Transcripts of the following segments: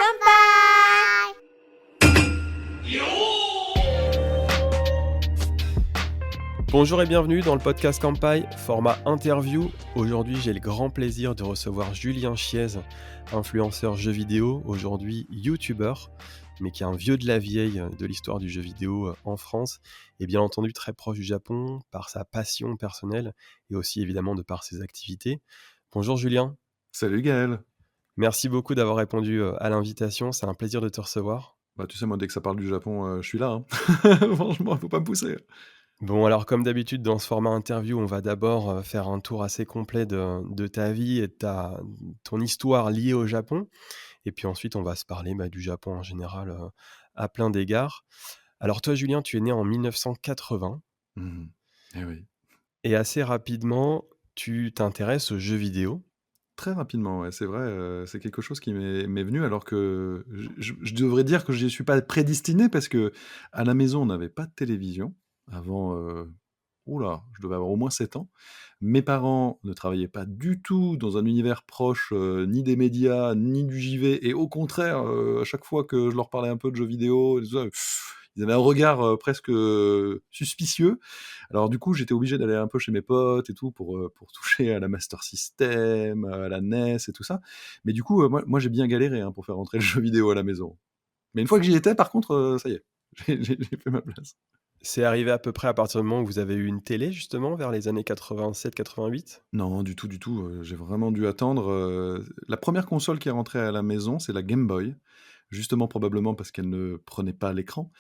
Kanpai! Bonjour et bienvenue dans le podcast Kanpai, format interview. Aujourd'hui, j'ai le grand plaisir de recevoir Julien Chiez, influenceur jeux vidéo, aujourd'hui youtubeur, mais qui est un vieux de la vieille de l'histoire du jeu vidéo en France, et bien entendu très proche du Japon par sa passion personnelle et aussi évidemment de par ses activités. Bonjour Julien, Salut Gaël. merci beaucoup d'avoir répondu à l'invitation, c'est un plaisir de te recevoir. Bah, tu sais, moi, dès que ça parle du Japon, je suis là. Hein. Franchement, faut pas me pousser. Bon, alors comme d'habitude, dans ce format interview, on va d'abord faire un tour assez complet de ta vie et de ton histoire liée au Japon. Et puis ensuite, on va se parler du Japon en général à plein d'égards. Alors toi, Julien, tu es né en 1980 Mhm. Eh oui. et assez rapidement, tu t'intéresses aux jeux vidéo. Très rapidement, ouais, c'est vrai, c'est quelque chose qui m'est venu alors que je devrais dire que je n'y suis pas prédestiné parce que à la maison, on n'avait pas de télévision avant, ouh là, je devais avoir au moins 7 ans. Mes parents ne travaillaient pas du tout dans un univers proche, ni des médias, ni du JV et au contraire, à chaque fois que je leur parlais un peu de jeux vidéo et tout ça, ils avaient un regard, presque, suspicieux. Alors du coup, j'étais obligé d'aller un peu chez mes potes et tout pour toucher à la Master System, à la NES et tout ça. Mais du coup, moi j'ai bien galéré, hein, pour faire rentrer le jeu vidéo à la maison. Mais une fois que j'y étais, par contre, ça y est, j'ai fait ma place. C'est arrivé à peu près à partir du moment où vous avez eu une télé, justement, vers les années 87-88. Non, du tout, du tout, j'ai vraiment dû attendre, la première console qui est rentrée à la maison, c'est la Game Boy. Justement, probablement parce qu'elle ne prenait pas l'écran.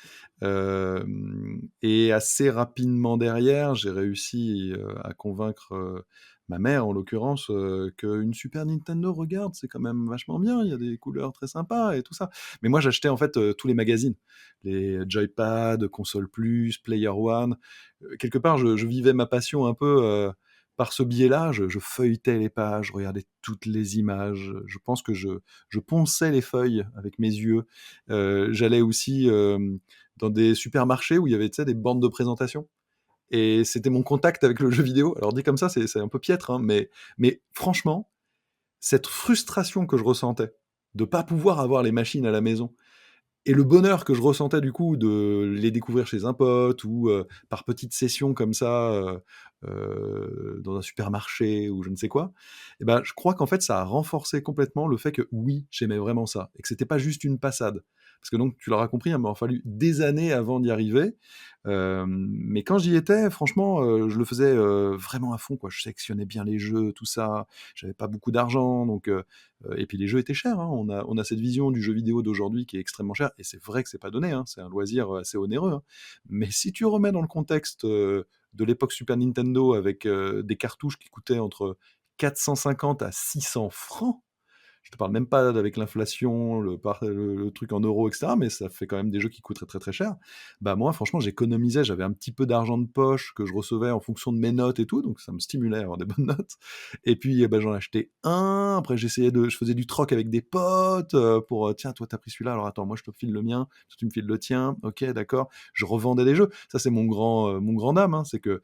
Et assez rapidement derrière, j'ai réussi, à convaincre, ma mère en l'occurrence, qu'une Super Nintendo, regarde, c'est quand même vachement bien, il y a des couleurs très sympas et tout ça. Mais moi, j'achetais en fait, tous les magazines, les Joypad, Console Plus, Player One. Quelque part, je vivais ma passion un peu, par ce biais-là. Je feuilletais les pages, je regardais toutes les images. Je pense que je ponçais les feuilles avec mes yeux. J'allais aussi dans des supermarchés où il y avait, tu sais, des bandes de présentation. Et c'était mon contact avec le jeu vidéo. Alors dit comme ça, c'est un peu piètre, hein, mais franchement, cette frustration que je ressentais de pas pouvoir avoir les machines à la maison et le bonheur que je ressentais du coup de les découvrir chez un pote ou par petites sessions comme ça dans un supermarché ou je ne sais quoi, et ben, je crois qu'en fait ça a renforcé complètement le fait que oui, j'aimais vraiment ça et que c'était pas juste une passade. Parce que donc tu l'auras compris, hein, il m'a fallu des années avant d'y arriver. Mais quand j'y étais, franchement, je le faisais vraiment à fond, quoi. Je sélectionnais bien les jeux, tout ça. J'avais pas beaucoup d'argent, donc et puis les jeux étaient chers, hein. On a cette vision du jeu vidéo d'aujourd'hui qui est extrêmement cher, et c'est vrai que c'est pas donné, hein. C'est un loisir assez onéreux, hein. Mais si tu remets dans le contexte de l'époque Super Nintendo avec des cartouches qui coûtaient entre 450 à 600 francs, je te parle même pas avec l'inflation, le truc en euros, etc., mais ça fait quand même des jeux qui coûteraient très très cher. Bah moi, franchement, j'économisais, j'avais un petit peu d'argent de poche que je recevais en fonction de mes notes et tout, donc ça me stimulait à avoir des bonnes notes. Et puis, bah, j'en achetais un, après je faisais du troc avec des potes pour, tiens, toi t'as pris celui-là, alors attends, moi je te file le mien, toi tu me files le tien, ok, d'accord. Je revendais des jeux. Ça, c'est mon grand dame, hein, c'est que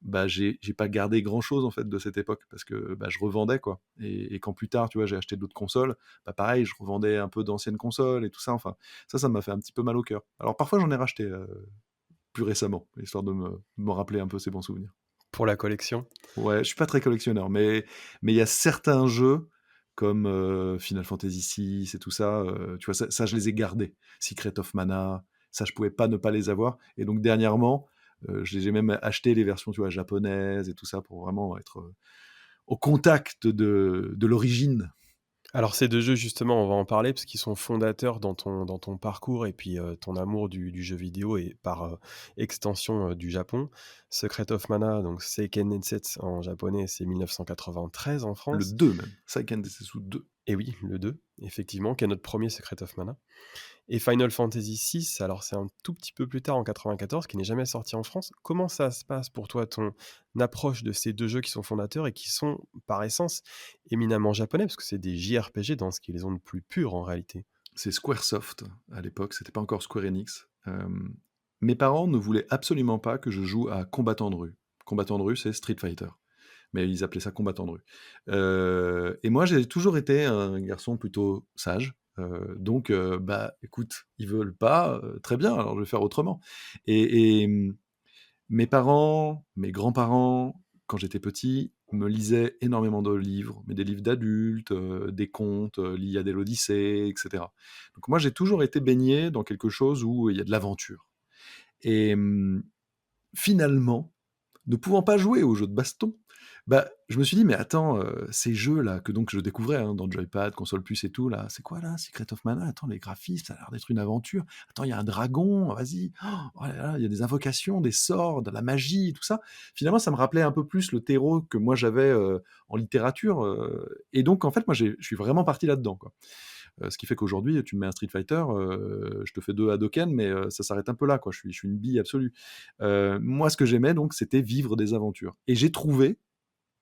bah, j'ai pas gardé grand-chose, en fait, de cette époque parce que, bah, je revendais, quoi, et quand plus tard, tu vois, j'ai acheté d'autres consoles, bah, pareil, je revendais un peu d'anciennes consoles et tout ça, enfin, ça m'a fait un petit peu mal au cœur. Alors parfois, j'en ai racheté, plus récemment, histoire de me rappeler un peu ces bons souvenirs. Pour la collection. Ouais, je suis pas très collectionneur, mais il y a certains jeux comme, Final Fantasy VI et tout ça, tu vois, ça je les ai gardés. Secret of Mana, ça je pouvais pas ne pas les avoir, et donc dernièrement, j'ai même acheté les versions, tu vois, japonaises et tout ça pour vraiment être, au contact de l'origine. Alors ces 2 jeux justement, on va en parler parce qu'ils sont fondateurs dans ton parcours et puis, ton amour du jeu vidéo et par, extension, du Japon. Secret of Mana, donc Seiken Densetsu en japonais, c'est 1993 en Le France. 2 même, Seiken Densetsu 2. Et oui, le 2, effectivement, qui est notre premier Secret of Mana. Et Final Fantasy VI, alors c'est un tout petit peu plus tard en 94, qui n'est jamais sorti en France. Comment ça se passe pour toi, ton approche de ces 2 jeux qui sont fondateurs et qui sont, par essence, éminemment japonais? Parce que c'est des JRPG dans ce qu'ils ont de plus pur en réalité. C'est Squaresoft à l'époque, c'était pas encore Square Enix. Mes parents ne voulaient absolument pas que je joue à combattant de rue. Combattant de rue, c'est Street Fighter. Mais ils appelaient ça combattant de rue. Et moi, j'ai toujours été un garçon plutôt sage, Donc bah, écoute, ils veulent pas, très bien, alors je vais faire autrement. Et mes parents, mes grands-parents, quand j'étais petit, me lisaient énormément de livres, mais des livres d'adultes, des contes, l'Iliade et l'Odyssée, et cetera. Donc moi, j'ai toujours été baigné dans quelque chose où il y a de l'aventure. Et finalement, ne pouvant pas jouer aux jeux de baston, bah, je me suis dit: «Mais attends, ces jeux-là» que donc je découvrais, hein, dans Joypad, console plus et tout là, «c'est quoi là? Secret of Mana? Attends, les graphismes, ça a l'air d'être une aventure. Attends, il y a un dragon, vas-y. Oh là là, il y a des invocations, des sorts, de la magie, tout ça». Finalement, ça me rappelait un peu plus le terreau que moi j'avais, en littérature, et donc en fait, moi je suis vraiment parti là-dedans, quoi. Ce qui fait qu'aujourd'hui, tu me mets un Street Fighter, je te fais 2 Hadoken, mais ça s'arrête un peu là, quoi. Je suis une bille absolue. Moi, ce que j'aimais donc, c'était vivre des aventures. Et j'ai trouvé,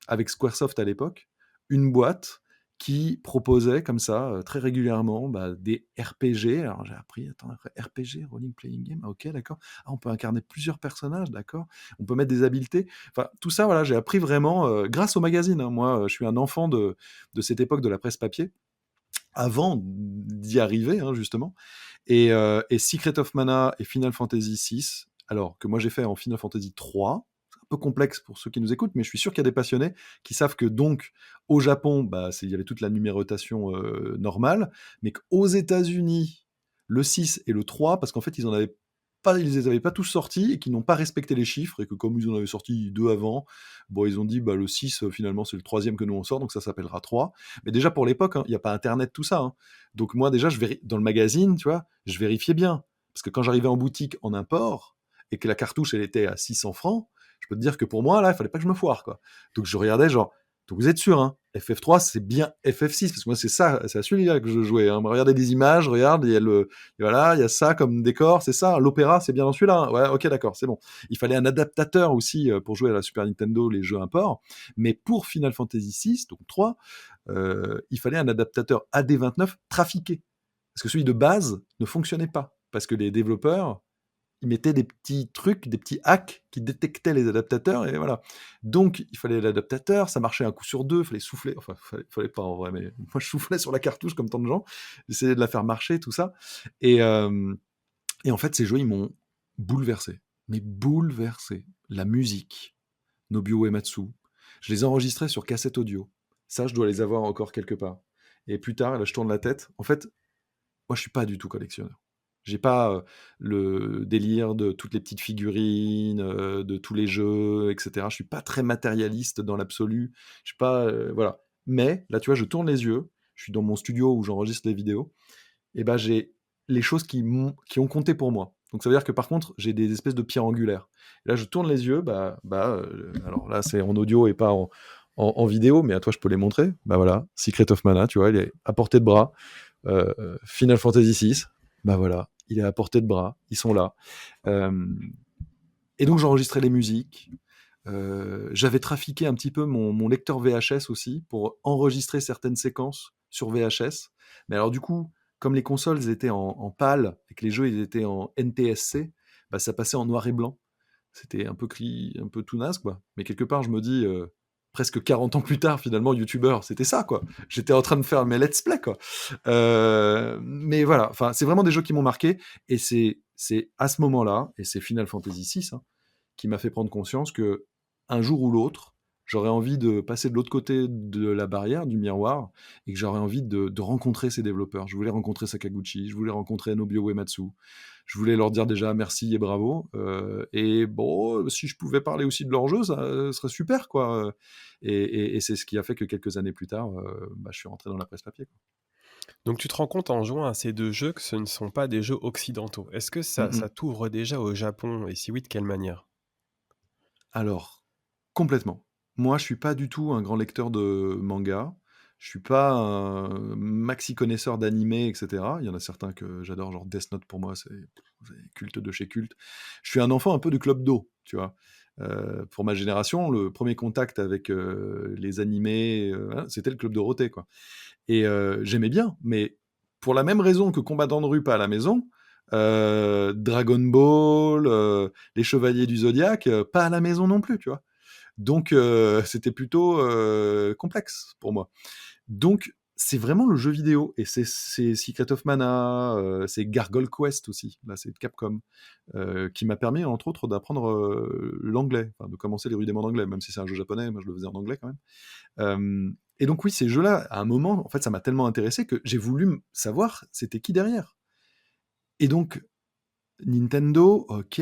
avec Squaresoft à l'époque, une boîte qui proposait comme ça, très régulièrement, bah, des RPG. Alors j'ai appris, attends, RPG, Role Playing Game, ah OK, d'accord. Ah, on peut incarner plusieurs personnages, d'accord. On peut mettre des habiletés. Enfin, tout ça, voilà, j'ai appris vraiment, grâce au magazine, hein. Moi, je suis un enfant de cette époque de la presse papier avant d'y arriver, hein, justement. Et Secret of Mana et Final Fantasy VI, alors que moi j'ai fait en Final Fantasy III, c'est un peu complexe pour ceux qui nous écoutent, mais je suis sûr qu'il y a des passionnés qui savent que donc au Japon, bah, il y avait toute la numérotation normale, mais qu'aux États-Unis, le 6 et le 3, parce qu'en fait ils les avaient pas tous sortis et qu'ils n'ont pas respecté les chiffres et que comme ils en avaient sorti deux avant, bon ils ont dit bah le 6 finalement c'est le troisième que nous on sort donc ça s'appellera 3. Mais déjà pour l'époque, hein, il n'y a pas internet tout ça, hein. Donc moi déjà dans le magazine, tu vois, je vérifiais bien. Parce que quand j'arrivais en boutique en import et que la cartouche elle était à 600 francs, je peux te dire que pour moi là, il fallait pas que je me foire quoi. Donc je regardais genre, donc vous êtes sûr, hein, FF3 c'est bien FF6 parce que moi c'est ça, c'est à celui-là que je jouais. Hein. Regardez des images, regarde, il y a voilà, il y a ça comme décor, c'est ça. L'opéra c'est bien dans celui-là. Hein. Ouais, ok d'accord, c'est bon. Il fallait un adaptateur aussi pour jouer à la Super Nintendo les jeux import, mais pour Final Fantasy VI, donc 3, il fallait un adaptateur AD29 trafiqué. Parce que celui de base ne fonctionnait pas. Parce que les développeurs, ils mettaient des petits trucs, des petits hacks qui détectaient les adaptateurs, et voilà. Donc, il fallait l'adaptateur, ça marchait un coup sur deux, il fallait souffler, enfin, fallait pas en vrai, mais moi je soufflais sur la cartouche comme tant de gens, j'essayais de la faire marcher, tout ça. Et, euh, et en fait, ces jeux, ils m'ont bouleversé. Mais bouleversé. La musique, Nobuo Uematsu, je les enregistrais sur cassette audio. Ça, je dois les avoir encore quelque part. Et plus tard, là, je tourne la tête. En fait, moi, je suis pas du tout collectionneur. J'ai pas le délire de toutes les petites figurines, de tous les jeux, etc. Je suis pas très matérialiste dans l'absolu. Je suis pas, voilà. Mais là, tu vois, je tourne les yeux. Je suis dans mon studio où j'enregistre les vidéos. Et ben, j'ai les choses qui ont compté pour moi. Donc ça veut dire que par contre, j'ai des espèces de pierres angulaires. Et là, je tourne les yeux. Alors là, c'est en audio et pas en vidéo, mais à toi, je peux les montrer. Bah voilà, Secret of Mana, tu vois, il est à portée de bras. Final Fantasy VI, bah voilà, il est à portée de bras, ils sont là. Euh, et donc j'enregistrais les musiques. J'avais trafiqué un petit peu mon lecteur VHS aussi pour enregistrer certaines séquences sur VHS. Mais alors du coup, comme les consoles étaient en PAL et que les jeux ils étaient en NTSC, bah, ça passait en noir et blanc. C'était un peu tout naze, quoi. Mais quelque part, je me dis, presque 40 ans plus tard, finalement, youtubeur, c'était ça, quoi. J'étais en train de faire mes let's play, quoi. Mais voilà, enfin, c'est vraiment des jeux qui m'ont marqué. Et c'est à ce moment-là, et c'est Final Fantasy VI, hein, qui m'a fait prendre conscience que un jour ou l'autre, j'aurais envie de passer de l'autre côté de la barrière, du miroir, et que j'aurais envie de rencontrer ces développeurs. Je voulais rencontrer Sakaguchi, je voulais rencontrer Nobuo Uematsu, je voulais leur dire déjà merci et bravo. Et bon, si je pouvais parler aussi de leur jeu, ça serait super, quoi. Et c'est ce qui a fait que quelques années plus tard, bah, je suis rentré dans la presse papier, quoi. Donc tu te rends compte en jouant à ces deux jeux que ce ne sont pas des jeux occidentaux. Est-ce que Mm, ça mm. t'ouvre déjà au Japon? Et si oui, de quelle manière? Alors, complètement. Moi, je suis pas du tout un grand lecteur de manga. Je suis pas un maxi connaisseur d'animé, etc. Il y en a certains que j'adore, genre Death Note pour moi, c'est culte de chez culte. Je suis un enfant un peu du club d'eau, tu vois. Pour ma génération, le premier contact avec les animés, hein, c'était le club Dorothée, quoi. Et j'aimais bien, mais pour la même raison que Combattant de rue pas à la maison, Dragon Ball, les Chevaliers du Zodiaque, pas à la maison non plus, tu vois. Donc c'était plutôt complexe pour moi. Donc c'est vraiment le jeu vidéo et c'est Secret of Mana, c'est Gargoyle Quest aussi, là c'est de Capcom, qui m'a permis entre autres d'apprendre, l'anglais, enfin de commencer les rudiments d'anglais, même si c'est un jeu japonais, moi je le faisais en anglais quand même. Et donc oui, ces jeux-là, à un moment, en fait, ça m'a tellement intéressé que j'ai voulu savoir c'était qui derrière. Et donc Nintendo, OK.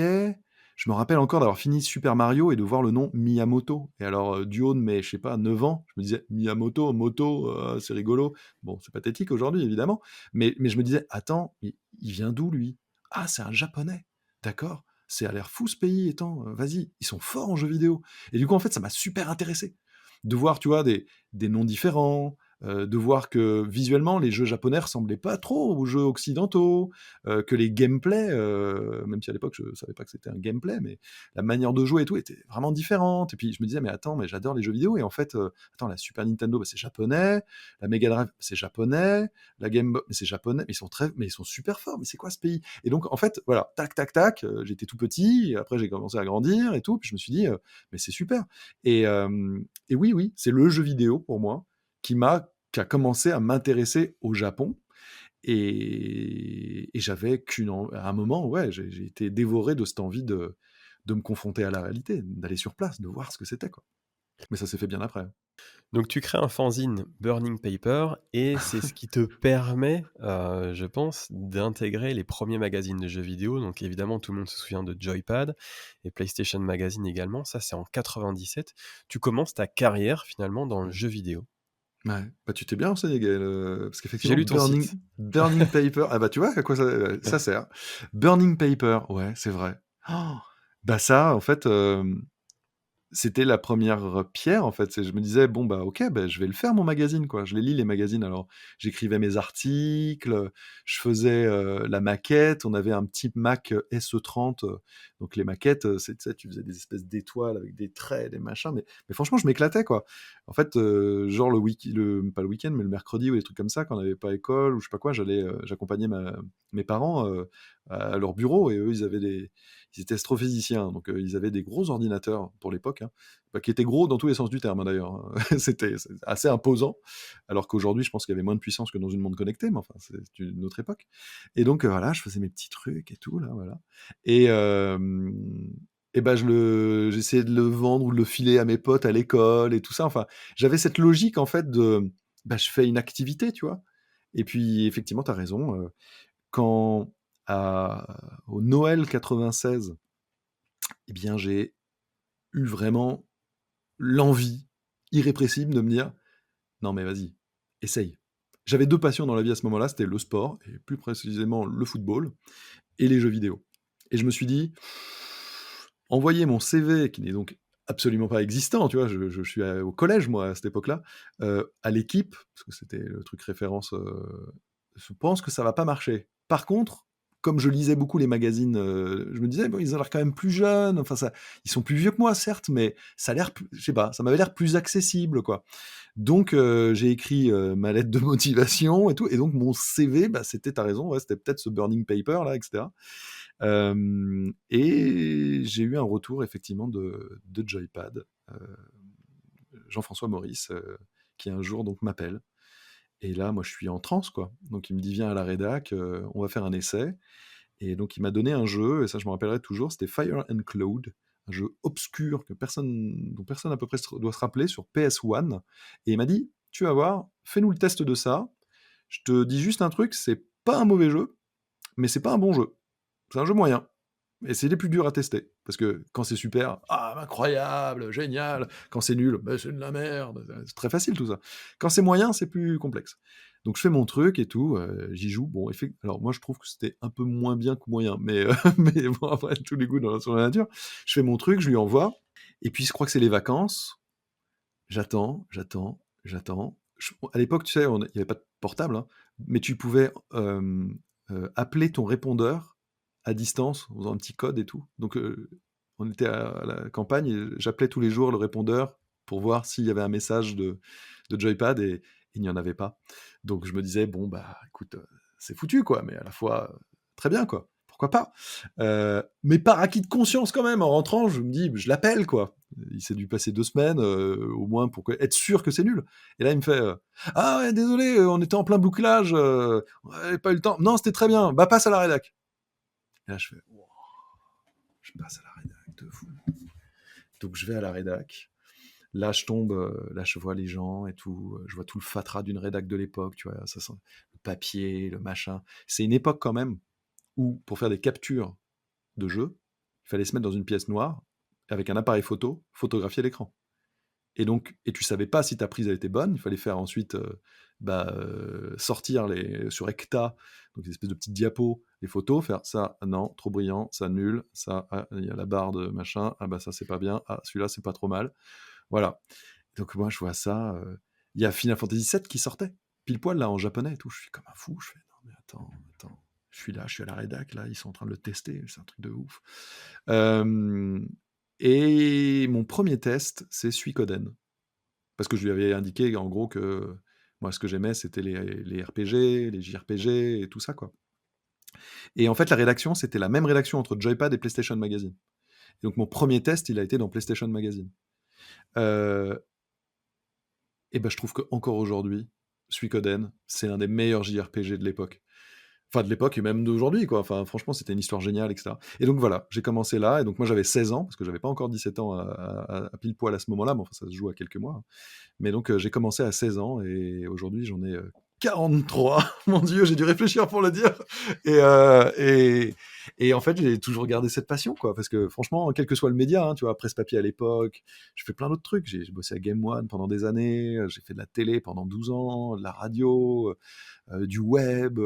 Je me rappelle encore d'avoir fini Super Mario et de voir le nom Miyamoto. Et alors, du haut de mes, je sais pas, 9 ans, je me disais: «Miyamoto, moto, c'est rigolo». Bon, c'est pathétique aujourd'hui, évidemment, mais je me disais: «Attends, il vient d'où lui? Ah, c'est un Japonais. D'accord, c'est a l'air fou ce pays, attends, vas-y, ils sont forts en jeux vidéo». Et du coup, en fait, ça m'a super intéressé de voir, tu vois, des noms différents, de voir que visuellement, les jeux japonais ressemblaient pas trop aux jeux occidentaux, que les gameplays, même si à l'époque je savais pas que c'était un gameplay, mais la manière de jouer et tout était vraiment différente. Et puis je me disais, mais attends, mais j'adore les jeux vidéo. Et en fait, attends, la Super Nintendo, bah, c'est japonais, la Mega Drive, c'est japonais, la Game Boy, mais c'est japonais, mais ils sont super forts. Mais c'est quoi ce pays? Et donc en fait, voilà, tac, tac, tac. J'étais tout petit, et après j'ai commencé à grandir et tout. Puis je me suis dit, mais c'est super. Et oui, oui, c'est le jeu vidéo pour moi qui a commencé à m'intéresser au Japon. Et j'avais à un moment, ouais, j'ai été dévoré de cette envie de me confronter à la réalité, d'aller sur place, de voir ce que c'était, quoi. Mais ça s'est fait bien après. Donc tu crées un fanzine Burning Paper et c'est ce qui te permet, je pense, d'intégrer les premiers magazines de jeux vidéo. Donc évidemment, tout le monde se souvient de Joypad et PlayStation Magazine également. Ça, c'est en 97. Tu commences ta carrière finalement dans le jeu vidéo. Ouais, bah, tu t'es bien renseigné, Gaël, parce J'ai qu'effectivement lu ton site. Burning Paper, ah bah, tu vois à quoi ça sert. Burning Paper, ouais, c'est vrai. Oh, bah, ça, en fait, c'était la première pierre, en fait. Je me disais: «Bon, bah, OK, bah, je vais le faire mon magazine, quoi». Je les lis les magazines, alors j'écrivais mes articles, je faisais, la maquette. On avait un petit Mac, SE30, donc les maquettes, c'est tu sais, tu faisais des espèces d'étoiles avec des traits, des machins, mais franchement, je m'éclatais, quoi. En fait, genre pas le week-end, mais le mercredi ou des trucs comme ça, quand on n'avait pas école ou je sais pas quoi, j'accompagnais mes parents, à leur bureau. Et eux, ils étaient astrophysiciens, donc ils avaient des gros ordinateurs pour l'époque, hein, bah, qui étaient gros dans tous les sens du terme, hein, d'ailleurs, hein. C'est assez imposant, alors qu'aujourd'hui, je pense qu'il y avait moins de puissance que dans une montre connectée, mais enfin, c'est une autre époque. Et donc, voilà, je faisais mes petits trucs et tout, là, voilà. Et, bah, j'essayais de le vendre ou de le filer à mes potes à l'école et tout ça. Enfin, j'avais cette logique, en fait, bah, je fais une activité, tu vois. Et puis, effectivement, tu as raison, quand au Noël 96, eh bien, j'ai eu vraiment l'envie irrépressible de me dire: «Non mais vas-y, essaye». J'avais 2 passions dans la vie à ce moment-là, c'était le sport et plus précisément le football et les jeux vidéo. Et je me suis dit: «Envoyer mon CV», qui n'est donc absolument pas existant, tu vois? Je suis au collège, moi, à cette époque-là, à l'équipe, parce que c'était le truc référence, je pense que ça va pas marcher. Par contre, comme je lisais beaucoup les magazines, je me disais: «Bon, ils ont l'air quand même plus jeunes, enfin ça ils sont plus vieux que moi certes, mais ça a l'air plus je sais pas, ça m'avait l'air plus accessible, quoi». Donc j'ai écrit, ma lettre de motivation et tout, et donc mon CV, bah, c'était tu raison, ouais, c'était peut-être ce burning paper là et cetera. Et j'ai eu un retour effectivement de Joypad, Jean-François Maurice, qui un jour donc m'appelle. Et là, moi, je suis en transe, quoi. Donc il me dit: «Viens à la rédac, on va faire un essai». Et donc il m'a donné un jeu, et ça je me rappellerai toujours, c'était Fire and Cloud, un jeu obscur dont personne à peu près doit se rappeler, sur PS1. Et il m'a dit: «Tu vas voir, fais-nous le test de ça. Je te dis juste un truc, c'est pas un mauvais jeu, mais c'est pas un bon jeu. C'est un jeu moyen. Et c'est les plus durs à tester. Parce que quand c'est super, ah, incroyable, génial. Quand c'est nul, bah, c'est de la merde. C'est très facile tout ça. Quand c'est moyen, c'est plus complexe. Donc je fais mon truc et tout, j'y joue. Bon, alors moi je trouve que c'était un peu moins bien que moyen, mais, mais bon, après, tous les goûts sur la nature. Je fais mon truc, je lui envoie. Et puis je crois que c'est les vacances. J'attends, j'attends, j'attends. À l'époque, tu sais, il n'y avait pas de portable, hein, mais tu pouvais appeler ton répondeur à distance en faisant un petit code et tout. Donc, on était à la campagne et j'appelais tous les jours le répondeur pour voir s'il y avait un message de Joypad, et il n'y en avait pas. Donc, je me disais, bon, bah écoute, c'est foutu, quoi, mais à la fois, très bien, quoi. Pourquoi pas? Mais par acquis de conscience quand même, en rentrant, je me dis: «Je l'appelle, quoi». Il s'est dû passer 2 semaines, au moins pour être sûr que c'est nul. Et là, il me fait, «Ah ouais, désolé, on était en plein bouclage, on n'avait pas eu le temps. Non, c'était très bien. Bah, passe à la rédac». Et là, je fais: «Wouah, je passe à la rédac, de fou». Donc je vais à la rédac. Là, je tombe, là, je vois les gens et tout, je vois tout le fatras d'une rédac de l'époque, tu vois? Ça sent le papier, le machin. C'est une époque quand même où, pour faire des captures de jeux, il fallait se mettre dans une pièce noire, avec un appareil photo, photographier l'écran. Et tu savais pas si ta prise elle était bonne, il fallait faire ensuite, sortir sur Ecta, donc une espèce de petites diapos, les photos, faire ça, non, trop brillant, ça nul, ça, ah, il y a la barre de machin, ah bah ça c'est pas bien, ah celui-là c'est pas trop mal. Voilà. Donc moi je vois ça, il y a Final Fantasy VII qui sortait, pile poil là en japonais et tout, je suis comme un fou, je fais: «Non mais attends, je suis là, je suis à la rédac là, ils sont en train de le tester, c'est un truc de ouf». Hem Et mon premier test, c'est Suikoden. Parce que je lui avais indiqué en gros que moi ce que j'aimais c'était les RPG, les JRPG et tout ça quoi. Et en fait la rédaction, c'était la même rédaction entre Joypad et PlayStation Magazine. Et donc mon premier test, il a été dans PlayStation Magazine. Heu et ben je trouve qu'encore aujourd'hui, Suikoden, c'est l'un des meilleurs JRPG de l'époque. Enfin de l'époque et même d'aujourd'hui quoi. Enfin franchement, c'était une histoire géniale et cetera. Et donc voilà, j'ai commencé là et donc moi j'avais 16 ans parce que j'avais pas encore 17 ans à pile poil à ce moment-là, mais enfin ça se joue à quelques mois, hein. Mais donc, j'ai commencé à 16 ans et aujourd'hui j'en ai, 43. Mon Dieu, j'ai dû réfléchir pour le dire. Et, en fait, j'ai toujours gardé cette passion, quoi. Parce que franchement, quel que soit le média, hein, tu vois, presse papier à l'époque, j'ai fait plein d'autres trucs. J'ai bossé à Game One pendant des années, j'ai fait de la télé pendant 12 ans, de la radio, du web.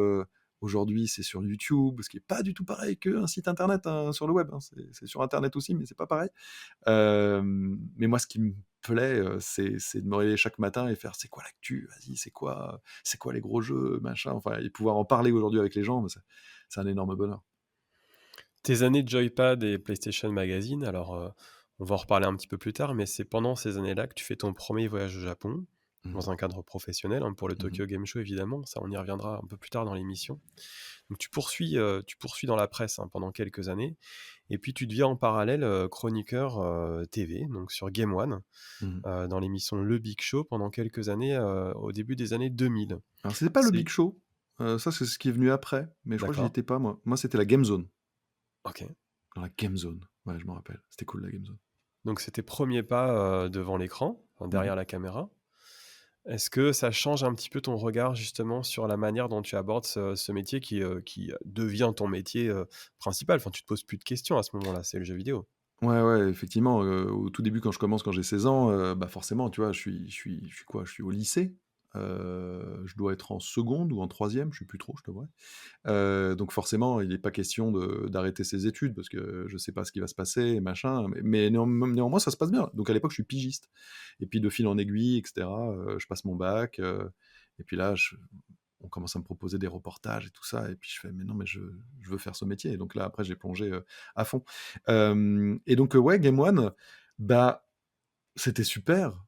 Aujourd'hui, c'est sur YouTube, ce qui est pas du tout pareil qu'un site internet, hein, sur le web, hein. C'est sur internet aussi, mais c'est pas pareil. Mais moi, ce qui me plaît, c'est de me réveiller chaque matin et faire: «C'est quoi l'actu? Vas-y, c'est quoi les gros jeux?» machin, enfin et pouvoir en parler aujourd'hui avec les gens, bah, c'est un énorme bonheur. Tes années de Joypad et PlayStation Magazine, alors, on va en reparler un petit peu plus tard, mais c'est pendant ces années-là que tu fais ton premier voyage au Japon, Mmh. dans un cadre professionnel, hein, pour le Mmh. Tokyo Game Show évidemment, ça on y reviendra un peu plus tard dans l'émission. Donc tu poursuis dans la presse, hein, pendant quelques années et puis tu deviens en parallèle, chroniqueur, TV, donc sur Game One, Mmh. dans l'émission Le Big Show pendant quelques années, au début des années 2000. Alors c'était pas le C'est Big Show, ça c'est ce qui est venu après, mais je crois que j'y D'accord, étais pas moi. Moi, c'était la Game Zone. OK. Dans la Game Zone, ouais, je m'en rappelle. C'était cool la Game Zone. Donc c'est tes premiers pas, devant l'écran, enfin Mmh. derrière la caméra. Est-ce que ça change un petit peu ton regard justement sur la manière dont tu abordes ce métier qui devient ton métier, principal? Enfin, tu te poses plus de questions à ce moment-là, c'est le jeu vidéo. Ouais, ouais, effectivement, au tout début, quand je commence, quand j'ai 16 ans, bah, forcément, tu vois, je suis quoi? Je suis au lycée, je dois être en seconde ou en troisième, je sais plus trop, je t'avouerai. Donc forcément, il n'est pas question d'arrêter ses études parce que je sais pas ce qui va se passer et machin, mais néanmoins, ça se passe bien. Donc à l'époque, je suis pigiste et puis de fil en aiguille et cetera, je passe mon bac, et puis là, on commence à me proposer des reportages et tout ça et puis je fais: «Mais non, mais je veux faire ce métier» et donc là, après, j'ai plongé, à fond. Et donc, ouais, Game One, bah, c'était super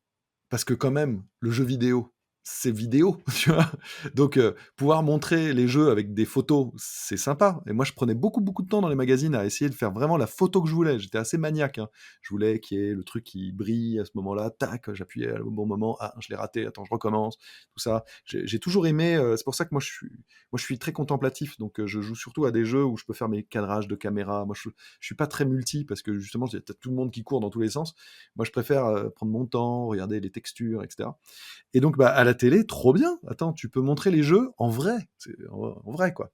parce que quand même, le jeu vidéo, c'est vidéo, tu vois? Donc, pouvoir montrer les jeux avec des photos, c'est sympa et moi, je prenais beaucoup, beaucoup de temps dans les magazines à essayer de faire vraiment la photo que je voulais. J'étais assez maniaque, hein. Je voulais qu'il y ait le truc qui brille à ce moment-là, tac, j'appuyais au bon moment, ah, je l'ai raté, attends, je recommence, tout ça. J'ai toujours aimé, c'est pour ça que moi, je suis très contemplatif, donc, je joue surtout à des jeux où je peux faire mes cadrages de caméra. Moi, je suis pas très multi parce que justement, tu tout le monde qui court dans tous les sens. Moi, je préfère, prendre mon temps, regarder les textures et cetera. Et donc, bah, à la télé, trop bien. Attends, tu peux montrer les jeux en vrai, en vrai, quoi.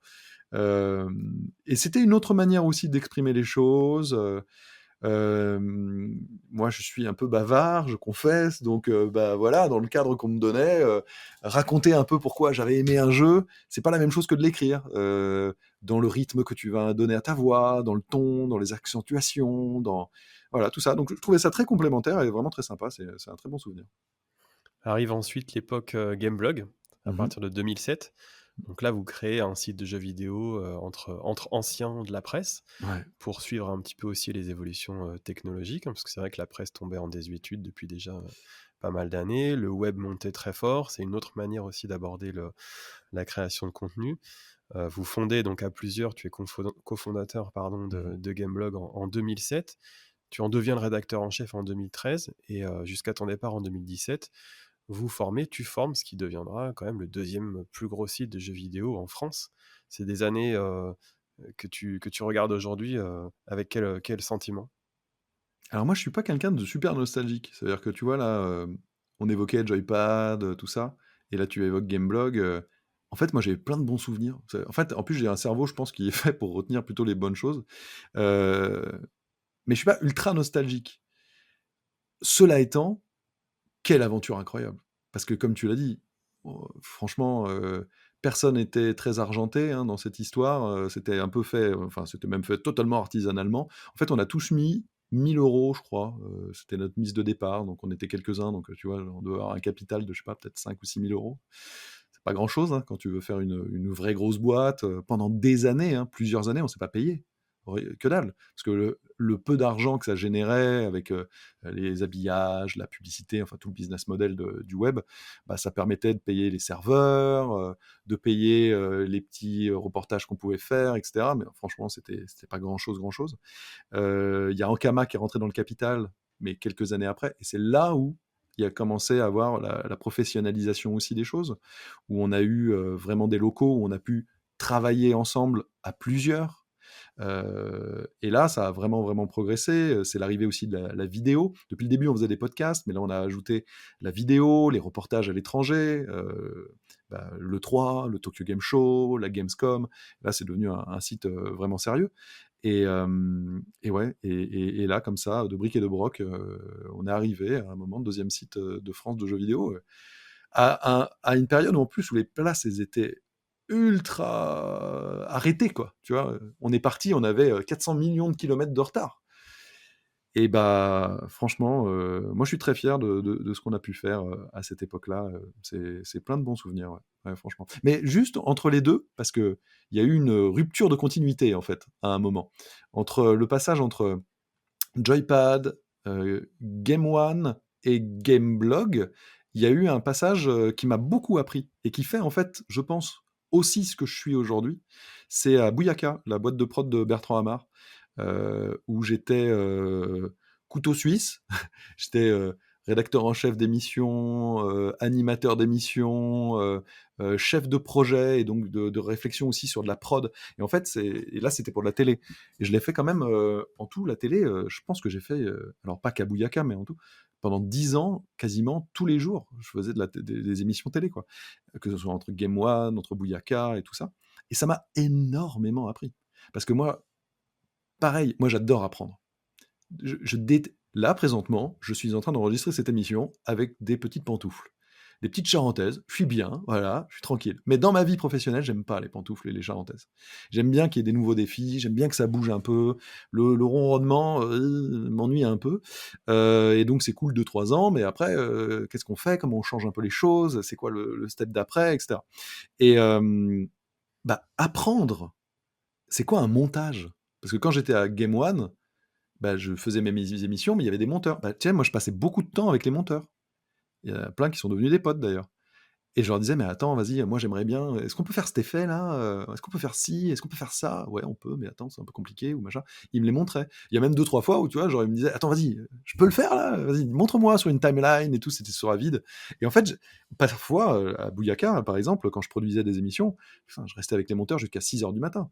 Et c'était une autre manière aussi d'exprimer les choses. Moi, je suis un peu bavard, je confesse, donc bah voilà, dans le cadre qu'on me donnait, raconter un peu pourquoi j'avais aimé un jeu, c'est pas la même chose que de l'écrire. Dans le rythme que tu vas donner à ta voix, dans le ton, dans les accentuations, dans voilà tout ça. Donc je trouvais ça très complémentaire et vraiment très sympa. C'est un très bon souvenir. Arrive ensuite l'époque, Gameblog, à Mmh. partir de 2007. Donc là, vous créez un site de jeux vidéo, entre anciens de la presse, Ouais. pour suivre un petit peu aussi les évolutions, technologiques, hein, parce que c'est vrai que la presse tombait en désuétude depuis déjà, pas mal d'années. Le web montait très fort, c'est une autre manière aussi d'aborder la création de contenu. Vous fondez donc à plusieurs, tu es cofondateur pardon Mmh. de Gameblog en 2007. tu en deviens le rédacteur en chef en 2013 et jusqu'à ton départ en 2017, tu formes ce qui deviendra quand même le deuxième plus gros site de jeux vidéo en France. C'est des années que tu regardes aujourd'hui avec quel sentiment? Alors moi, je suis pas quelqu'un de super nostalgique. C'est-à-dire que tu vois là, on évoquait Joypad, tout ça, et là tu évoques Gameblog. En fait, moi j'ai plein de bons souvenirs. En fait, en plus j'ai un cerveau, je pense, qui est fait pour retenir plutôt les bonnes choses. Euh, mais je suis pas ultra nostalgique. Cela étant, quelle aventure incroyable. Parce que comme tu l'as dit, franchement, personne n'était très argenté, hein, dans cette histoire. C'était un peu fait, enfin, c'était même fait totalement artisanalement. En fait, on a tous mis 1 000 €, je crois. C'était notre mise de départ, donc on était quelques-uns. Donc, tu vois, on doit avoir un capital de, je sais pas, peut-être 5 ou 6 000 €. C'est pas grand-chose, hein, quand tu veux faire une vraie grosse boîte. Pendant des années, hein, plusieurs années, on s'est pas payé. Que dalle. Parce que le peu d'argent que ça générait avec les habillages, la publicité, enfin tout le business model du web, bah, ça permettait de payer les serveurs, de payer les petits reportages qu'on pouvait faire, etc. Mais franchement, c'était pas grand-chose, grand-chose. Il y a Ankama qui est rentré dans le capital, mais quelques années après. Et c'est là où il a commencé à avoir la professionnalisation aussi des choses, où on a eu vraiment des locaux, où on a pu travailler ensemble à plusieurs. Et là, ça a vraiment, vraiment progressé. C'est l'arrivée aussi de la vidéo. Depuis le début, on faisait des podcasts, mais là, on a ajouté la vidéo, les reportages à l'étranger, le 3, le Tokyo Game Show, la Gamescom. Là, c'est devenu un site vraiment sérieux. Et ouais, et là, comme ça, de briques et de broc, on est arrivé à un moment, deuxième site de France de jeux vidéo, à une période où, en plus, où les places, elles étaient ultra arrêtées, quoi. Tu vois, on est parti, on avait 400 millions de kilomètres de retard. Et bah, franchement, moi, je suis très fier de ce qu'on a pu faire à cette époque-là. C'est plein de bons souvenirs, ouais. Ouais, franchement. Mais juste entre les deux, parce qu'il y a eu une rupture de continuité, en fait, à un moment. Entre le passage entre Joypad, Game One et Gameblog, il y a eu un passage qui m'a beaucoup appris et qui fait, en fait, je pense, aussi ce que je suis aujourd'hui. C'est à Bouyaka, la boîte de prod de Bertrand Hamar, où j'étais couteau suisse. J'étais rédacteur en chef d'émission, animateur d'émission, chef de projet et donc de réflexion aussi sur de la prod. Et en fait, et là, c'était pour de la télé. Et je l'ai fait quand même en tout, la télé, je pense que j'ai fait, alors pas qu'à Bouyaka, mais en tout, pendant 10 ans, quasiment tous les jours, je faisais des émissions télé, quoi. Que ce soit entre Game One, entre Bouyaka et tout ça. Et ça m'a énormément appris. Parce que moi, pareil, moi j'adore apprendre. Là, présentement, je suis en train d'enregistrer cette émission avec des petites pantoufles. Des petites charentaises, je suis bien, voilà, je suis tranquille. Mais dans ma vie professionnelle, j'aime pas les pantoufles et les charentaises. J'aime bien qu'il y ait des nouveaux défis, j'aime bien que ça bouge un peu. Le ronronnement m'ennuie un peu. Et donc c'est cool 2-3 ans, mais après, qu'est-ce qu'on fait? Comment on change un peu les choses? C'est quoi le step d'après, etc. Et bah, apprendre, c'est quoi un montage? Parce que quand j'étais à Game One, bah, je faisais mes émissions, mais il y avait des monteurs. Bah, tiens, moi, je passais beaucoup de temps avec les monteurs. Il y en a plein qui sont devenus des potes, d'ailleurs. Et je leur disais: «Mais attends, vas-y, moi, j'aimerais bien, est-ce qu'on peut faire cet effet-là? Est-ce qu'on peut faire ci? Est-ce qu'on peut faire ça?» «Ouais, on peut, mais attends, c'est un peu compliqué» ou machin. Ils me les montraient. Il y a même 2-3 fois où, tu vois, genre, ils me disaient: «Attends, vas-y, je peux le faire, là? Vas-y, montre-moi sur une timeline et tout». C'était sur Avid. Et en fait, parfois, à Bouyaka, par exemple, quand je produisais des émissions, enfin, je restais avec les monteurs jusqu'à 6 heures du matin.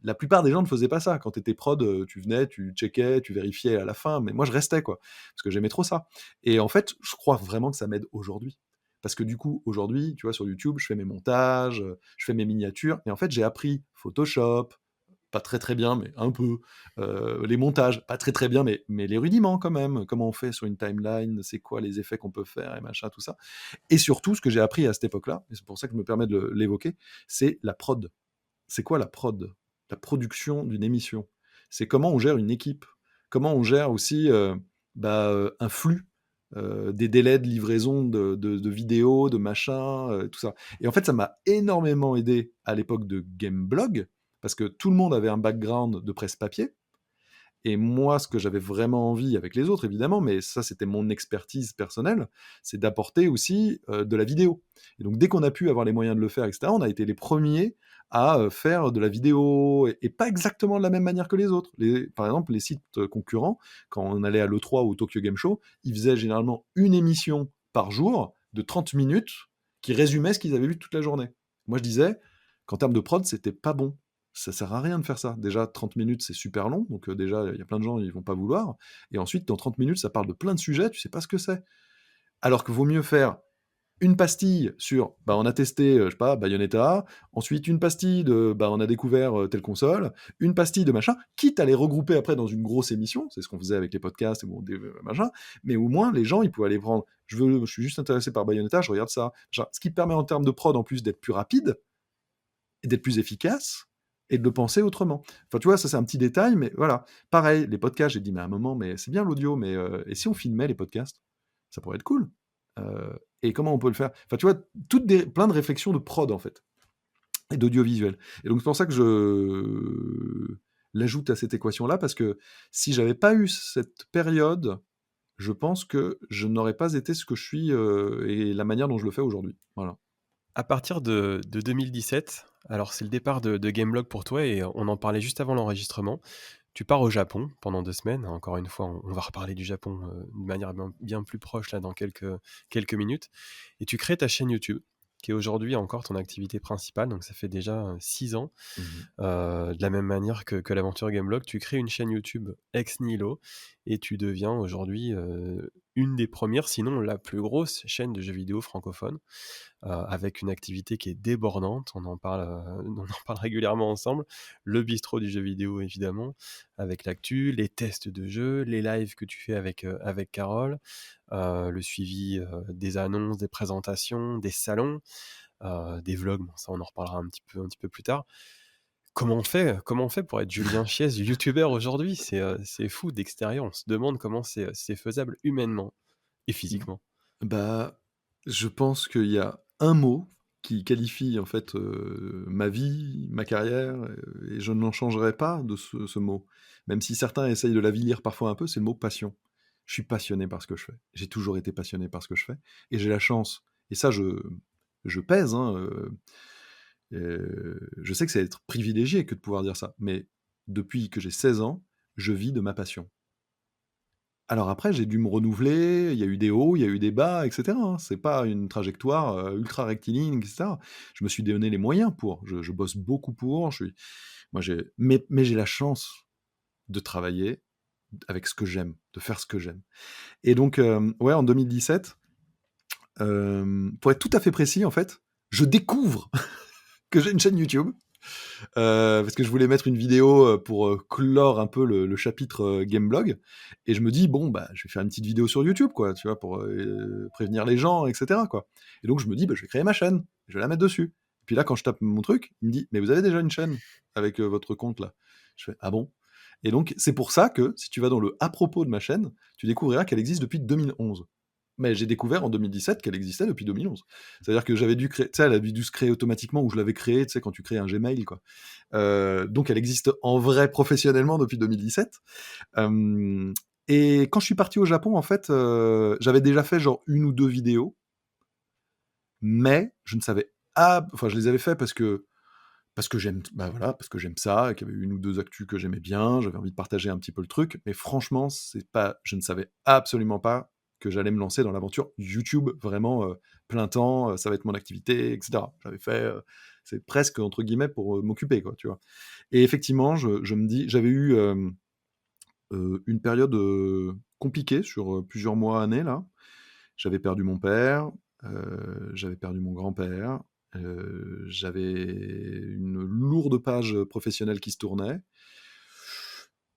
La plupart des gens ne faisaient pas ça. Quand tu étais prod, tu venais, tu checkais, tu vérifiais à la fin, mais moi, je restais, quoi, parce que j'aimais trop ça. Et en fait, je crois vraiment que ça m'aide aujourd'hui. Parce que du coup, aujourd'hui, tu vois, sur YouTube, je fais mes montages, je fais mes miniatures, et en fait, j'ai appris Photoshop, pas très très bien, mais un peu, les montages, pas très très bien, mais les rudiments quand même, comment on fait sur une timeline, c'est quoi les effets qu'on peut faire et machin, tout ça. Et surtout, ce que j'ai appris à cette époque-là, et c'est pour ça que je me permets de l'évoquer, c'est la prod. C'est quoi la prod? La production d'une émission. C'est comment on gère une équipe, comment on gère aussi un flux, des délais de livraison de vidéos, de machins, tout ça. Et en fait, ça m'a énormément aidé à l'époque de Gameblog, parce que tout le monde avait un background de presse papier, Et moi, ce que j'avais vraiment envie avec les autres, évidemment, mais ça, c'était mon expertise personnelle, c'est d'apporter aussi de la vidéo. Et donc, dès qu'on a pu avoir les moyens de le faire, etc., on a été les premiers à faire de la vidéo, et pas exactement de la même manière que les autres. Par exemple, les sites concurrents, quand on allait à l'E3 ou au Tokyo Game Show, ils faisaient généralement une émission par jour de 30 minutes qui résumait ce qu'ils avaient vu toute la journée. Moi, je disais qu'en termes de prod, c'était pas bon. Ça sert à rien de faire ça. Déjà, 30 minutes, c'est super long, donc déjà, il y a plein de gens, ils vont pas vouloir. Et ensuite, dans 30 minutes, ça parle de plein de sujets, tu sais pas ce que c'est. Alors que vaut mieux faire une pastille sur, bah, on a testé, je sais pas, Bayonetta, ensuite une pastille de, bah, on a découvert telle console, une pastille de machin, quitte à les regrouper après dans une grosse émission, c'est ce qu'on faisait avec les podcasts, et bon, machin, mais au moins, les gens, ils pouvaient aller prendre, je suis juste intéressé par Bayonetta, je regarde ça. Genre, ce qui permet en termes de prod, en plus, d'être plus rapide, et d'être plus efficace, et de le penser autrement. Enfin, tu vois, ça c'est un petit détail, mais voilà. Pareil, les podcasts, j'ai dit, mais à un moment, mais c'est bien l'audio, mais et si on filmait les podcasts? Ça pourrait être cool. Et comment on peut le faire? Enfin, tu vois, plein de réflexions de prod, en fait, et d'audiovisuel. Et donc, c'est pour ça que je l'ajoute à cette équation-là, parce que si j'avais pas eu cette période, je pense que je n'aurais pas été ce que je suis, et la manière dont je le fais aujourd'hui. Voilà. À partir de 2017, alors c'est le départ de Gameblog pour toi et on en parlait juste avant l'enregistrement. Tu pars au Japon pendant 2 semaines. Encore une fois, on va reparler du Japon, de manière bien plus proche là dans quelques minutes et tu crées ta chaîne YouTube qui est aujourd'hui encore ton activité principale, donc ça fait déjà, 6 ans. Mmh. De la même manière que l'aventure Gameblog, tu crées une chaîne YouTube ex nihilo et tu deviens aujourd'hui, une des premières, sinon la plus grosse chaîne de jeux vidéo francophone, avec une activité qui est débordante. On en parle régulièrement ensemble. Le bistrot du jeu vidéo, évidemment, avec l'actu, les tests de jeux, les lives que tu fais avec Carole, le suivi des annonces, des présentations, des salons, des vlogs. Bon, ça, on en reparlera un petit peu plus tard. Comment on fait pour être Julien Chiez, youtubeur aujourd'hui? C'est fou d'extérieur. On se demande comment c'est faisable humainement et physiquement. Bah, je pense qu'il y a un mot qui qualifie en fait, ma vie, ma carrière, et je n'en changerai pas de ce mot. Même si certains essayent de l'avilir parfois un peu, c'est le mot passion. Je suis passionné par ce que je fais. J'ai toujours été passionné par ce que je fais, et j'ai la chance, et ça je pèse, hein, je sais que c'est être privilégié que de pouvoir dire ça, mais depuis que j'ai 16 ans, je vis de ma passion. Alors après, j'ai dû me renouveler, il y a eu des hauts, il y a eu des bas, et cetera, hein. C'est pas une trajectoire, ultra rectiligne, et cetera. Je me suis donné les moyens pour, je bosse beaucoup pour, je suis moi j'ai mais j'ai la chance de travailler avec ce que j'aime, de faire ce que j'aime. Et donc, ouais, en 2017, pour être tout à fait précis, en fait, je découvre que j'ai une chaîne YouTube. Parce que je voulais mettre une vidéo pour clore un peu le chapitre Gameblog, et je me dis, bon, bah, je vais faire une petite vidéo sur YouTube, quoi, tu vois, pour prévenir les gens, etc., quoi. Et donc, je me dis, bah, je vais créer ma chaîne, je vais la mettre dessus. Et puis là, quand je tape mon truc, il me dit, mais vous avez déjà une chaîne avec votre compte là. Je fais, ah bon? Et donc, c'est pour ça que si tu vas dans le à propos de ma chaîne, tu découvriras qu'elle existe depuis 2011. Mais j'ai découvert en 2017 qu'elle existait depuis 2011. C'est-à-dire que j'avais dû créer, tu sais, elle avait dû se créer automatiquement, ou je l'avais créée, tu sais, quand tu crées un Gmail, quoi. Donc elle existe en vrai professionnellement depuis 2017. Et quand je suis parti au Japon, en fait, j'avais déjà fait genre une ou deux vidéos, mais je ne savais, enfin je les avais fait parce que j'aime, bah voilà, parce que j'aime ça, et qu'il y avait une ou deux actus que j'aimais bien, j'avais envie de partager un petit peu le truc, mais franchement, je ne savais absolument pas que j'allais me lancer dans l'aventure YouTube vraiment plein temps, ça va être mon activité, etc. J'avais fait, c'est presque entre guillemets pour m'occuper, quoi, tu vois. Et effectivement, je me dis, j'avais eu une période compliquée sur plusieurs mois, années là. J'avais perdu mon père, j'avais perdu mon grand-père, j'avais une lourde page professionnelle qui se tournait.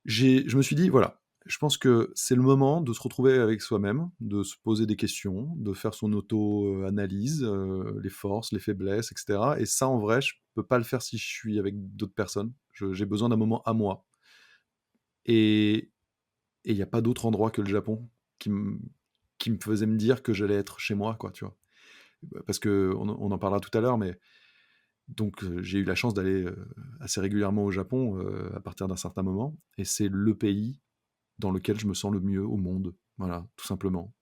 Je me suis dit, voilà, je pense que c'est le moment de se retrouver avec soi-même, de se poser des questions, de faire son auto-analyse, les forces, les faiblesses, etc. Et ça, en vrai, je peux pas le faire si je suis avec d'autres personnes. J'ai besoin d'un moment à moi. Et il n'y a pas d'autre endroit que le Japon qui me, qui me faisait me dire que j'allais être chez moi, quoi, tu vois. Parce que on en parlera tout à l'heure, mais Donc j'ai eu la chance d'aller, assez régulièrement au Japon, à partir d'un certain moment et c'est le pays dans lequel je me sens le mieux au monde. Voilà, tout simplement,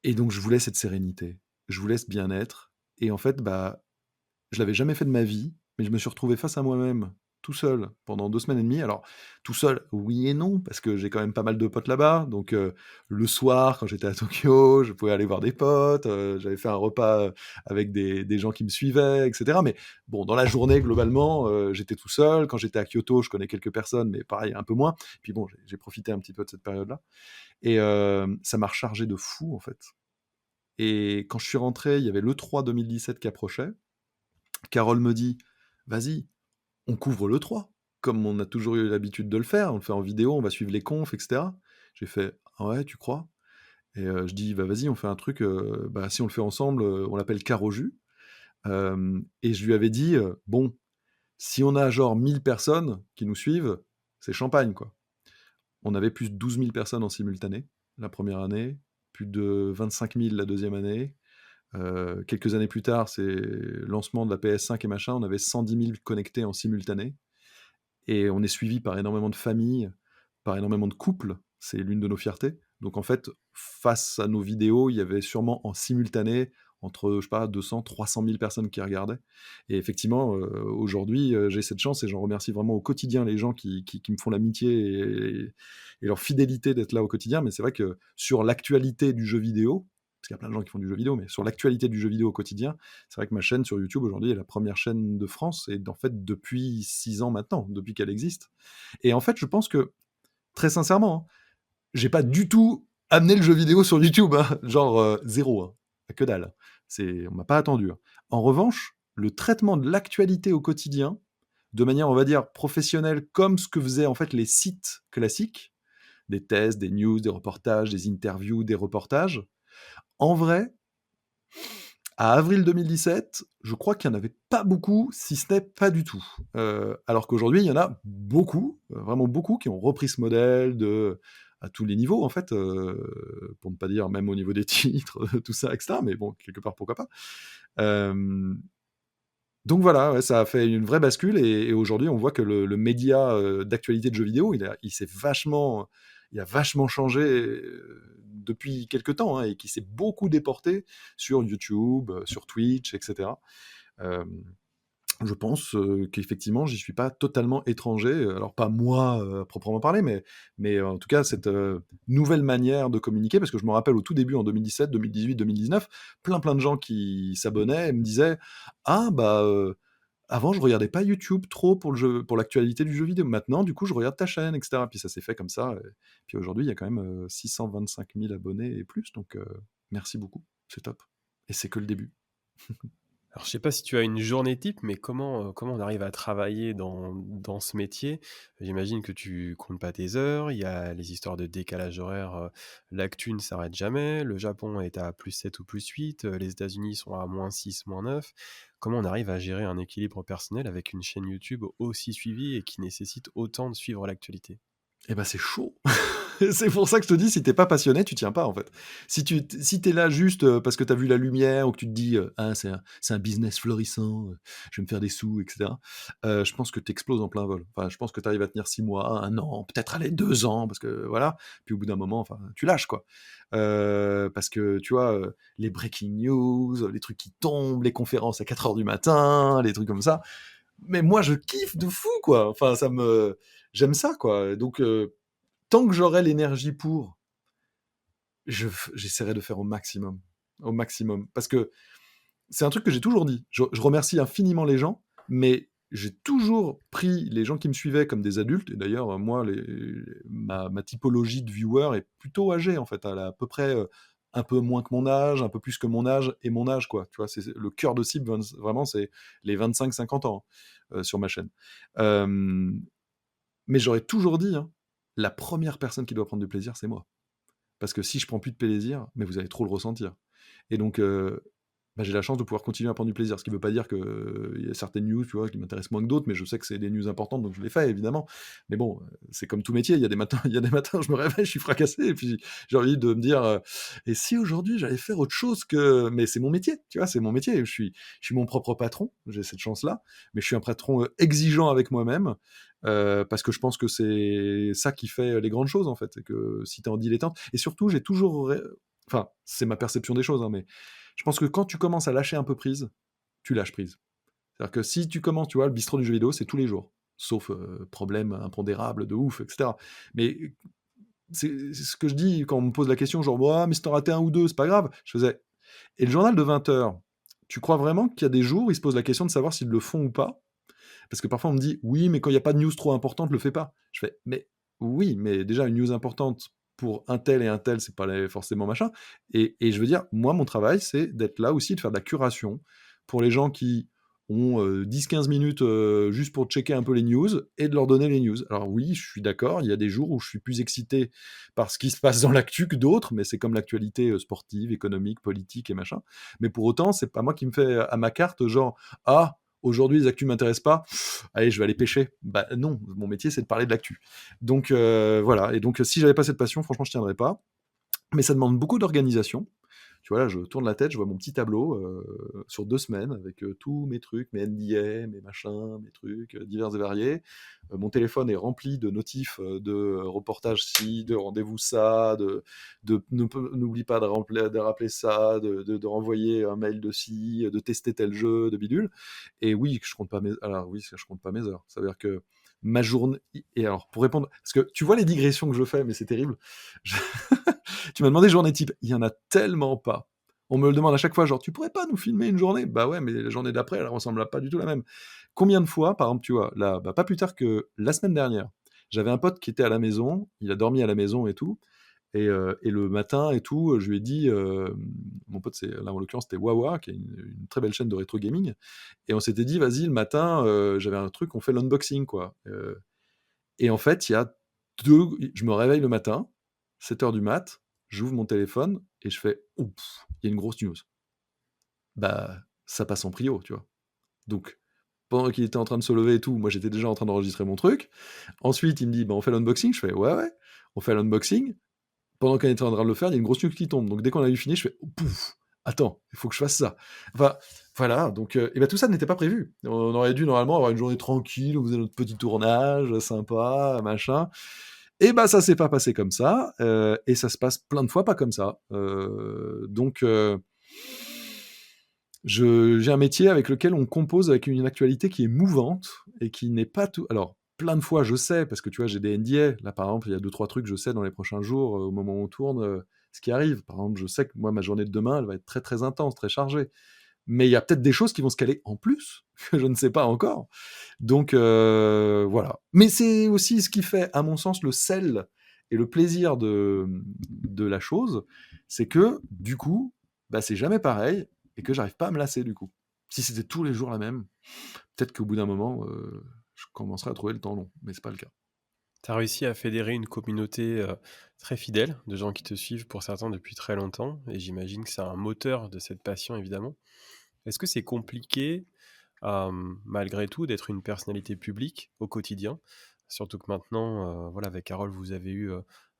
et donc je voulais cette sérénité, je voulais ce bien-être et en fait, bah, je l'avais jamais fait de ma vie, mais je me suis retrouvé face à moi-même, tout seul, pendant 2 semaines et demie. Alors, tout seul, oui et non, parce que j'ai quand même pas mal de potes là-bas. Donc, le soir, quand j'étais à Tokyo, je pouvais aller voir des potes, j'avais fait un repas, avec des gens qui me suivaient, et cetera. Mais bon, dans la journée, globalement, j'étais tout seul. Quand j'étais à Kyoto, je connais quelques personnes, mais pareil, un peu moins. Puis bon, j'ai profité un petit peu de cette période-là et ça m'a rechargé de fou, en fait. Et quand je suis rentré, il y avait l'E3 2017 qui approchait. Carole me dit: «Vas-y, on couvre l'E3, comme on a toujours eu l'habitude de le faire, on le fait en vidéo, on va suivre les confs et cetera». J'ai fait: «Ah ouais, tu crois?» Et je dis: «Bah, vas-y, on fait un truc, bah, si on le fait ensemble, on l'appelle Caro Jus». Hem Et je lui avais dit, «Bon, si on a genre 1000 personnes qui nous suivent, c'est champagne, quoi». On avait plus de 12 000 personnes en simultané la première année, plus de 25 000 la deuxième année. Quelques années plus tard, c'est lancement de la PS5 et machin, on avait 110 000 connectés en simultané. Et on est suivi par énormément de familles, par énormément de couples, c'est l'une de nos fiertés. Donc en fait, face à nos vidéos, il y avait sûrement en simultané entre, je sais pas, 200-300 000 personnes qui regardaient. Et effectivement, aujourd'hui, j'ai cette chance et j'en remercie vraiment au quotidien les gens qui me font l'amitié et leur fidélité d'être là au quotidien. Mais c'est vrai que sur l'actualité du jeu vidéo, parce qu'il y a plein de gens qui font du jeu vidéo, mais sur l'actualité du jeu vidéo au quotidien, c'est vrai que ma chaîne sur YouTube aujourd'hui est la première chaîne de France et en fait depuis 6 ans maintenant, depuis qu'elle existe. Et en fait, je pense que, très sincèrement, hein, j'ai pas du tout amené le jeu vidéo sur YouTube, hein, genre 0, hein, que dalle. On m'a pas attendu, hein. En revanche, le traitement de l'actualité au quotidien, de manière, on va dire, professionnelle, comme ce que faisaient en fait les sites classiques, des tests, des news, des reportages, des interviews, des reportages, en vrai, à avril 2017, je crois qu'il n'y en avait pas beaucoup, si ce n'est pas du tout. Alors qu'aujourd'hui, il y en a beaucoup, vraiment beaucoup, qui ont repris ce modèle à tous les niveaux, en fait, pour ne pas dire même au niveau des titres, tout ça, etc. Mais bon, quelque part, pourquoi pas. Euh, donc voilà, ouais, ça a fait une vraie bascule et aujourd'hui, on voit que le média d'actualité de jeux vidéo, il a vachement changé depuis quelques temps, hein, et qui s'est beaucoup déporté sur YouTube, sur Twitch, etc. Euh, je pense qu'effectivement, j'y suis pas totalement étranger. Alors pas moi à proprement parler, mais en tout cas cette nouvelle manière de communiquer, parce que je me rappelle au tout début en 2017, 2018, 2019, plein de gens qui s'abonnaient et me disaient: «Ah bah avant je regardais pas YouTube trop pour le jeu, pour l'actualité du jeu vidéo. Maintenant du coup je regarde ta chaîne, etc.» Puis ça s'est fait comme ça. Et puis aujourd'hui il y a quand même 625 000 abonnés et plus, donc merci beaucoup, c'est top. Et c'est que le début. Alors, je sais pas si tu as une journée type, mais comment on arrive à travailler dans ce métier? J'imagine que tu comptes pas tes heures, il y a les histoires de décalage horaire, l'actu ne s'arrête jamais, le Japon est à +7 ou +8, les États-Unis sont à -6, -9. Comment on arrive à gérer un équilibre personnel avec une chaîne YouTube aussi suivie et qui nécessite autant de suivre l'actualité? Eh ben, c'est chaud. C'est pour ça que je te dis, si t'es pas passionné, tu tiens pas, en fait. Si tu là juste, parce que tu as vu la lumière ou que tu te dis, «Ah, c'est un business florissant, je vais me faire des sous» et cetera, je pense que tu exploses en plein vol. Enfin, je pense que tu arrives à tenir 6 mois, 1 an, peut-être aller 2 ans parce que voilà, puis au bout d'un moment, enfin, tu lâches, quoi. Parce que tu vois, les breaking news, les trucs qui tombent, les conférences à 4 heures du matin, les trucs comme ça, mais moi je kiffe de fou, quoi. Enfin, j'aime ça, quoi. Donc tant que j'aurai l'énergie pour, j'essaierai de faire au maximum, parce que c'est un truc que j'ai toujours dit. Je remercie infiniment les gens, mais j'ai toujours pris les gens qui me suivaient comme des adultes. Et d'ailleurs, moi, ma typologie de viewer est plutôt âgée, en fait. Elle a à peu près un peu moins que mon âge, un peu plus que mon âge et mon âge, quoi. Tu vois, c'est le cœur de cible, vraiment, c'est les 25-50 ans sur ma chaîne. Euh, mais j'aurais toujours dit, hein, la première personne qui doit prendre du plaisir, c'est moi. Parce que si je prends plus de plaisir, mais vous allez trop le ressentir. Et donc, bah, j'ai la chance de pouvoir continuer à prendre du plaisir. Ce qui veut pas dire qu'il y a certaines news, tu vois, qui m'intéressent moins que d'autres, mais je sais que c'est des news importantes, donc je les fais évidemment. Mais bon, c'est comme tout métier, il y a des matins il y a des matins, je me réveille, je suis fracassé et puis j'ai envie de me dire, «Et si aujourd'hui j'allais faire autre chose que» mais c'est mon métier, tu vois? C'est mon métier. Je suis mon propre patron, j'ai cette chance-là, mais je suis un patron, exigeant avec moi-même, parce que je pense que c'est ça qui fait les grandes choses, en fait. C'est que si tu es en dilettante et surtout, j'ai toujours ré enfin, c'est ma perception des choses, hein, mais je pense que quand tu commences à lâcher un peu prise, tu lâches prise. C'est-à-dire que si tu commences, tu vois, le bistrot du jeu vidéo, c'est tous les jours, sauf problème impondérable de ouf, etc. Mais c'est ce que je dis quand on me pose la question, genre, ouais, mais si t'en raté un ou deux, c'est pas grave. Je faisais, et le journal de 20 heures, tu crois vraiment qu'il y a des jours où ils se posent la question de savoir s'ils le font ou pas? Parce que parfois on me dit, oui, mais quand il n'y a pas de news trop importante, le fais pas. Je fais, mais oui, mais déjà une news importante pour un tel, c'est pas forcément machin. Et je veux dire, moi, mon travail, c'est d'être là aussi, de faire de la curation pour les gens qui ont 10-15 minutes juste pour checker un peu les news et de leur donner les news. Alors oui, je suis d'accord, il y a des jours où je suis plus excité par ce qui se passe dans l'actu que d'autres, mais c'est comme l'actualité sportive, économique, politique et machin. Mais pour autant, c'est pas moi qui me fais à ma carte, genre, ah, aujourd'hui les actus m'intéressent pas, allez, je vais aller pêcher. Bah non, mon métier c'est de parler de l'actu. Donc voilà, et donc si j'avais pas cette passion, franchement je tiendrais pas. Mais ça demande beaucoup d'organisation. Tu vois, là, je tourne la tête, je vois mon petit tableau sur 2 semaines avec tous mes trucs, mes NDA, mes machins, mes trucs divers et variés. Mon téléphone est rempli de notifs de reportages ci, de rendez-vous ça, n'oublie pas de rappeler ça, de renvoyer un mail de ci, de tester tel jeu, de bidule. Et oui, je compte pas mes, alors oui, je compte pas mes heures. Ça veut dire que ma journée. Et alors, pour répondre, parce que tu vois les digressions que je fais, mais c'est terrible. Je- Tu m'as demandé journée type. Il y en a tellement pas. On me le demande à chaque fois, genre, tu pourrais pas nous filmer une journée? Bah ouais, mais la journée d'après, elle ressemble à pas du tout la même. Combien de fois, par exemple, tu vois, là, bah, pas plus tard que la semaine dernière, j'avais un pote qui était à la maison, il a dormi à la maison et tout, et le matin et tout, je lui ai dit, mon pote, c'est, là en l'occurrence, c'était Wawa, qui est une très belle chaîne de rétro gaming, et on s'était dit, vas-y, le matin, j'avais un truc, on fait l'unboxing, quoi. Et en fait, il y a je me réveille le matin, 7 heures du mat, j'ouvre mon téléphone et je fais: «Oups, il y a une grosse news». Bah, ça passe en prio, tu vois? Donc, pendant qu'il était en train de se lever et tout, moi, j'étais déjà en train d'enregistrer mon truc. Ensuite, il me dit: «Bah, on fait l'unboxing?» Je fais: «Ouais, ouais». On fait l'unboxing. Pendant qu'on était en train de le faire, il y a une grosse news qui tombe. Donc dès qu'on a eu fini, je fais: «Oh, pouf, attends, il faut que je fasse ça». Enfin, voilà, donc et bah, tout ça n'était pas prévu. On aurait dû normalement avoir une journée tranquille, on faisait notre petit tournage, sympa, machin. Et bah, ça s'est pas passé comme ça, et ça se passe plein de fois pas comme ça. Donc j'ai un métier avec lequel on compose avec une actualité qui est mouvante et qui n'est pas tout. Alors, plein de fois, je sais, parce que tu vois, j'ai des NDA. Là, par exemple, il y a 2-3 trucs, je sais, dans les prochains jours, au moment où on tourne, ce qui arrive. Par exemple, je sais que moi, ma journée de demain, elle va être très, très intense, très chargée. Mais il y a peut-être des choses qui vont se caler en plus, que je ne sais pas encore. Donc, voilà. Mais c'est aussi ce qui fait, à mon sens, le sel et le plaisir de la chose, c'est que, du coup, bah, c'est jamais pareil et que j'arrive pas à me lasser, du coup. Si c'était tous les jours la même, peut-être qu'au bout d'un moment, je commencerais à trouver le temps long, mais c'est pas le cas. Tu as réussi à fédérer une communauté, très fidèle, de gens qui te suivent pour certains depuis très longtemps et j'imagine que c'est un moteur de cette passion évidemment. Est-ce que c'est compliqué, malgré tout d'être une personnalité publique au quotidien? Surtout que maintenant, voilà avec Carole vous avez eu,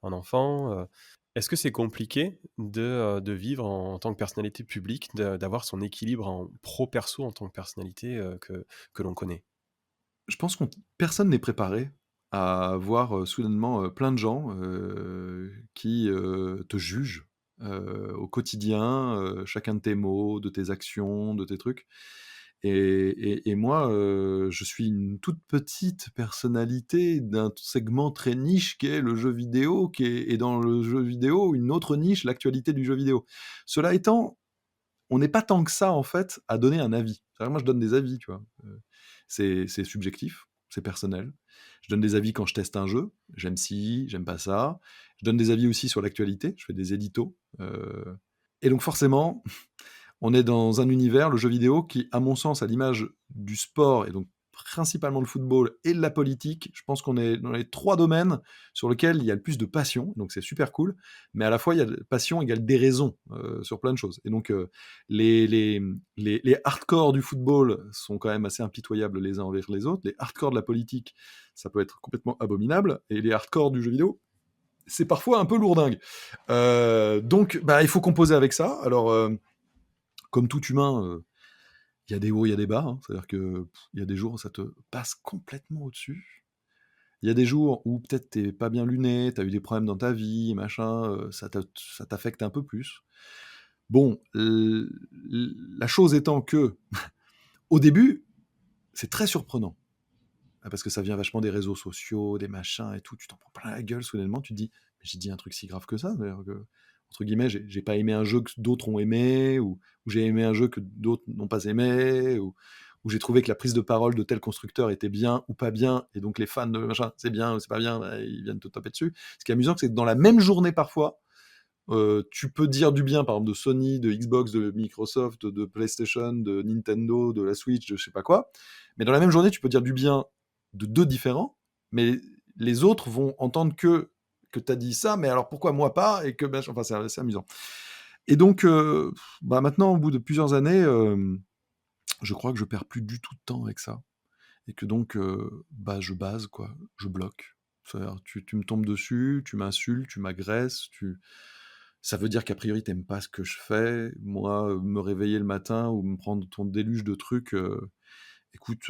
un enfant, est-ce que c'est compliqué de vivre en tant que personnalité publique, d'avoir son équilibre en pro perso en tant que personnalité, que l'on connaît? Je pense qu'on personne n'est préparé à voir, soudainement, plein de gens, qui, te jugent, au quotidien, chacun de tes mots, de tes actions, de tes trucs. Et moi, je suis une toute petite personnalité d'un segment très niche qu'est le jeu vidéo, qui est et dans le jeu vidéo, une autre niche, l'actualité du jeu vidéo. Cela étant, on n'est pas tant que ça, en fait, à donner un avis. C'est-à-dire, moi, je donne des avis, tu vois? C'est subjectif, c'est personnel. Je donne des avis quand je teste un jeu, j'aime ci, j'aime pas ça. Je donne des avis aussi sur l'actualité, je fais des éditos, et donc forcément, on est dans un univers, le jeu vidéo, qui, à mon sens, à l'image du sport et donc principalement le football et la politique. Je pense qu'on est dans les 3 domaines sur lesquels il y a le plus de passion, donc c'est super cool. Mais à la fois, il y a passion égale déraison sur plein de choses. Et donc, les, les, les hardcore du football sont quand même assez impitoyables les uns envers les autres. Les hardcore de la politique, ça peut être complètement abominable. Et les hardcore du jeu vidéo, c'est parfois un peu lourdingue. Donc, bah, il faut composer avec ça. Alors, comme tout humain, il y a des hauts, il y a des bas. Hein. C'est-à-dire que il y a des jours où ça te passe complètement au-dessus. Il y a des jours où peut-être t'es pas bien luné, t'as eu des problèmes dans ta vie, machin, ça t'affecte un peu plus. Bon, la chose étant que, au début, c'est très surprenant. Parce que ça vient vachement des réseaux sociaux, des machins et tout. Tu t'en prends plein la gueule soudainement. Tu te dis, mais j'ai dit un truc si grave que ça. Entre guillemets, j'ai pas aimé un jeu que d'autres ont aimé, ou j'ai aimé un jeu que d'autres n'ont pas aimé, ou j'ai trouvé que la prise de parole de tel constructeur était bien ou pas bien, et donc les fans de machin, c'est bien ou c'est pas bien, bah, ils viennent te taper dessus. Ce qui est amusant, c'est que dans la même journée parfois, tu peux dire du bien, par exemple, de Sony, de Xbox, de Microsoft, de PlayStation, de Nintendo, de la Switch, de je sais pas quoi. Mais dans la même journée, tu peux dire du bien de 2 différents, mais les autres vont entendre que tu as dit ça, mais alors pourquoi moi pas? Et que, ben, enfin, c'est amusant. Et donc, bah, maintenant, au bout de plusieurs années, je crois que je perds plus du tout de temps avec ça. Et que donc, bah, je base, quoi. Je bloque. C'est-à-dire, tu me tombes dessus, tu m'insultes, tu m'agresses, ça veut dire qu'a priori, t'aimes pas ce que je fais. Moi, me réveiller le matin ou me prendre ton déluge de trucs, écoute,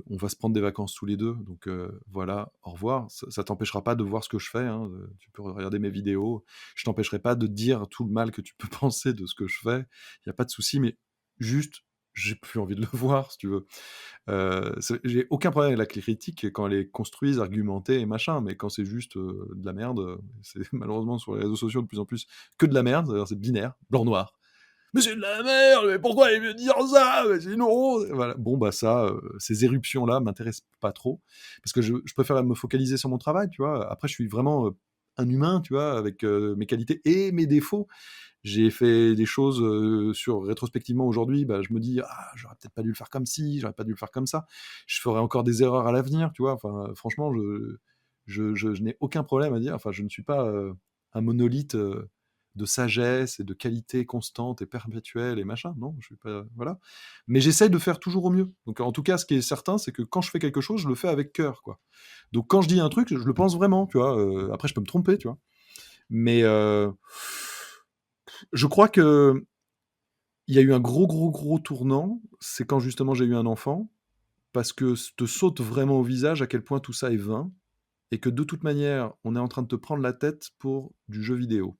on va se prendre des vacances tous les deux, donc voilà, au revoir. Ça t'empêchera pas de voir ce que je fais, hein, tu peux regarder mes vidéos. Je t'empêcherai pas de dire tout le mal que tu peux penser de ce que je fais. Il y a pas de souci, mais juste, j'ai plus envie de le voir, si tu veux. J'ai aucun problème avec la critique quand elle est construite, argumentée et machin, mais quand c'est juste de la merde, c'est malheureusement sur les réseaux sociaux de plus en plus que de la merde, c'est-à-dire c'est binaire, blanc-noir. Mais c'est de la merde, mais pourquoi il veut dire ça? Mais sinon, voilà. Bon, bah ça, ces éruptions-là m'intéressent pas trop, parce que je préfère me focaliser sur mon travail, tu vois. Après, je suis vraiment un humain, tu vois, avec mes qualités et mes défauts. J'ai fait des choses sur rétrospectivement aujourd'hui, bah, je me dis ah j'aurais peut-être pas dû le faire comme ci, j'aurais pas dû le faire comme ça. Je ferai encore des erreurs à l'avenir, tu vois. Enfin, franchement, je n'ai aucun problème à dire. Enfin, je ne suis pas un monolithe de sagesse et de qualité constante et perpétuelle et machin. Non, je suis pas voilà. Mais j'essaye de faire toujours au mieux. Donc en tout cas, ce qui est certain, c'est que quand je fais quelque chose, je le fais avec cœur, quoi. Donc quand je dis un truc, je le pense vraiment, tu vois. Après, je peux me tromper, tu vois. Mais je crois que il y a eu un gros tournant, c'est quand justement j'ai eu un enfant, parce que te saute vraiment au visage à quel point tout ça est vain, et que de toute manière, on est en train de te prendre la tête pour du jeu vidéo.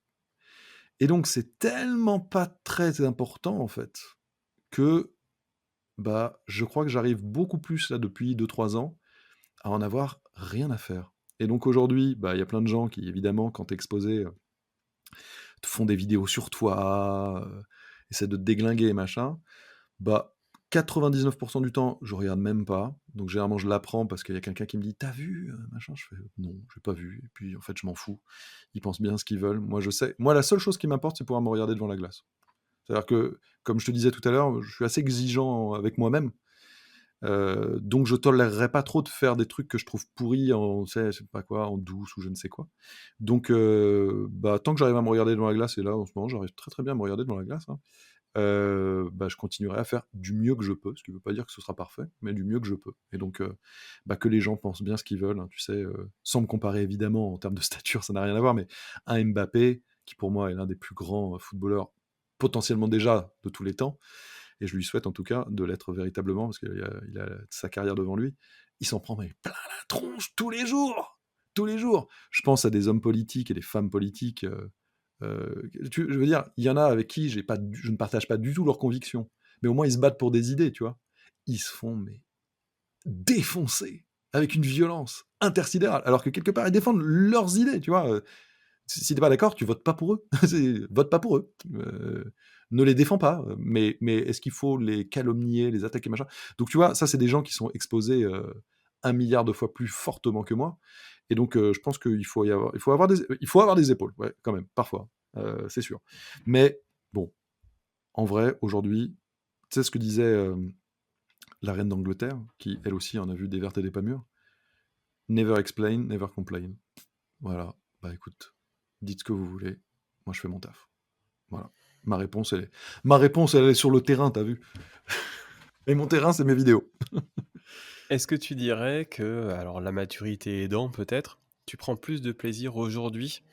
Et donc c'est tellement pas très important en fait, que bah, je crois que j'arrive beaucoup plus là depuis 2 3 ans à en avoir rien à faire. Et donc aujourd'hui, bah, il y a plein de gens qui évidemment quand tu exposé, te font des vidéos sur toi, essaient de te déglinguer et machin. Bah, 99% du temps, je regarde même pas. Donc généralement, je l'apprends parce qu'il y a quelqu'un qui me dit: «Tu vu, machin?» Je fais: «Non, j'ai pas vu» et puis en fait, je m'en fous. Ils pensent bien ce qu'ils veulent. Moi, je sais moi, la seule chose qui m'importe, c'est pouvoir me regarder devant la glace. C'est-à-dire que, comme je te disais tout à l'heure, je suis assez exigeant avec moi-même, donc je tolérerais pas trop de faire des trucs que je trouve pourris en tu sais, je sais pas quoi, en douce ou je ne sais quoi. Donc bah, tant que j'arrive à me regarder devant la glace et là, en ce moment, j'arrive très, très bien à me regarder devant la glace, hein. Bah, je continuerai à faire du mieux que je peux, ce qui veut pas dire que ce sera parfait, mais du mieux que je peux. Et donc, bah, que les gens pensent bien ce qu'ils veulent, hein, tu sais, sans me comparer évidemment en termes de stature, ça n'a rien à voir, mais un Mbappé, qui pour moi est l'un des plus grands footballeurs potentiellement déjà de tous les temps, et je lui souhaite en tout cas de l'être véritablement, parce qu'il a sa carrière devant lui, il s'en prend mais plein la tronche tous les jours! Tous les jours! Je pense à des hommes politiques et des femmes politiques, je veux dire, il y en a avec qui je ne partage pas du tout leurs convictions, mais au moins ils se battent pour des idées, tu vois. Ils se font mais défoncer avec une violence intersidérale, alors que quelque part ils défendent leurs idées, tu vois. Si t'es pas d'accord, tu votes pas pour eux. Vote pas pour eux. Ne les défends pas. Mais est-ce qu'il faut les calomnier, les attaquer, machin? Donc tu vois, ça c'est des gens qui sont exposés 1 milliard de fois plus fortement que moi. Et donc je pense il faut avoir des épaules, ouais, quand même, parfois, c'est sûr. Mais bon, en vrai, aujourd'hui, tu sais ce que disait la reine d'Angleterre, qui elle aussi en a vu des vertes et des pas mûres. Never explain, never complain. Voilà, bah écoute, dites ce que vous voulez, moi je fais mon taf. Voilà. Ma réponse, elle est sur le terrain, t'as vu? Et mon terrain, c'est mes vidéos. Est-ce que tu dirais que, alors la maturité aidant peut-être, tu prends plus de plaisir aujourd'hui,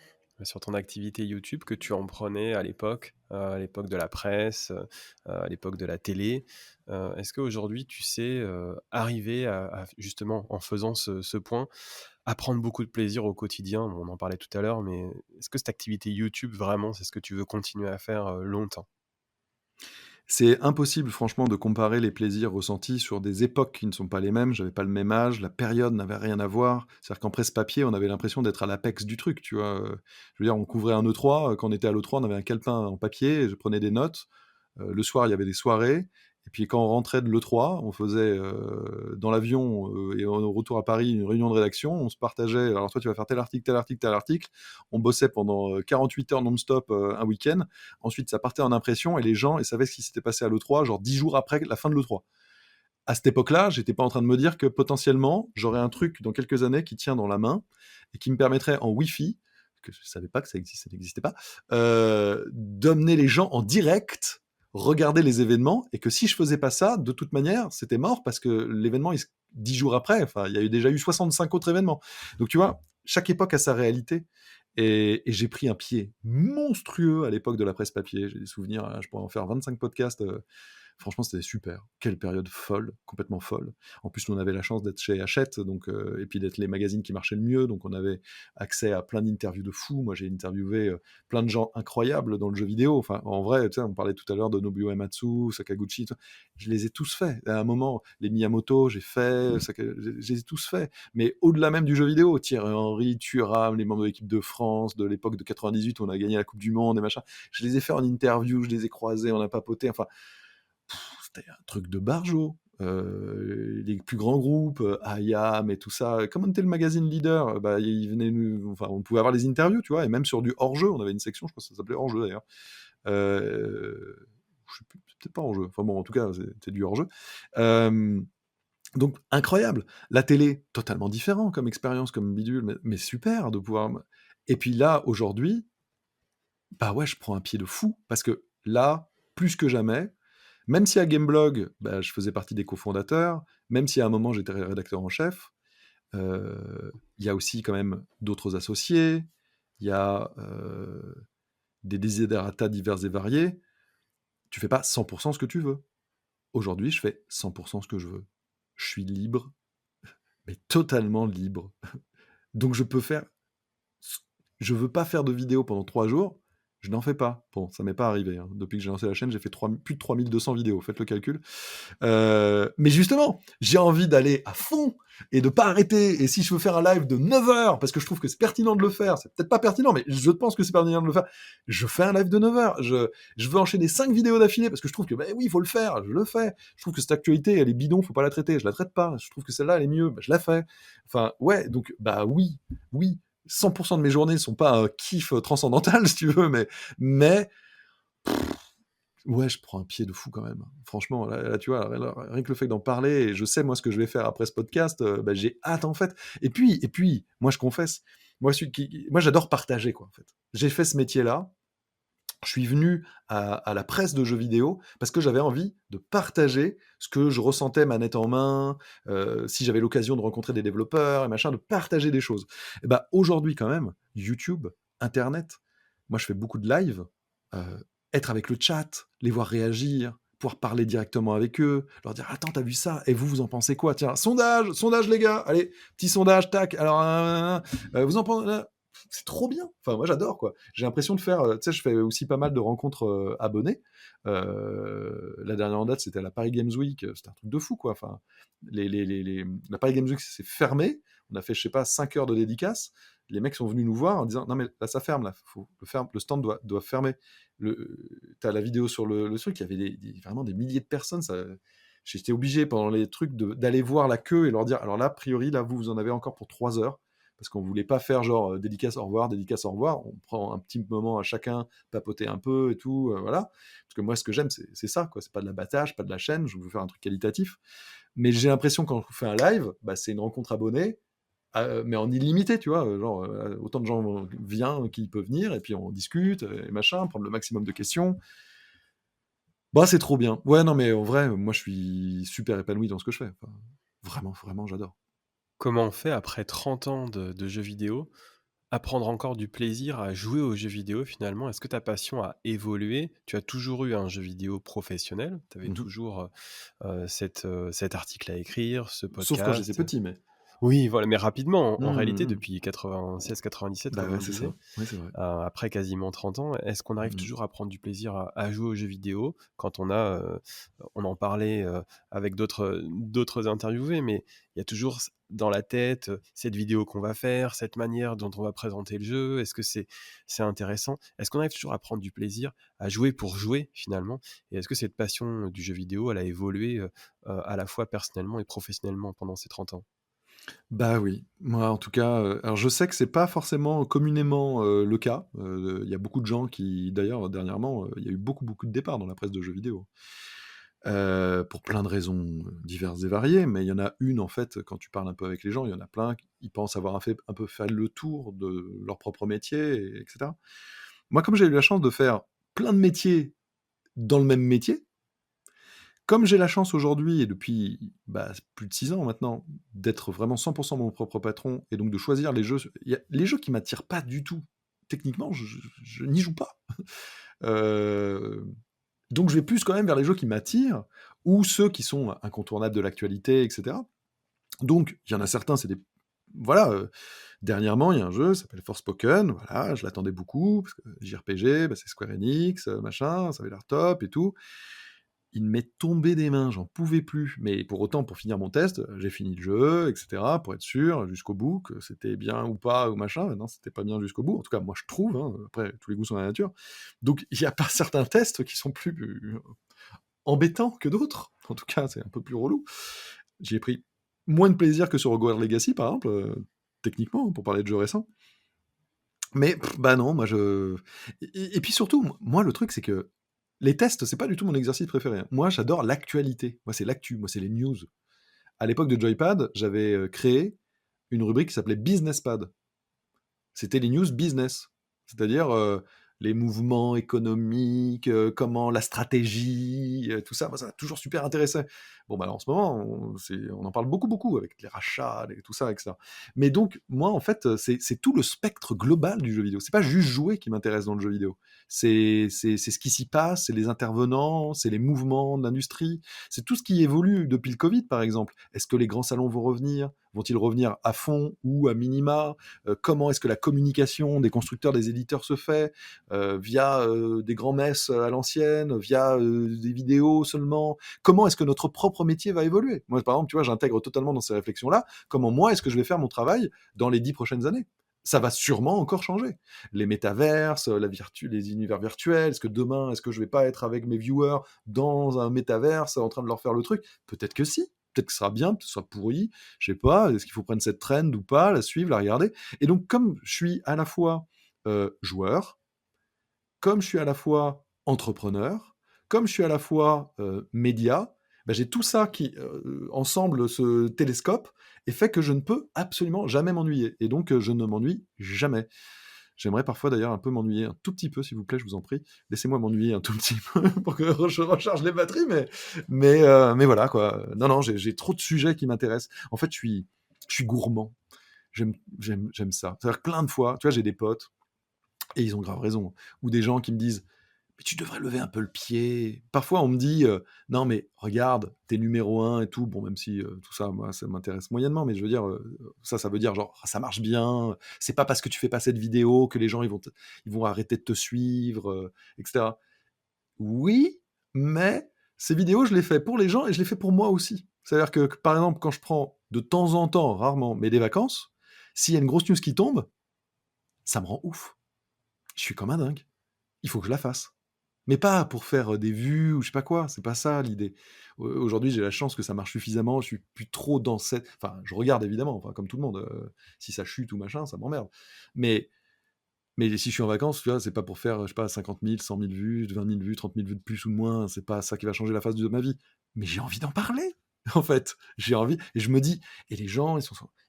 sur ton activité YouTube que tu en prenais à l'époque de la presse, à l'époque de la télé? Est-ce qu'aujourd'hui tu sais, arriver à justement en faisant ce point, à prendre beaucoup de plaisir au quotidien? On en parlait tout à l'heure, mais est-ce que cette activité YouTube vraiment, c'est ce que tu veux continuer à faire, longtemps? C'est impossible franchement de comparer les plaisirs ressentis sur des époques qui ne sont pas les mêmes. J'avais pas le même âge, la période n'avait rien à voir. C'est-à-dire qu'en presse-papier, on avait l'impression d'être à l'apex du truc, tu vois? Je veux dire, on couvrait un E3, quand on était à l'E3, on avait un calepin en papier et je prenais des notes. Le soir, il y avait des soirées et puis quand on rentrait de l'E3, on faisait, dans l'avion, et au retour à Paris, une réunion de rédaction. On se partageait: «Alors toi, tu vas faire tel article, tel article, tel article». On bossait pendant, 48 heures non-stop, un week-end. Ensuite, ça partait en impression et les gens, ils savaient ce qui s'était passé à l'E3, genre 10 jours après la fin de l'E3. À cette époque-là, j'étais pas en train de me dire que potentiellement, j'aurais un truc dans quelques années qui tient dans la main et qui me permettrait en Wi-Fi, que je savais pas que ça n'existait pas, d'emmener les gens en direct regarder les événements et que si je faisais pas ça, de toute manière, c'était mort parce que l'événement, 10 jours après, enfin, il y a déjà eu 65 autres événements. Donc tu vois, chaque époque a sa réalité. Et j'ai pris un pied monstrueux à l'époque de la presse papier. J'ai des souvenirs, je pourrais en faire 25 podcasts. Franchement, c'était super. Quelle période folle, complètement folle. En plus, nous, on avait la chance d'être chez Hachette, donc, et puis d'être les magazines qui marchaient le mieux, donc on avait accès à plein d'interviews de fous. Moi, j'ai interviewé plein de gens incroyables dans le jeu vidéo. Enfin, en vrai, tu sais, on parlait tout à l'heure de Nobuo Ematsu, Sakaguchi. Je les ai tous faits. À un moment, les Miyamoto, j'ai fait, je les ai tous faits. Mais au-delà même du jeu vidéo, Thierry Henry, Thuram, les membres de l'équipe de France, de l'époque de 98 où on a gagné la Coupe du Monde et machin, je les ai fait en interview, je les ai croisés, on a papoté. Enfin, c'était un truc de barjo. Les plus grands groupes, IAM et tout ça, comme on était le magazine leader, bah, ils venaient enfin, on pouvait avoir les interviews, tu vois, et même sur du hors-jeu, on avait une section, je crois que ça s'appelait hors-jeu d'ailleurs. Je sais plus, c'est peut-être pas hors-jeu. Enfin bon, en tout cas, c'était du hors-jeu. Donc incroyable. La télé, totalement différent comme expérience, comme bidule, mais super de pouvoir. Et puis là, aujourd'hui, bah ouais, je prends un pied de fou parce que là, plus que jamais, même si à Gameblog, bah, je faisais partie des cofondateurs, même si à un moment j'étais rédacteur en chef, il y a aussi quand même d'autres associés, il y a des desiderata divers et variés. Tu fais pas 100% ce que tu veux. Aujourd'hui, je fais 100% ce que je veux. Je suis libre, mais totalement libre. Donc je peux faire. Je veux pas faire de vidéo pendant 3 jours, je n'en fais pas. Bon, ça m'est pas arrivé, hein. Depuis que j'ai lancé la chaîne, j'ai fait plus de 3200 vidéos, faites le calcul. Mais justement, j'ai envie d'aller à fond et de pas arrêter. Et si je veux faire un live de 9 heures, parce que je trouve que c'est pertinent de le faire, c'est peut-être pas pertinent, mais je pense que c'est pertinent de le faire, je fais un live de 9 heures. Je veux enchaîner 5 vidéos d'affilée parce que je trouve que, bah oui, il faut le faire, je le fais. Je trouve que cette actualité, elle est bidon, faut pas la traiter, je la traite pas. Je trouve que celle-là, elle est mieux, bah, je la fais. Enfin, ouais, donc, bah oui, oui. 100% de mes journées ne sont pas un kiff transcendantal, si tu veux, mais ouais, je prends un pied de fou quand même. Franchement, là, tu vois, rien que le fait d'en parler, et je sais moi ce que je vais faire après ce podcast, bah, j'ai hâte en fait. Et puis, moi je confesse, moi j'adore partager quoi en fait. J'ai fait ce métier-là, je suis venu à la presse de jeux vidéo parce que j'avais envie de partager ce que je ressentais manette en main, si j'avais l'occasion de rencontrer des développeurs et machin, de partager des choses. Et bah aujourd'hui quand même, YouTube, Internet, moi je fais beaucoup de live, être avec le chat, les voir réagir, pouvoir parler directement avec eux, leur dire attends t'as vu ça et vous en pensez quoi? Tiens sondage les gars, allez petit sondage tac alors vous en pensez c'est trop bien. Enfin, moi, j'adore, quoi. J'ai l'impression de faire, tu sais, je fais aussi pas mal de rencontres abonnés. La dernière en date, c'était à la Paris Games Week. C'était un truc de fou, quoi. Enfin, la Paris Games Week, c'est fermé. On a fait, je sais pas, 5 heures de dédicace. Les mecs sont venus nous voir en disant, non, mais là, ça ferme, là. Le stand doit fermer. T'as la vidéo sur le truc. Il y avait vraiment des milliers de personnes. J'étais obligé pendant les trucs d'aller voir la queue et leur dire, alors là, a priori, là, vous en avez encore pour 3 heures. parce qu'on voulait pas faire genre dédicace au revoir, dédicace au revoir. On prend un petit moment à chacun, papoter un peu et tout, voilà. Parce que moi, ce que j'aime, c'est ça, quoi. C'est pas de l'abattage, pas de la chaîne. Je veux faire un truc qualitatif. Mais j'ai l'impression quand on fait un live, bah, c'est une rencontre abonnée, mais en illimité, tu vois. Genre, autant de gens viennent qui peuvent venir, et puis on discute, et machin, prendre le maximum de questions. Bah, c'est trop bien. Ouais, non, mais en vrai, moi, je suis super épanoui dans ce que je fais. Enfin, vraiment, vraiment, j'adore. Comment on fait après 30 ans de jeux vidéo, à prendre encore du plaisir à jouer aux jeux vidéo finalement? Est-ce que ta passion a évolué? Tu as toujours eu un jeu vidéo professionnel? Tu avais Mmh. toujours, cet article à écrire, ce Sauf quand j'étais podcast? petit, mais Oui, voilà, mais rapidement, en mmh réalité mh. depuis 96-97 Bah, comme on ouais, le c'est disait. ça. Ouais, c'est vrai. Après quasiment 30 ans, est-ce qu'on arrive Mmh. toujours à prendre du plaisir à jouer aux jeux vidéo quand on en parlait, avec d'autres interviewés, mais il y a toujours dans la tête, cette vidéo qu'on va faire, cette manière dont on va présenter le jeu. Est-ce que c'est intéressant? Est-ce qu'on arrive toujours à prendre du plaisir à jouer pour jouer finalement? Et est-ce que cette passion du jeu vidéo, elle a évolué, à la fois personnellement et professionnellement pendant ces 30 ans? Bah, oui. Moi, en tout cas, alors je sais que c'est pas forcément communément, le cas. Il y a beaucoup de gens qui d'ailleurs, dernièrement, il y a eu beaucoup, beaucoup de départs dans la presse de jeux vidéo. Pour plein de raisons, diverses et variées, mais il y en a une, en fait, quand tu parles un peu avec les gens, il y en a plein, ils pensent avoir un peu fait le tour de leur propre métier et cetera. Moi, comme j'ai eu la chance de faire plein de métiers dans le même métier, comme j'ai la chance aujourd'hui et depuis, bah, plus de 6 ans maintenant, d'être vraiment 100 mon propre patron et donc de choisir les jeux, il y a les jeux qui m'attirent pas du tout, techniquement, je n'y joue pas. Heu, donc je vais plus quand même vers les jeux qui m'attirent ou ceux qui sont incontournables de l'actualité et cetera. Donc il y en a certains, c'est des voilà, dernièrement, il y a un jeu, ça s'appelle Forspoken, voilà, je l'attendais beaucoup parce que JRPG, bah, c'est Square Enix, machin, ça avait l'air top et tout. Il m'est tombé des mains, j'en pouvais plus. Mais pour autant, pour finir mon test, j'ai fini le jeu, et cetera, pour être sûr, jusqu'au bout, que c'était bien ou pas, ou machin. Non, c'était pas bien jusqu'au bout. En tout cas, moi, je trouve, hein, après, tous les goûts sont dans la nature. Donc, il y a pas certains tests qui sont plus embêtants que d'autres. En tout cas, c'est un peu plus relou. J'ai pris moins de plaisir que sur Hogwarts Legacy, par exemple, techniquement, pour parler de jeux récents. Mais bah non, moi je et puis surtout, moi le truc c'est que les tests, c'est pas du tout mon exercice préféré, hein. Moi j'adore l'actualité. Moi c'est l'actu, moi c'est les news. À l'époque de Joypad, j'avais, créé une rubrique qui s'appelait Businesspad. C'était les news business. C'est-à-dire, les mouvements économiques, comment la stratégie, tout ça, moi ça m'a toujours super intéressé. Bon, bah, en ce moment, on en parle beaucoup, beaucoup avec les rachats, tout ça, etc. Mais donc, moi, en fait, c'est tout le spectre global du jeu vidéo. C'est pas juste jouer qui m'intéresse dans le jeu vidéo. C'est ce qui s'y passe, c'est les intervenants, c'est les mouvements de l'industrie, c'est tout ce qui évolue depuis le Covid, par exemple. Est-ce que les grands salons vont revenir? Vont-ils revenir à fond ou à minima? Comment est-ce que la communication des constructeurs, des éditeurs se fait, via des grands messes à l'ancienne, via des vidéos seulement. Comment est-ce que notre propre métier va évoluer? Moi, par exemple, tu vois, j'intègre totalement dans ces réflexions-là. Comment moi est-ce que je vais faire mon travail dans les 10 prochaines années? Ça va sûrement encore changer. Les métaverses, les univers virtuels, est-ce que demain, est-ce que je vais pas être avec mes viewers dans un métaverse en train de leur faire le truc? Peut-être que si. Peut-être que ce sera bien, peut-être que ce sera pourri, je sais pas, est-ce qu'il faut prendre cette trend ou pas, la suivre, la regarder? Et donc, comme je suis à la fois joueur, comme je suis à la fois entrepreneur, comme je suis à la fois média, bah, j'ai tout ça qui ensemble se télescope et fait que je ne peux absolument jamais m'ennuyer. Et donc je ne m'ennuie jamais. J'aimerais parfois d'ailleurs un peu m'ennuyer un tout petit peu, s'il vous plaît, je vous en prie. Laissez-moi m'ennuyer un tout petit peu pour que je recharge les batteries, mais voilà quoi. Non, non, j'ai trop de sujets qui m'intéressent. En fait, je suis gourmand. J'aime ça. C'est-à-dire que plein de fois, tu vois, j'ai des potes, et ils ont grave raison, ou des gens qui me disent: «Mais tu devrais lever un peu le pied». Parfois, on me dit, «Non, mais regarde, t'es numéro un et tout». Bon, même si, tout ça, moi, ça m'intéresse moyennement, mais je veux dire, ça veut dire genre: «Ah, ça marche bien, c'est pas parce que tu fais pas cette vidéo que les gens, ils vont arrêter de te suivre», et cetera. Oui, mais ces vidéos, je les fais pour les gens et je les fais pour moi aussi. C'est-à-dire que, par exemple, quand je prends de temps en temps, rarement, mais des vacances, s'il y a une grosse news qui tombe, ça me rend ouf. Je suis comme un dingue. Il faut que je la fasse. Mais pas pour faire, des vues ou je sais pas quoi, c'est pas ça l'idée. Aujourd'hui, j'ai la chance que ça marche suffisamment, je suis plus trop dans cette enfin, je regarde évidemment, enfin comme tout le monde, si ça chute ou machin, ça m'emmerde. Mais si je suis en vacances, tu vois, c'est pas pour faire, je sais pas 50 000, 100 000 vues, 20 000 vues, 30 000 vues de plus ou de moins, c'est pas ça qui va changer la face de ma vie. Mais j'ai envie d'en parler, en fait. J'ai envie et je me dis et les gens,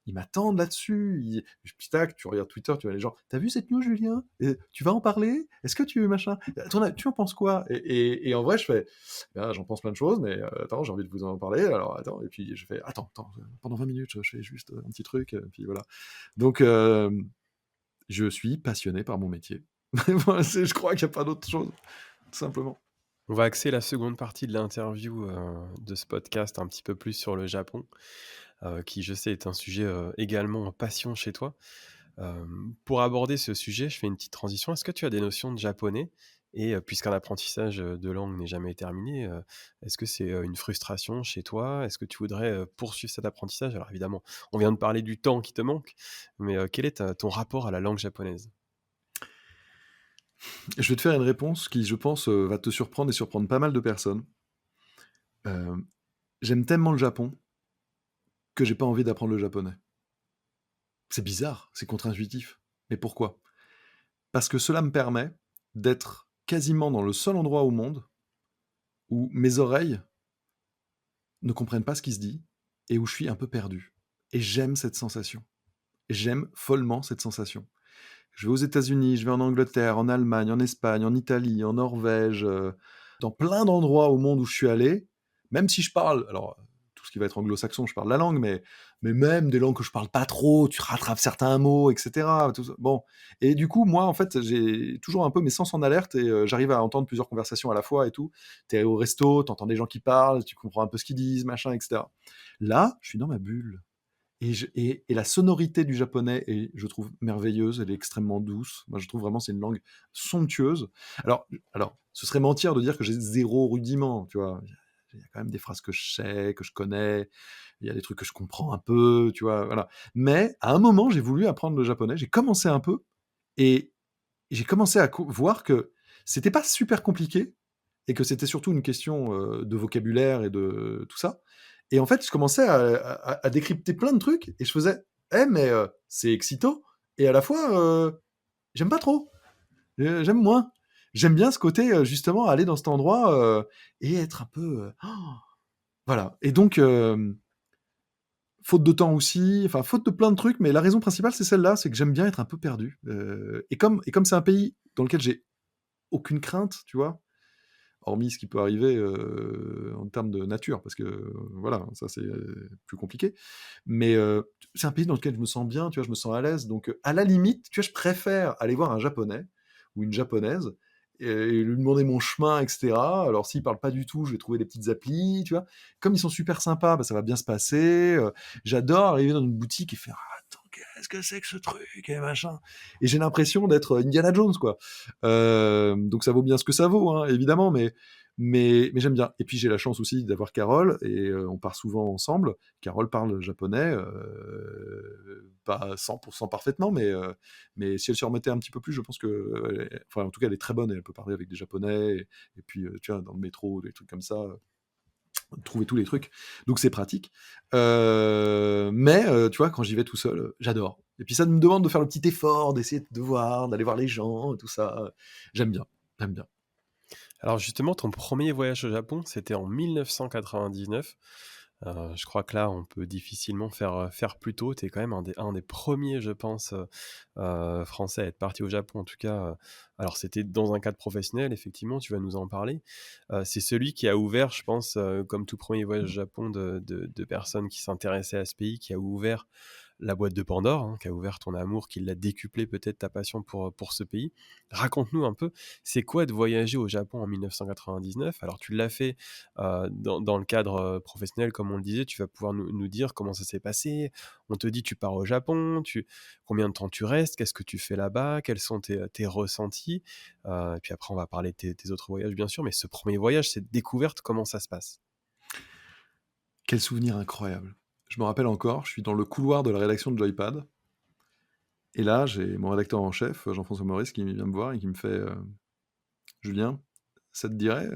ils m'attendent là-dessus, puis tac, tu regardes Twitter, tu vois les gens: «Tu as vu cette news Julien? Tu vas en parler? Est-ce que tu machin? Tu en penses quoi?» et en vrai, je fais: «Ah, j'en pense plein de choses, mais attends, j'ai envie de vous en parler, alors attends» et puis je fais: «Attends, pendant 20 minutes, je fais juste, un petit truc, puis voilà». Donc je suis passionné par mon métier. Voilà, je crois qu'il y a pas d'autre chose, tout simplement. On va axer la seconde partie de l'interview, de ce podcast un petit peu plus sur le Japon, qui je sais est un sujet, également passion chez toi. Pour aborder ce sujet, je fais une petite transition. Est-ce que tu as des notions de japonais? Et puisqu'un apprentissage, de langue n'est jamais terminé, est-ce que c'est, une frustration chez toi? Est-ce que tu voudrais, poursuivre cet apprentissage? Alors évidemment, on vient de parler du temps qui te manque, mais, quel est ta ton rapport à la langue japonaise? Je vais te faire une réponse qui, je pense, va te surprendre et surprendre pas mal de personnes. Hem, J'aime tellement le Japon que j'ai pas envie d'apprendre le japonais. C'est bizarre, c'est contre-intuitif. Mais pourquoi? Parce que cela me permet d'être quasiment dans le seul endroit au monde où mes oreilles ne comprennent pas ce qui se dit et où je suis un peu perdu. Et j'aime cette sensation. J'aime follement cette sensation. Je vais aux États-Unis, je vais en Angleterre, en Allemagne, en Espagne, en Italie, en Norvège, dans plein d'endroits au monde où je suis allé, même si je parle alors, tout ce qui va être anglo-saxon, je parle la langue, mais même des langues que je parle pas trop, tu rattrapes certains mots et cetera, tout ça. Bon et du coup, moi, en fait, j'ai toujours un peu mes sens en alerte et j'arrive à entendre plusieurs conversations à la fois et tout. Tu es au resto, tu entends des gens qui parlent, tu comprends un peu ce qu'ils disent, machin et cetera. Là, je suis dans ma bulle. Et la sonorité du japonais est, je trouve, merveilleuse, elle est extrêmement douce. Moi, je trouve vraiment c'est une langue somptueuse. Alors, ce serait mentir de dire que j'ai 0 rudiment, tu vois? Il y a quand même des phrases que je sais, que je connais, il y a des trucs que je comprends un peu, tu vois? Voilà. Mais à un moment, j'ai voulu apprendre le japonais, j'ai commencé un peu et j'ai commencé à voir que c'était pas super compliqué et que c'était surtout une question, de vocabulaire et de tout ça et en fait, je commençais à décrypter plein de trucs et je faisais: «Eh mais c'est excitant et à la fois, j'aime pas trop, j'aime moins». J'aime bien ce côté, justement aller dans cet endroit, et être un peu, voilà et donc faute de temps aussi, enfin faute de plein de trucs, mais la raison principale, c'est celle-là, c'est que j'aime bien être un peu perdu, et comme c'est un pays dans lequel j'ai aucune crainte, tu vois? Hormis ce qui peut arriver, en termes de nature, parce que, voilà, ça c'est, plus compliqué. Mais, c'est un pays dans lequel je me sens bien, tu vois? Je me sens à l'aise, donc, à la limite, tu vois? Je préfère aller voir un japonais ou une japonaise et lui demander mon chemin et cetera. Alors s'ils parlent pas du tout, je vais trouver des petites applis, tu vois? Comme ils sont super sympas, bah, ça va bien se passer, j'adore arriver dans une boutique et faire: «Ah attends, qu'est-ce que c'est que ce truc?» et machin et j'ai l'impression d'être, Indiana Jones, quoi. Donc ça vaut bien ce que ça vaut, hein, évidemment, mais j'aime bien. Et puis j'ai la chance aussi d'avoir Carole et on part souvent ensemble. Carole parle japonais, pas 100% parfaitement, mais si elle se remettait un petit peu plus, je pense que, enfin en tout cas elle est très bonne et elle peut parler avec des japonais et puis tu vois dans le métro, des trucs comme ça, trouver tous les trucs. Donc c'est pratique. Mais tu vois quand j'y vais tout seul, j'adore. Et puis ça me demande de faire le petit effort, d'essayer de voir, d'aller voir les gens, tout ça. J'aime bien, j'aime bien. Alors justement, ton premier voyage au Japon, c'était en 1999. Je crois que là, on peut difficilement faire plus tôt. Tu es quand même un des 1 je pense, Français à être parti au Japon, en tout cas, alors c'était dans un cadre professionnel, effectivement, tu vas nous en parler. C'est celui qui a ouvert, je pense, comme tout premier voyage au Japon de personnes qui s'intéressaient à ce pays, qui a ouvert la boîte de Pandore, hein, qui a ouvert ton amour, qui l'a décuplé peut-être ta passion pour ce pays. Raconte-nous un peu, c'est quoi de voyager au Japon en 1999? Alors tu l'as fait, dans le cadre, professionnel comme on le disait, tu vas pouvoir nous dire comment ça s'est passé. On te dit: «Tu pars au Japon», combien de temps tu restes? Qu'est-ce que tu fais là-bas? Quels sont tes ressentis? Et puis après on va parler de tes autres voyages bien sûr, mais ce premier voyage, cette découverte, comment ça se passe? Quel souvenir incroyable. Je me rappelle encore, je suis dans le couloir de la rédaction de Joypad et là, j'ai mon rédacteur en chef, Jean-François Maurice, qui vient me voir et qui me fait: «Julien, ça te dirait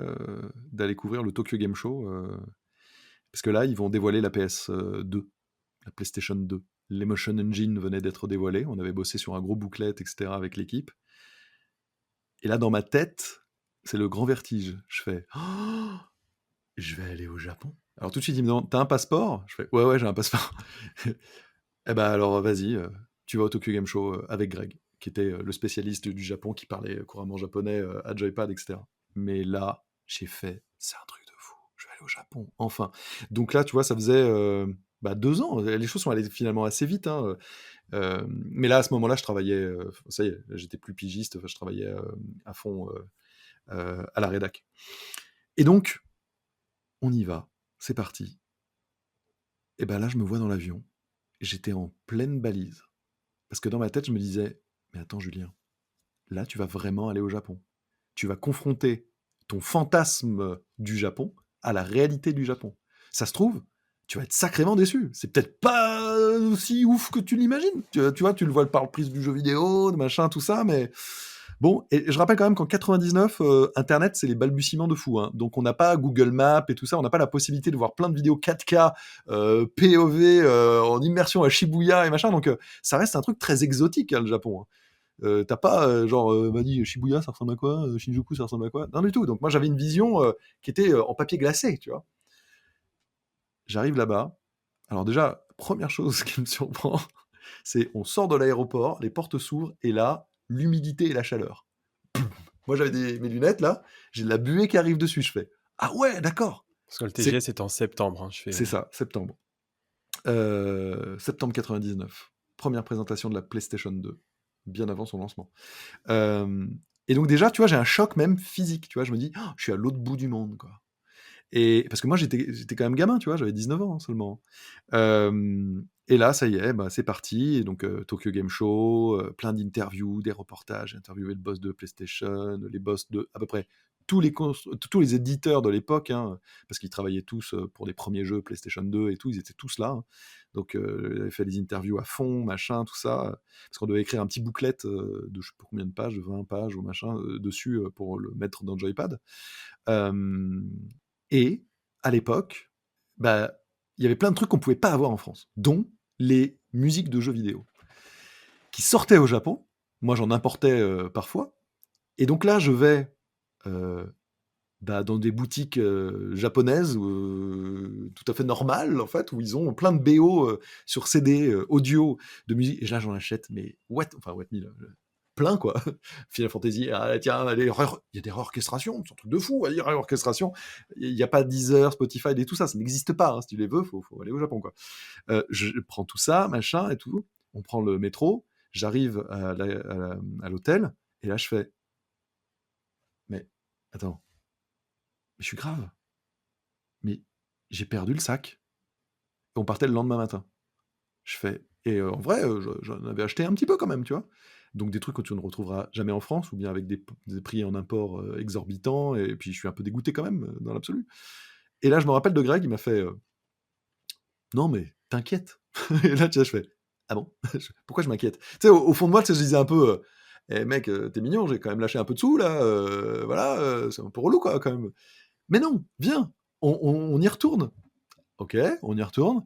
d'aller couvrir le Tokyo Game Show parce que là, ils vont dévoiler la PS2, la PlayStation 2. L'Emotion Engine venait d'être dévoilé. On avait bossé sur un gros booklet, etc. avec l'équipe. Et là, dans ma tête, c'est le grand vertige. Je fais oh, je vais aller au Japon. Alors tout de suite, il me demande t'as un passeport? Je fais ouais, j'ai un passeport. Eh ben alors, vas-y, tu vas au Tokyo Game Show avec Greg, qui était le spécialiste du Japon, qui parlait couramment japonais à Joypad, etc. Mais là, j'ai fait c'est un truc de fou. Je vais aller au Japon, enfin. Donc là, tu vois, ça faisait 2 ans. Les choses sont allées finalement assez vite, hein. Mais là, à ce moment-là, je travaillais, ça y est, j'étais plus pigiste, enfin, je travaillais à fond à la rédac. Et donc, on y va, c'est parti. Et ben là, je me vois dans l'avion, j'étais en pleine balise. Parce que dans ma tête, je me disais, mais attends, Julien, là, tu vas vraiment aller au Japon. Tu vas confronter ton fantasme du Japon à la réalité du Japon. Ça se trouve, tu vas être sacrément déçu. C'est peut-être pas aussi ouf que tu l'imagines. Tu vois, tu le vois par le prisme du jeu vidéo, de machin, tout ça, mais bon. Et je rappelle quand même qu'en 99, Internet, c'est les balbutiements de fou, hein. Donc on n'a pas Google Maps et tout ça, on n'a pas la possibilité de voir plein de vidéos 4K, POV, en immersion à Shibuya et machin. Donc ça reste un truc très exotique, hein, le Japon, hein. T'as pas genre Mani Shibuya ça ressemble à quoi, Shinjuku ça ressemble à quoi, non du tout. Donc moi j'avais une vision qui était en papier glacé, tu vois. J'arrive là-bas, alors déjà première chose qui me surprend, c'est on sort de l'aéroport, les portes s'ouvrent et là l'humidité et la chaleur. Moi j'avais mes lunettes là, j'ai de la buée qui arrive dessus, je fais ah ouais d'accord. Parce que le c'est TGS est en septembre, hein, je fais c'est ça, septembre. Septembre 99, première présentation de la PlayStation 2, bien avant son lancement. Et donc déjà, tu vois, j'ai un choc même physique, tu vois, je me dis: «Oh, je suis à l'autre bout du monde, quoi». Et parce que moi, j'étais quand même gamin, tu vois, j'avais 19 ans, hein, seulement. Et là, ça y est, bah, c'est parti. Et donc, Tokyo Game Show, plein d'interviews, des reportages. J'ai interviewé le boss de PlayStation, les boss de à peu près tous les éditeurs de l'époque, hein, parce qu'ils travaillaient tous pour les premiers jeux PlayStation 2 et tout, ils étaient tous là, hein. Donc, j'avais fait des interviews à fond, machin, tout ça, parce qu'on devait écrire un petit booklet de je sais pas combien de pages, de 20 pages ou machin, dessus pour le mettre dans Joypad. Et à l'époque, bah, il y avait plein de trucs qu'on pouvait pas avoir en France, dont les musiques de jeux vidéo, qui sortaient au Japon. Moi, j'en importais parfois. Et donc là, je vais dans des boutiques japonaises tout à fait normales, en fait, où ils ont plein de BO sur CD audio de musique. Et là, j'en achète, mais what me, plein quoi. Final Fantasy, ah, tiens, il y a des réorchestrations, c'est un truc de fou, à dire réorchestration. Il n'y a pas Deezer, Spotify et tout ça, ça n'existe pas, hein. Si tu les veux, faut aller au Japon quoi. Je prends tout ça, machin et tout, on prend le métro, j'arrive à l'hôtel, et là je fais, mais attends, mais je suis grave, mais j'ai perdu le sac, et on partait le lendemain matin. Je fais, et en vrai, j'en avais acheté un petit peu quand même, tu vois. Donc des trucs que tu ne retrouveras jamais en France, ou bien avec des prix en import exorbitants, et puis je suis un peu dégoûté quand même, dans l'absolu. Et là, je me rappelle de Greg, il m'a fait non, mais t'inquiète. Et là, tu vois, je fais ah bon. Pourquoi je m'inquiète? Tu sais, au fond de moi, tu sais, je disais un peu eh mec, t'es mignon, j'ai quand même lâché un peu de sous là, voilà, c'est un peu relou quoi, quand même. Mais non, viens, on y retourne. Ok, on y retourne.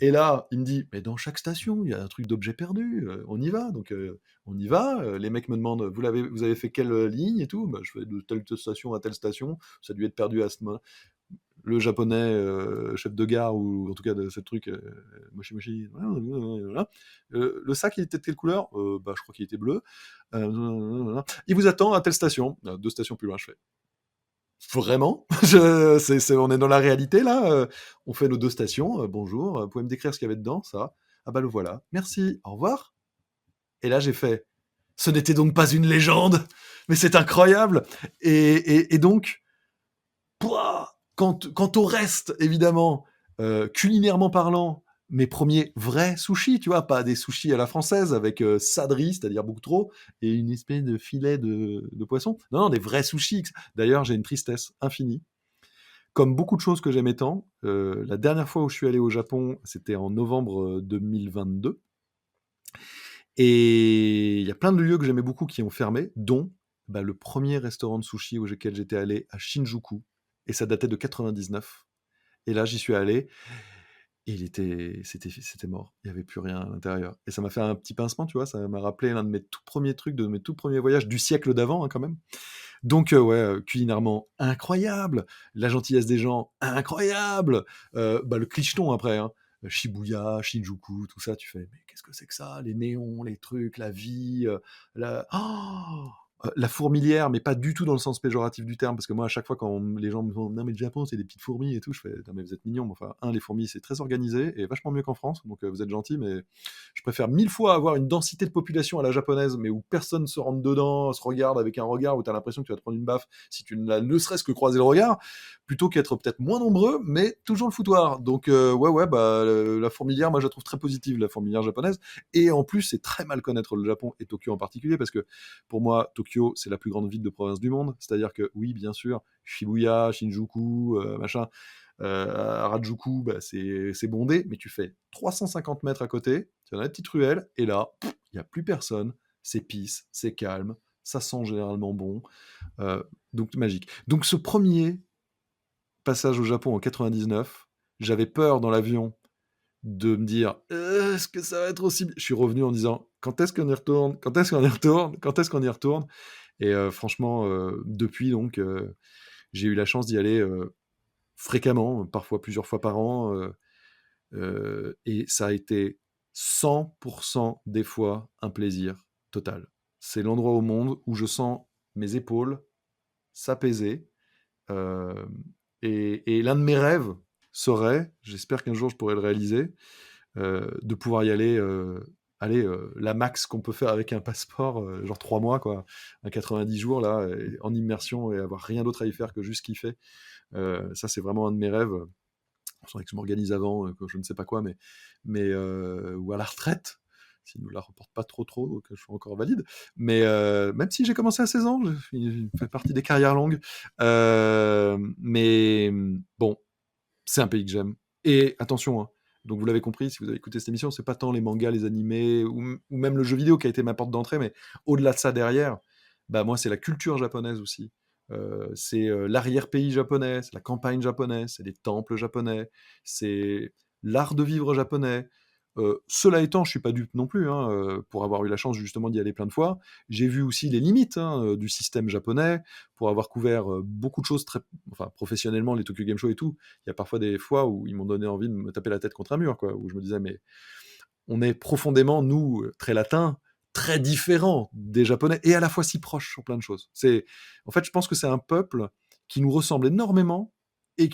Et là, il me dit, mais dans chaque station, il y a un truc d'objet perdu, on y va. Donc, on y va. Les mecs me demandent, vous avez fait quelle ligne et tout. Bah, je fais de telle station à telle station. Ça a dû être perdu à ce moment. Le japonais, chef de gare, ou en tout cas de ce truc, moshi moshi, voilà. Le sac, il était de quelle couleur? Bah, je crois qu'il était bleu. Il vous attend à telle station. 2 stations plus loin, je fais. Vraiment? On est dans la réalité là? On fait nos 2 stations, bonjour, vous pouvez me décrire ce qu'il y avait dedans? Ça. Ah bah le voilà. Merci, au revoir. Et là j'ai fait: «Ce n'était donc pas une légende? Mais c'est incroyable!» Et donc, pouah, quant au reste, évidemment, culinairement parlant, mes premiers vrais sushis, tu vois? Pas des sushis à la française avec ça de riz, c'est-à-dire beaucoup trop, et une espèce de filet de poisson. Non, non, des vrais sushis. D'ailleurs, j'ai une tristesse infinie. Comme beaucoup de choses que j'aimais tant, la dernière fois où je suis allé au Japon, c'était en novembre 2022. Et il y a plein de lieux que j'aimais beaucoup qui ont fermé, dont Bah, le premier restaurant de sushi auquel j'étais allé à Shinjuku, et ça datait de 99. Et là, j'y suis allé, et c'était mort. Il y avait plus rien à l'intérieur. Et ça m'a fait un petit pincement, tu vois. Ça m'a rappelé l'un de mes tout premiers trucs, de mes tout premiers voyages du siècle d'avant, hein, quand même. Donc, ouais, culinairement incroyable, la gentillesse des gens incroyable, bah, le clicheton après, hein. Shibuya, Shinjuku, tout ça, tu fais, mais qu'est-ce que c'est que ça? Les néons, les trucs, la vie, la fourmilière, mais pas du tout dans le sens péjoratif du terme, parce que moi, à chaque fois, les gens me disent non, mais le Japon, c'est des petites fourmis et tout, je fais, non, mais vous êtes mignons. Mais enfin, les fourmis, c'est très organisé et vachement mieux qu'en France, donc vous êtes gentils, mais je préfère 1000 fois avoir une densité de population à la japonaise, mais où personne se rentre dedans, se regarde avec un regard où tu as l'impression que tu vas te prendre une baffe si tu ne serait-ce que croiser le regard, plutôt qu'être peut-être moins nombreux, mais toujours le foutoir. Donc, ouais, bah, la fourmilière, moi, je la trouve très positive, la fourmilière japonaise. Et en plus, c'est très mal connaître le Japon, et Tokyo en particulier, parce que pour moi, Tokyo, c'est la plus grande ville de province du monde. C'est-à-dire que, oui, bien sûr, Shibuya, Shinjuku, machin, Harajuku, bah, c'est bondé, mais tu fais 350 mètres à côté, tu as la petite ruelle, et là, il n'y a plus personne, c'est peace, c'est calme, ça sent généralement bon, donc magique. Donc ce premier passage au Japon en 99, j'avais peur dans l'avion de me dire est-ce que ça va être aussi bien. Je suis revenu en disant quand est-ce qu'on y retourne, quand est-ce qu'on y retourne, quand est-ce qu'on y retourne. Et franchement, depuis donc, j'ai eu la chance d'y aller fréquemment, parfois plusieurs fois par an, et ça a été 100% des fois un plaisir total. C'est l'endroit au monde où je sens mes épaules s'apaiser. euh, et l'un de mes rêves serait, j'espère qu'un jour je pourrai le réaliser, de pouvoir y aller, la max qu'on peut faire avec un passeport, genre 3 mois, quoi, à 90 jours, là, en immersion, et avoir rien d'autre à y faire que juste kiffer. Ça, c'est vraiment un de mes rêves. Il faudrait que je m'organise avant, que je ne sais pas quoi, mais ou à la retraite, s'ils ne nous la reportent pas trop, que je sois encore valide. Mais même si j'ai commencé à 16 ans, je fais partie des carrières longues. Mais bon, c'est un pays que j'aime. Et attention, hein, donc vous l'avez compris, si vous avez écouté cette émission, c'est pas tant les mangas, les animés, ou même le jeu vidéo qui a été ma porte d'entrée, mais au-delà de ça derrière, bah moi c'est la culture japonaise aussi. C'est l'arrière-pays japonais, c'est la campagne japonaise, c'est les temples japonais, c'est l'art de vivre japonais. Cela étant, je suis pas dupe non plus, hein, pour avoir eu la chance justement d'y aller plein de fois. J'ai vu aussi les limites, hein, du système japonais, pour avoir couvert beaucoup de choses enfin, professionnellement, les Tokyo Game Show et tout. Il y a parfois des fois où ils m'ont donné envie de me taper la tête contre un mur, quoi, où je me disais, mais on est profondément, nous, très latins, très différents des Japonais, et à la fois si proches sur plein de choses. En fait, je pense que c'est un peuple qui nous ressemble énormément, et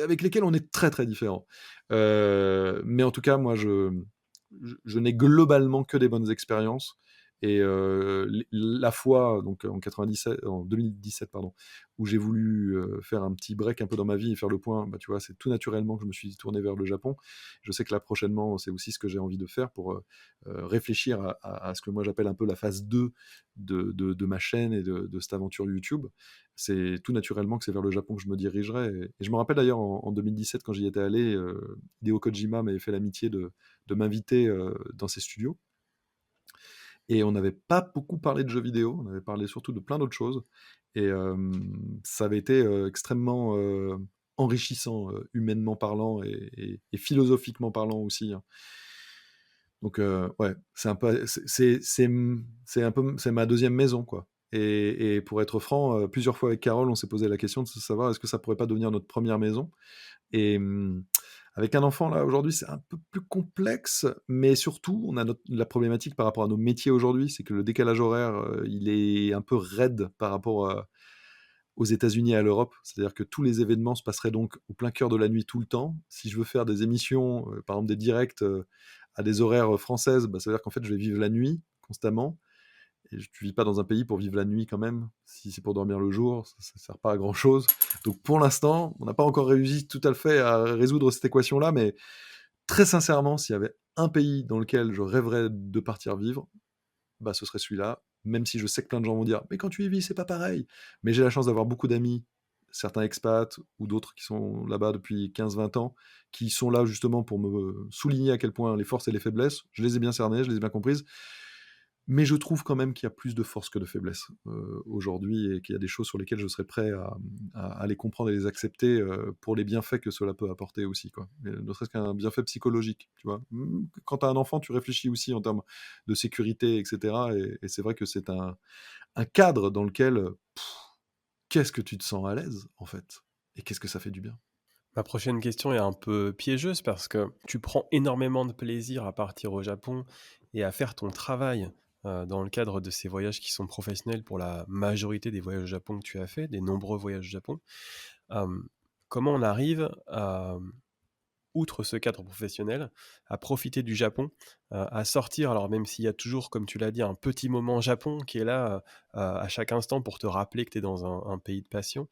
avec lesquels on est très très différents. Mais en tout cas, moi, je n'ai globalement que des bonnes expériences. Et la fois, donc en 2017, pardon, où j'ai voulu faire un petit break un peu dans ma vie et faire le point, bah, tu vois, c'est tout naturellement que je me suis tourné vers le Japon. Je sais que là, prochainement, c'est aussi ce que j'ai envie de faire pour réfléchir à ce que moi j'appelle un peu la phase 2 de ma chaîne et de cette aventure YouTube. C'est tout naturellement que c'est vers le Japon que je me dirigerai. Et je me rappelle d'ailleurs en 2017, quand j'y étais allé, Hideo Kojima m'avait fait l'amitié de m'inviter dans ses studios. Et on n'avait pas beaucoup parlé de jeux vidéo, on avait parlé surtout de plein d'autres choses. Et ça avait été extrêmement enrichissant, humainement parlant, et philosophiquement parlant aussi, hein. Donc ouais, c'est un peu, c'est ma deuxième maison, quoi. Et pour être franc, plusieurs fois avec Carole, on s'est posé la question de se savoir est-ce que ça pourrait pas devenir notre première maison. Et avec un enfant, là, aujourd'hui, c'est un peu plus complexe, mais surtout, on a la problématique par rapport à nos métiers aujourd'hui, c'est que le décalage horaire, il est un peu raide par rapport aux États-Unis et à l'Europe. C'est-à-dire que tous les événements se passeraient donc au plein cœur de la nuit tout le temps. Si je veux faire des émissions, par exemple des directs à des horaires françaises, bah, ça veut dire qu'en fait, je vais vivre la nuit constamment. Et tu vis pas dans un pays pour vivre la nuit quand même. Si c'est pour dormir le jour, ça sert pas à grand chose. Donc pour l'instant, on n'a pas encore réussi tout à fait à résoudre cette équation-là, mais très sincèrement, s'il y avait un pays dans lequel je rêverais de partir vivre, bah ce serait celui-là. Même si je sais que plein de gens vont dire, mais quand tu y vis, c'est pas pareil. Mais j'ai la chance d'avoir beaucoup d'amis, certains expats ou d'autres qui sont là-bas depuis 15-20 ans, qui sont là justement pour me souligner à quel point les forces et les faiblesses, je les ai bien cernées, je les ai bien comprises. Mais je trouve quand même qu'il y a plus de force que de faiblesse, aujourd'hui et qu'il y a des choses sur lesquelles je serais prêt à les comprendre et les accepter, pour les bienfaits que cela peut apporter aussi, quoi. Ne serait-ce qu'un bienfait psychologique, tu vois? Quand tu as un enfant, tu réfléchis aussi en termes de sécurité et cetera et c'est vrai que c'est un cadre dans lequel, qu'est-ce que tu te sens à l'aise, en fait? Et qu'est-ce que ça fait du bien? Ma prochaine question est un peu piégeuse parce que tu prends énormément de plaisir à partir au Japon et à faire ton travail, dans le cadre de ces voyages qui sont professionnels pour la majorité des voyages au Japon que tu as fait, des nombreux voyages au Japon. Hem, Comment on arrive à, outre ce cadre professionnel, à profiter du Japon, à sortir alors même s'il y a toujours, comme tu l'as dit, un petit moment Japon qui est là, à chaque instant pour te rappeler que tu es dans un pays de passion.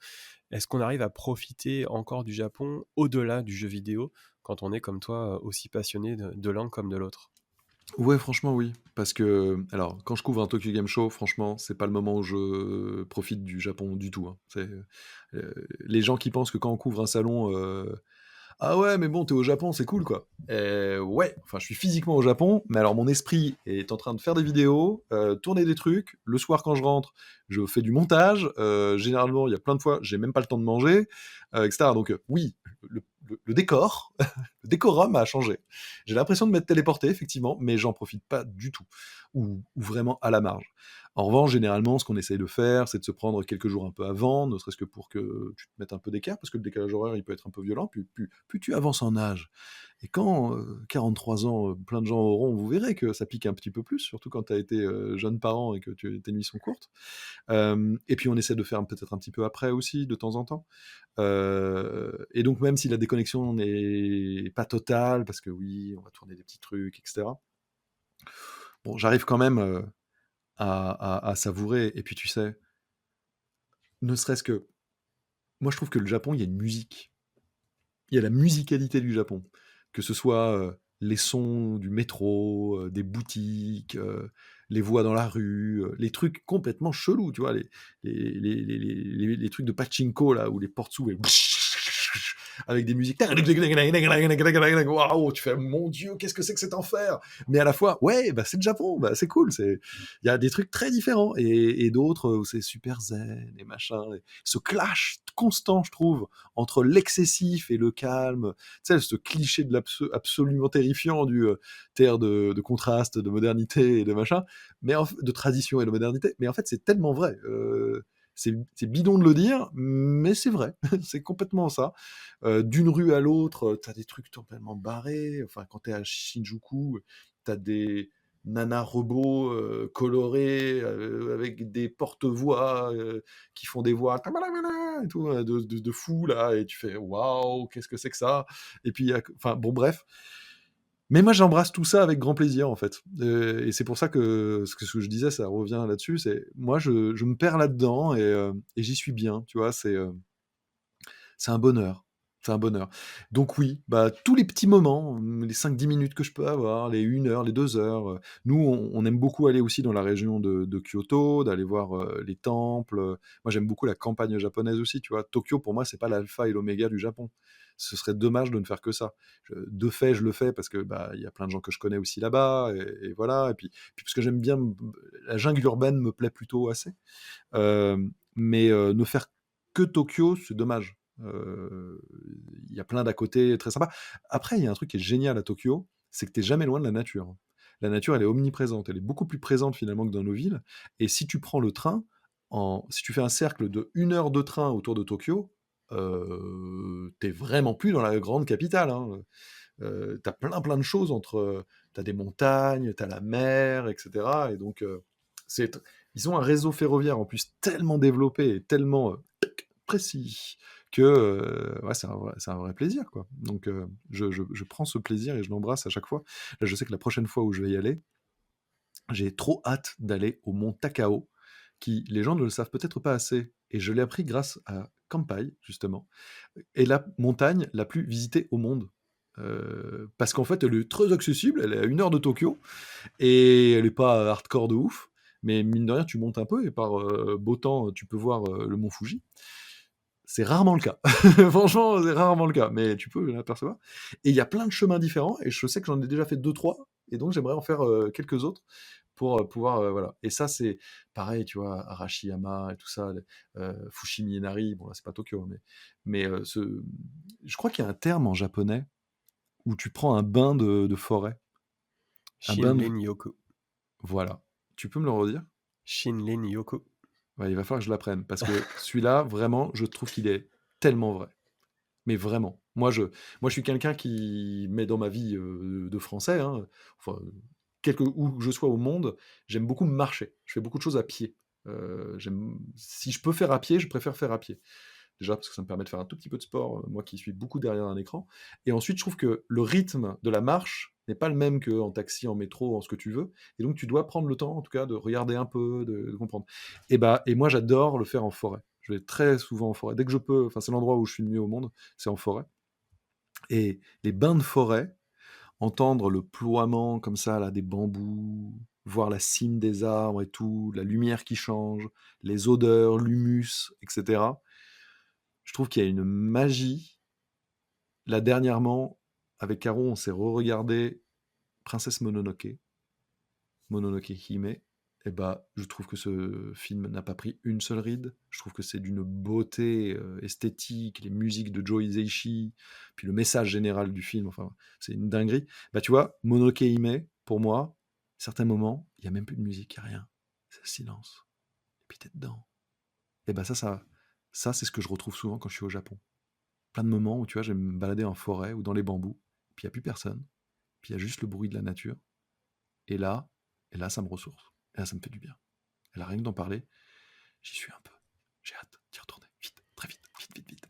Est-ce qu'on arrive à profiter encore du Japon au-delà du jeu vidéo quand on est comme toi, aussi passionné de l'un comme de l'autre? Ouais, franchement, oui. Parce que, alors, quand je couvre un Tokyo Game Show, franchement, c'est pas le moment où je profite du Japon du tout, hein. Les gens qui pensent que quand on couvre un salon, ah ouais, mais bon, t'es au Japon, c'est cool, quoi. Ouais, enfin, je suis physiquement au Japon, mais alors mon esprit est en train de faire des vidéos, tourner des trucs. Le soir, quand je rentre, je fais du montage. Généralement, il y a plein de fois, j'ai même pas le temps de manger, etc. Donc, oui, le décor, le décorum a changé. J'ai l'impression de m'être téléporté, effectivement, mais j'en profite pas du tout, ou vraiment à la marge. En revanche, généralement, ce qu'on essaye de faire, c'est de se prendre quelques jours un peu avant, ne serait-ce que pour que tu te mettes un peu d'écart, parce que le décalage horaire, il peut être un peu violent, puis plus tu avances en âge. Et quand 43 ans, plein de gens auront, vous verrez que ça pique un petit peu plus, surtout quand tu as été jeune parent et que tes nuits sont courtes. Et puis on essaie de faire peut-être un petit peu après aussi, de temps en temps. Et donc même si la déconnexion n'est pas totale, parce que oui, on va tourner des petits trucs, etc. Bon, j'arrive quand même à savourer. Et puis tu sais, ne serait-ce que... Moi je trouve que le Japon, il y a une musique. Il y a la musicalité du Japon. Que ce soit les sons du métro, des boutiques, les voix dans la rue, les trucs complètement chelous, tu vois, les trucs de pachinko, là, où les portes s'ouvrent, avec des musiques. Waouh, tu fais, mon Dieu, qu'est-ce que c'est que cet enfer? Mais à la fois, ouais, bah, c'est le Japon, bah, c'est cool. Il y a des trucs très différents et d'autres où c'est super zen et machin. Et ce clash constant, je trouve, entre l'excessif et le calme. Tu sais, ce cliché de absolument terrifiant du terre de contraste, de modernité et de machin, de tradition et de modernité. Mais en fait, c'est tellement vrai. C'est bidon de le dire, mais c'est vrai. C'est complètement ça. D'une rue à l'autre, t'as des trucs complètement barrés. Enfin, quand t'es à Shinjuku, t'as des nanas robots colorés avec des porte-voix qui font des voix et tout, de fou là, et tu fais waouh, qu'est-ce que c'est que ça? Et puis, enfin, bon, bref. Mais moi, j'embrasse tout ça avec grand plaisir, en fait. Et c'est pour ça que ce que je disais, ça revient là-dessus. C'est moi, je me perds là-dedans et j'y suis bien. Tu vois, c'est un bonheur. C'est un bonheur. Donc oui, bah, tous les petits moments, les 5-10 minutes que je peux avoir, les 1 heure, les 2 heures. Nous, on aime beaucoup aller aussi dans la région de Kyoto, d'aller voir les temples. Moi, j'aime beaucoup la campagne japonaise aussi, tu vois. Tokyo, pour moi, c'est pas l'alpha et l'oméga du Japon. Ce serait dommage de ne faire que ça. De fait, je le fais parce que bah, il y a plein de gens que je connais aussi là-bas, et voilà. Et puis parce que j'aime bien, la jungle urbaine me plaît plutôt assez. Euh, mais ne faire que Tokyo, c'est dommage. Il y a plein d'à côté très sympa. Après, il y a un truc qui est génial à Tokyo, c'est que tu es jamais loin de la nature. La nature, elle est omniprésente. Elle est beaucoup plus présente finalement que dans nos villes. Et si tu prends le train, si tu fais un cercle de 1 heure de train autour de Tokyo, t'es vraiment plus dans la grande capitale, hein. T'as plein de choses entre. T'as des montagnes, t'as la mer, etc. Et donc, ils ont un réseau ferroviaire en plus tellement développé et tellement précis que ouais, c'est un vrai plaisir, quoi. Donc, je prends ce plaisir et je l'embrasse à chaque fois. Là, je sais que la prochaine fois où je vais y aller, j'ai trop hâte d'aller au mont Takao, qui, les gens ne le savent peut-être pas assez, et je l'ai appris grâce à Kampai, justement, est la montagne la plus visitée au monde. Parce qu'en fait, elle est très accessible, elle est à 1 heure de Tokyo, et elle est pas hardcore de ouf, mais mine de rien, tu montes un peu, et par beau temps, tu peux voir le mont Fuji. C'est rarement le cas. Franchement, c'est rarement le cas, mais tu peux l'apercevoir. Et il y a plein de chemins différents, et je sais que j'en ai déjà fait 2-3, et donc j'aimerais en faire quelques autres, pouvoir, voilà. Et ça, c'est pareil, tu vois, Arashiyama et tout ça, Fushimi Inari, bon là, c'est pas Tokyo, mais je crois qu'il y a un terme en japonais où tu prends un bain de forêt, un bain de Shinrin Yoku. voilà. Tu peux me le redire? Shinrin Yoku. Ouais, il va falloir que je l'apprenne parce que celui-là, vraiment, je trouve qu'il est tellement vrai. Mais vraiment. Moi, je suis quelqu'un qui met dans ma vie, de français, hein, enfin, quelque où que je sois au monde, j'aime beaucoup marcher. Je fais beaucoup de choses à pied. J'aime si je peux faire à pied, je préfère faire à pied. Déjà parce que ça me permet de faire un tout petit peu de sport, moi qui suis beaucoup derrière un écran et ensuite je trouve que le rythme de la marche n'est pas le même qu'en taxi, en métro, en ce que tu veux et donc tu dois prendre le temps, en tout cas, de regarder un peu, de comprendre et moi j'adore le faire en forêt. Je vais très souvent en forêt. Dès que je peux, enfin c'est l'endroit où je suis le mieux au monde, c'est en forêt et les bains de forêt, entendre le ploiement comme ça là des bambous, voir la cime des arbres et tout, la lumière qui change, les odeurs, l'humus, etc. Je trouve qu'il y a une magie. Là, dernièrement, avec Caro, on s'est re-regardé Princesse Mononoke, Mononoke Hime. Et bah, je trouve que ce film n'a pas pris une seule ride. Je trouve que c'est d'une beauté esthétique, les musiques de Joe Hisaishi, puis le message général du film, enfin, c'est une dinguerie. Bah, tu vois, Mononoke Hime, pour moi, certains moments, il n'y a même plus de musique, il n'y a rien. C'est le silence. Et puis t'es dedans. Et bah ça, c'est ce que je retrouve souvent quand je suis au Japon. Plein de moments où, tu vois, je vais me balader en forêt ou dans les bambous, puis il n'y a plus personne, puis il y a juste le bruit de la nature. Et là, et là, ça me ressource. Et là, ça me fait du bien. Et là, rien que d'en parler, j'y suis un peu. J'ai hâte d'y retourner. Vite, très vite, vite, vite, vite.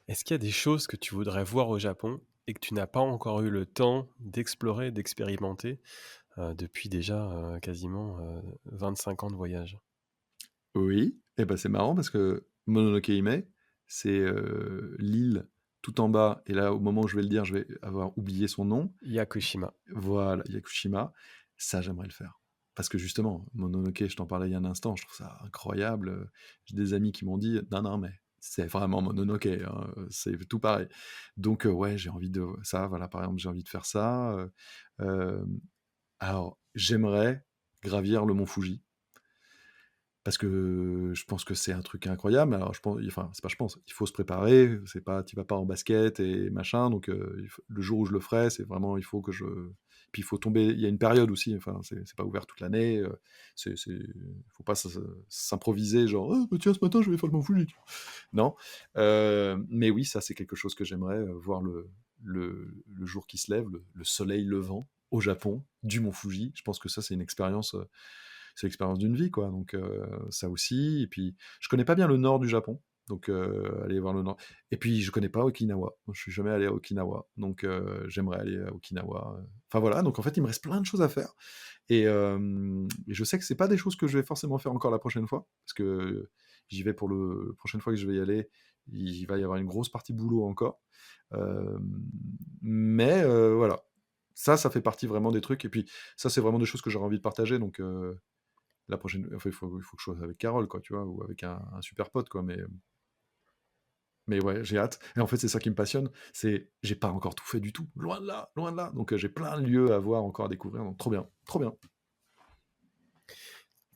Est-ce qu'il y a des choses que tu voudrais voir au Japon et que tu n'as pas encore eu le temps d'explorer, d'expérimenter depuis déjà quasiment 25 ans de voyage? Oui, et ben c'est marrant parce que Mononoke Hime, c'est l'île tout en bas, et là, au moment où je vais le dire, je vais avoir oublié son nom. Yakushima. Voilà, Yakushima. Ça, j'aimerais le faire. Parce que justement, Mononoke, je t'en parlais il y a un instant, je trouve ça incroyable. J'ai des amis qui m'ont dit, non, non, mais c'est vraiment Mononoke, hein, c'est tout pareil. Donc, ouais, j'ai envie de ça, voilà, par exemple, j'ai envie de faire ça. Euh, alors, j'aimerais gravir le mont Fuji. Parce que je pense que c'est un truc incroyable. Alors, je pense, enfin, c'est pas je pense, il faut se préparer. C'est pas, tu vas pas en basket et machin. Donc, le jour où je le ferai, c'est vraiment, il faut que je. Puis, il faut tomber. Il y a une période aussi. Enfin, c'est pas ouvert toute l'année. Faut pas s'improviser. Genre, oh, bah, tiens, ce matin, je vais faire le Mont Fuji. Non. Mais oui, ça, c'est quelque chose que j'aimerais voir le jour qui se lève, le soleil levant au Japon, du Mont Fuji. Je pense que ça, c'est une expérience. C'est l'expérience d'une vie, quoi. Donc, ça aussi. Et puis, je connais pas bien le nord du Japon. Donc, aller voir le nord. Et puis, je connais pas Okinawa. Moi, je suis jamais allé à Okinawa. Donc, j'aimerais aller à Okinawa. Enfin, voilà. Donc, en fait, il me reste plein de choses à faire. Et je sais que c'est pas des choses que je vais forcément faire encore la prochaine fois. Parce que j'y vais pour la prochaine fois que je vais y aller. Il va y avoir une grosse partie boulot encore. Euh, mais voilà. Ça fait partie vraiment des trucs. Et puis, ça, c'est vraiment des choses que j'aurais envie de partager. Donc, la prochaine, enfin, il faut que je sois avec Carole, quoi, tu vois, ou avec un super pote, quoi. Mais ouais, j'ai hâte. Et en fait, c'est ça qui me passionne. C'est, j'ai pas encore tout fait du tout. Loin de là, loin de là. Donc, j'ai plein de lieux à voir, encore à découvrir. Donc, trop bien, trop bien.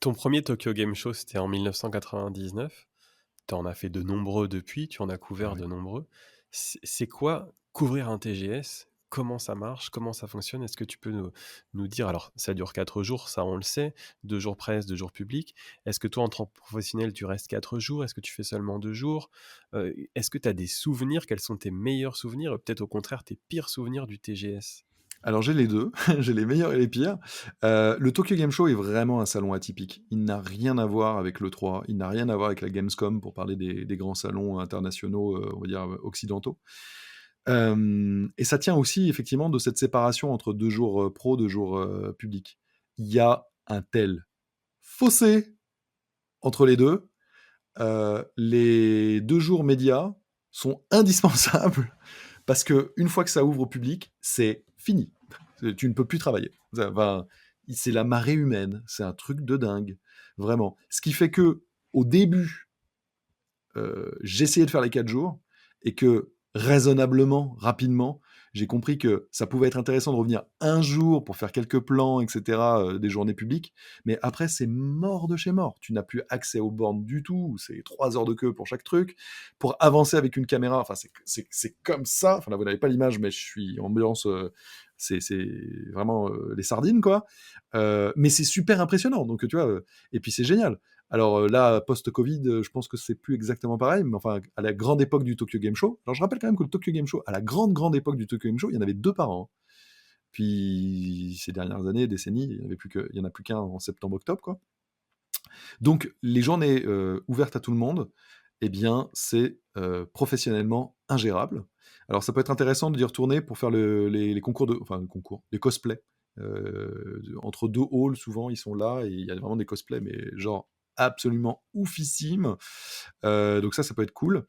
Ton premier Tokyo Game Show, c'était en 1999. Tu en as fait de nombreux depuis, tu en as Ah couvert ouais. de nombreux. C'est quoi couvrir un TGS? Comment ça marche? Comment ça fonctionne? Est-ce que tu peux nous dire, alors ça dure 4 jours, ça on le sait, 2 jours presse, 2 jours public. Est-ce que toi en tant que professionnel, tu restes 4 jours? Est-ce que tu fais seulement 2 jours? Est-ce que tu as des souvenirs? Quels sont tes meilleurs souvenirs? Peut-être au contraire tes pires souvenirs du TGS? Alors, j'ai les deux. J'ai les meilleurs et les pires. Le Tokyo Game Show est vraiment un salon atypique. Il n'a rien à voir avec l'E3. Il n'a rien à voir avec la Gamescom, pour parler des grands salons internationaux, on va dire, occidentaux. Et ça tient aussi effectivement de cette séparation entre 2 jours pro, 2 jours public. Il y a un tel fossé entre les deux. Les 2 jours médias sont indispensables parce que une fois que ça ouvre au public, c'est fini. Tu ne peux plus travailler. Enfin, c'est la marée humaine. C'est un truc de dingue, vraiment. Ce qui fait que au début, j'essayais de faire les 4 jours et que raisonnablement, rapidement, j'ai compris que ça pouvait être intéressant de revenir un jour pour faire quelques plans, etc., des journées publiques. Mais après, c'est mort de chez mort. Tu n'as plus accès aux bornes du tout. C'est 3 heures de queue pour chaque truc. Pour avancer avec une caméra, enfin, c'est comme ça. Enfin, là, vous n'avez pas l'image, mais je suis ambiance. C'est vraiment les sardines, quoi. Mais c'est super impressionnant. Donc, tu vois, et puis c'est génial. Alors là, post-Covid, je pense que c'est plus exactement pareil, mais enfin, à la grande époque du Tokyo Game Show, alors je rappelle quand même que le Tokyo Game Show, à la grande époque du Tokyo Game Show, il y en avait 2 par an. Puis ces dernières années, décennies, il y en a plus qu'un en septembre-octobre, quoi. Donc les journées ouvertes à tout le monde, eh bien, c'est professionnellement ingérable. Alors ça peut être intéressant d'y retourner pour faire les concours enfin, les cosplays. Entre 2 halls, souvent, ils sont là, et il y a vraiment des cosplays, mais genre absolument oufissimes. Donc ça peut être cool.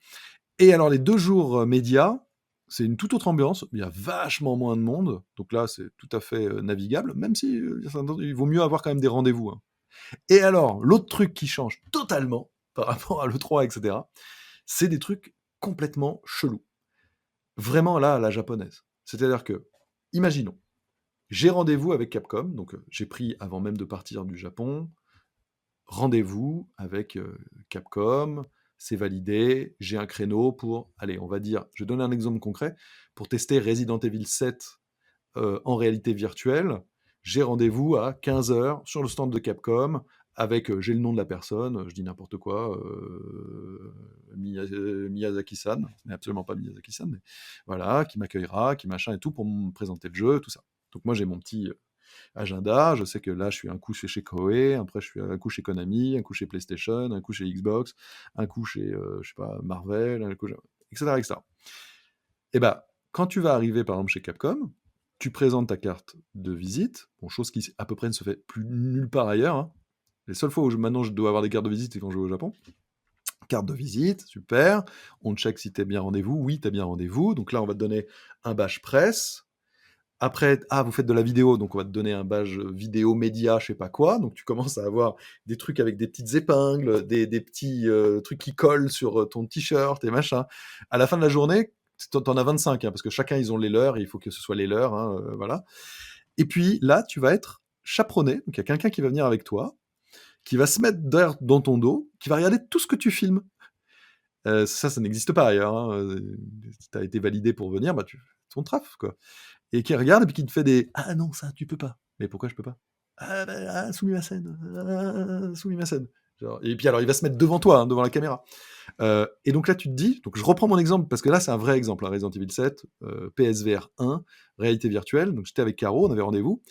Et alors les 2 jours médias, c'est une toute autre ambiance. Il y a vachement moins de monde. Donc là, c'est tout à fait navigable, même si il vaut mieux avoir quand même des rendez-vous, hein. Et alors, l'autre truc qui change totalement par rapport à l'E3, etc., c'est des trucs complètement chelous. Vraiment là, à la japonaise. C'est-à-dire que, imaginons, j'ai rendez-vous avec Capcom, donc j'ai pris, avant même de partir du Japon, rendez-vous avec Capcom, c'est validé, j'ai un créneau pour, allez, on va dire, je donne un exemple concret, pour tester Resident Evil 7 en réalité virtuelle, j'ai rendez-vous à 15h sur le stand de Capcom avec, j'ai le nom de la personne, je dis n'importe quoi, Miyazaki-san, ce n'est absolument pas Miyazaki-san, mais voilà, qui m'accueillera, qui machin et tout, pour me présenter le jeu, tout ça. Donc moi j'ai mon petit agenda, je sais que là je suis un coup chez Koei, après je suis un coup chez Konami, un coup chez PlayStation, un coup chez Xbox, un coup chez, je sais pas, Marvel, un coup, etc., etc. Et bah, quand tu vas arriver par exemple chez Capcom, tu présentes ta carte de visite, bon, chose qui à peu près ne se fait plus nulle part ailleurs, hein. Les seules fois où maintenant je dois avoir des cartes de visite, c'est quand je vais au Japon. Carte de visite, super. On check si t'es bien rendez-vous. Oui, t'as bien rendez-vous. Donc là, on va te donner un badge presse. Après, vous faites de la vidéo, donc on va te donner un badge vidéo média, je sais pas quoi. Donc tu commences à avoir des trucs avec des petites épingles, des petits trucs qui collent sur ton t-shirt et machin. À la fin de la journée, t'en as 25, hein, parce que chacun, ils ont les leurs, et il faut que ce soit les leurs, hein, voilà. Et puis là, tu vas être chaperonné, donc il y a quelqu'un qui va venir avec toi, qui va se mettre derrière dans ton dos, qui va regarder tout ce que tu filmes. Ça n'existe pas ailleurs, hein. Si tu as été validé pour venir, bah tu fais ton traf, quoi. Et qui regarde et puis qui te fait des ah non, ça tu peux pas. Mais pourquoi je peux pas? Ah, bah, ah, Sumimasen, Sumimasen. Genre, et puis alors il va se mettre devant toi, hein, devant la caméra. Et donc là tu te dis, donc je reprends mon exemple parce que là c'est un vrai exemple, hein, Resident Evil 7, PSVR 1, réalité virtuelle. Donc j'étais avec Caro, on avait rendez-vous.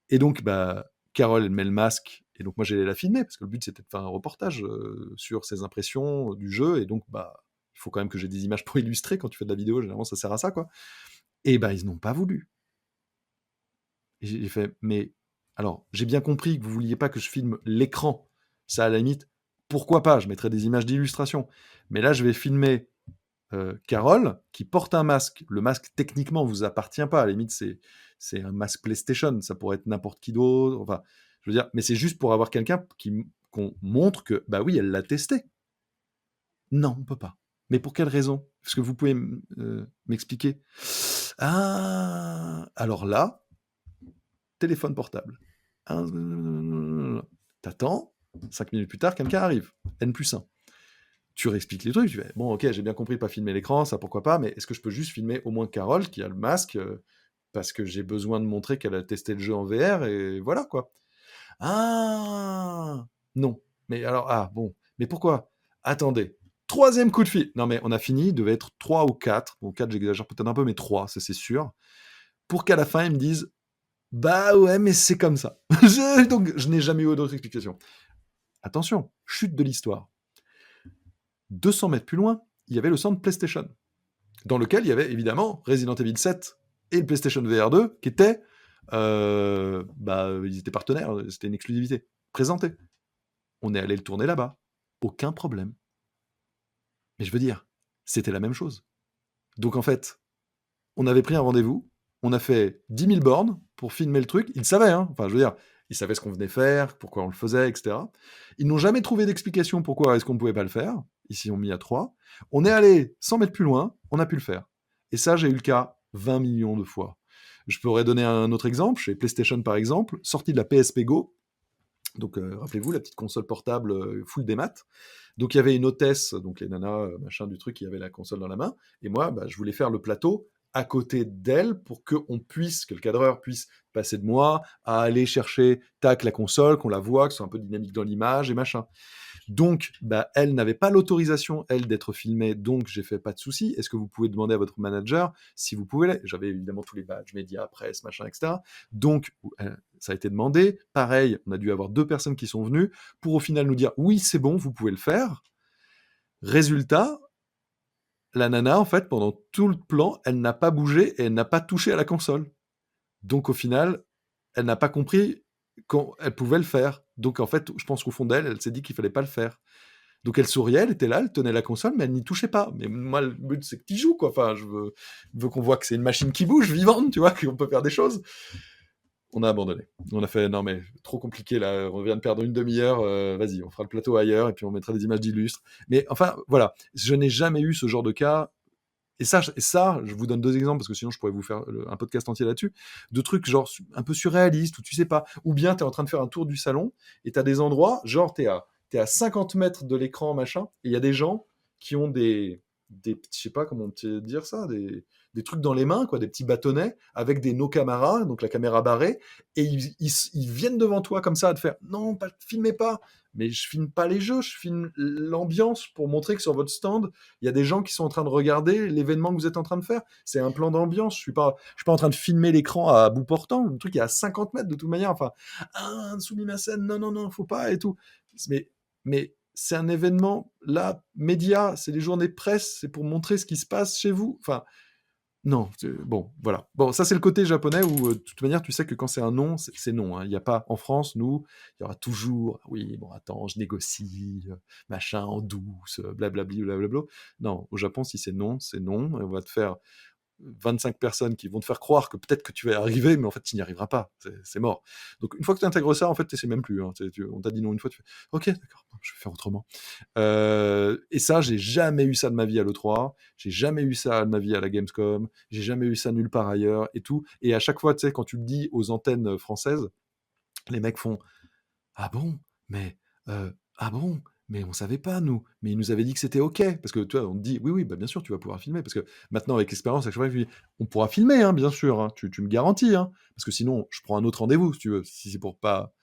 Et donc bah Carole elle met le masque et donc moi j'allais la filmer parce que le but c'était de faire un reportage sur ses impressions du jeu et donc bah il faut quand même que j'ai des images pour illustrer quand tu fais de la vidéo, généralement ça sert à ça, quoi. Et bah ils n'ont pas voulu. Et j'ai fait, mais alors, j'ai bien compris que vous vouliez pas que je filme l'écran. Ça, à la limite, pourquoi pas? Je mettrai des images d'illustration. Mais là, je vais filmer Carole qui porte un masque. Le masque, techniquement, vous appartient pas. À la limite, c'est un masque PlayStation. Ça pourrait être n'importe qui d'autre. Enfin, je veux dire, mais c'est juste pour avoir quelqu'un qu'on montre que, bah oui, elle l'a testé. Non, on peut pas. Mais pour quelle raison? Est-ce que vous pouvez m'expliquer? Ah, alors là, téléphone portable. T'attends, 5 minutes plus tard, quelqu'un arrive. N+1. Tu réexpliques les trucs, tu fais, bon, ok, j'ai bien compris, pas filmer l'écran, ça pourquoi pas, mais est-ce que je peux juste filmer au moins Carole qui a le masque parce que j'ai besoin de montrer qu'elle a testé le jeu en VR et voilà, quoi. Ah, non. Mais alors, bon. Mais pourquoi? Attendez. Troisième coup de fil. Non, mais on a fini, il devait être 3 ou 4. Bon, 4, j'exagère peut-être un peu, mais 3, ça c'est sûr. Pour qu'à la fin, ils me disent, bah ouais, mais c'est comme ça. Donc, je n'ai jamais eu d'autre explication. Attention, chute de l'histoire. 200 mètres plus loin, il y avait le centre PlayStation, dans lequel il y avait évidemment Resident Evil 7 et le PlayStation VR 2, qui étaient, ils étaient partenaires, c'était une exclusivité. Présenté. On est allé le tourner là-bas. Aucun problème. Mais je veux dire, c'était la même chose. Donc en fait, on avait pris un rendez-vous, on a fait 10 000 bornes pour filmer le truc. Ils savaient, hein. Enfin, je veux dire, ils savaient ce qu'on venait faire, pourquoi on le faisait, etc. Ils n'ont jamais trouvé d'explication pourquoi est-ce qu'on ne pouvait pas le faire. Ils s'y ont mis à 3. On est allé 100 mètres plus loin, on a pu le faire. Et ça, j'ai eu le cas 20 millions de fois. Je pourrais donner un autre exemple, chez PlayStation par exemple, sortie de la PSP Go, donc rappelez-vous, la petite console portable full des maths. Donc il y avait une hôtesse, donc les nanas, machin du truc, qui avait la console dans la main, et moi, bah, je voulais faire le plateau à côté d'elle pour que le cadreur puisse passer de moi à aller chercher, tac, la console, qu'on la voit, que ce soit un peu dynamique dans l'image et machin. Donc, bah, elle n'avait pas l'autorisation, elle, d'être filmée, donc j'ai fait pas de souci. Est-ce que vous pouvez demander à votre manager si vous pouvez? J'avais évidemment tous les badges, médias, presse, machin, etc. Donc, ça a été demandé. Pareil, on a dû avoir 2 personnes qui sont venues pour au final nous dire oui, c'est bon, vous pouvez le faire. Résultat, la nana, en fait, pendant tout le plan, elle n'a pas bougé et elle n'a pas touché à la console. Donc, au final, elle n'a pas compris qu'elle pouvait le faire. Donc, en fait, je pense qu'au fond d'elle, elle s'est dit qu'il fallait pas le faire. Donc elle souriait, elle était là, elle tenait la console, mais elle n'y touchait pas. Mais moi, le but, c'est que tu joues, quoi. Enfin, je veux qu'on voit que c'est une machine qui bouge, vivante, tu vois, qu'on peut faire des choses. On a abandonné. On a fait, non mais, trop compliqué, là, on vient de perdre une demi-heure, vas-y, on fera le plateau ailleurs, et puis on mettra des images d'illustres. Mais enfin, voilà, je n'ai jamais eu ce genre de cas. Et ça, je vous donne 2 exemples, parce que sinon je pourrais vous faire un podcast entier là-dessus, de trucs genre un peu surréalistes, où tu sais pas, ou bien t'es en train de faire un tour du salon, et t'as des endroits, genre t'es à 50 mètres de l'écran, machin, et il y a des gens qui ont je sais pas comment dire ça, des trucs dans les mains, quoi, des petits bâtonnets, avec des no caméras, donc la caméra barrée, et ils viennent devant toi comme ça à te faire, non, pas, filmez pas, mais je filme pas les jeux, je filme l'ambiance pour montrer que sur votre stand, il y a des gens qui sont en train de regarder l'événement que vous êtes en train de faire. C'est un plan d'ambiance. Je suis pas en train de filmer l'écran à bout portant. Le truc est à 50 mètres de toute manière. Enfin, Sumimasen, non, non, non, faut pas et tout. Mais c'est un événement, là, média, c'est les journées presse, c'est pour montrer ce qui se passe chez vous. Enfin, non, bon, voilà. Bon, ça c'est le côté japonais où, de toute manière, tu sais que quand c'est un non, c'est non. Hein. Il n'y a pas, en France, nous, il y aura toujours, oui, bon, attends, je négocie, machin, en douce, blablabli, blablabla. Non, au Japon, si c'est non, c'est non. On va te faire 25 personnes qui vont te faire croire que peut-être que tu vas y arriver, mais en fait, tu n'y arriveras pas. C'est mort. Donc, une fois que tu intègres ça, en fait, tu sais même plus. Hein. On t'a dit non une fois, tu fais OK, d'accord, je vais faire autrement. Et ça, j'ai jamais eu ça de ma vie à l'E3, j'ai jamais eu ça de ma vie à la Gamescom, j'ai jamais eu ça nulle part ailleurs et tout. Et à chaque fois, tu sais, quand tu le dis aux antennes françaises, les mecs font ah bon, mais ah bon, mais on savait pas nous, mais ils nous avaient dit que c'était ok, parce que tu vois, on te dit oui, oui, bah bien sûr, tu vas pouvoir filmer, parce que maintenant avec l'expérience, à chaque fois, je dis on pourra filmer, hein, bien sûr, hein, tu me garantis, hein, parce que sinon, je prends un autre rendez-vous, si tu veux, si c'est pour pas,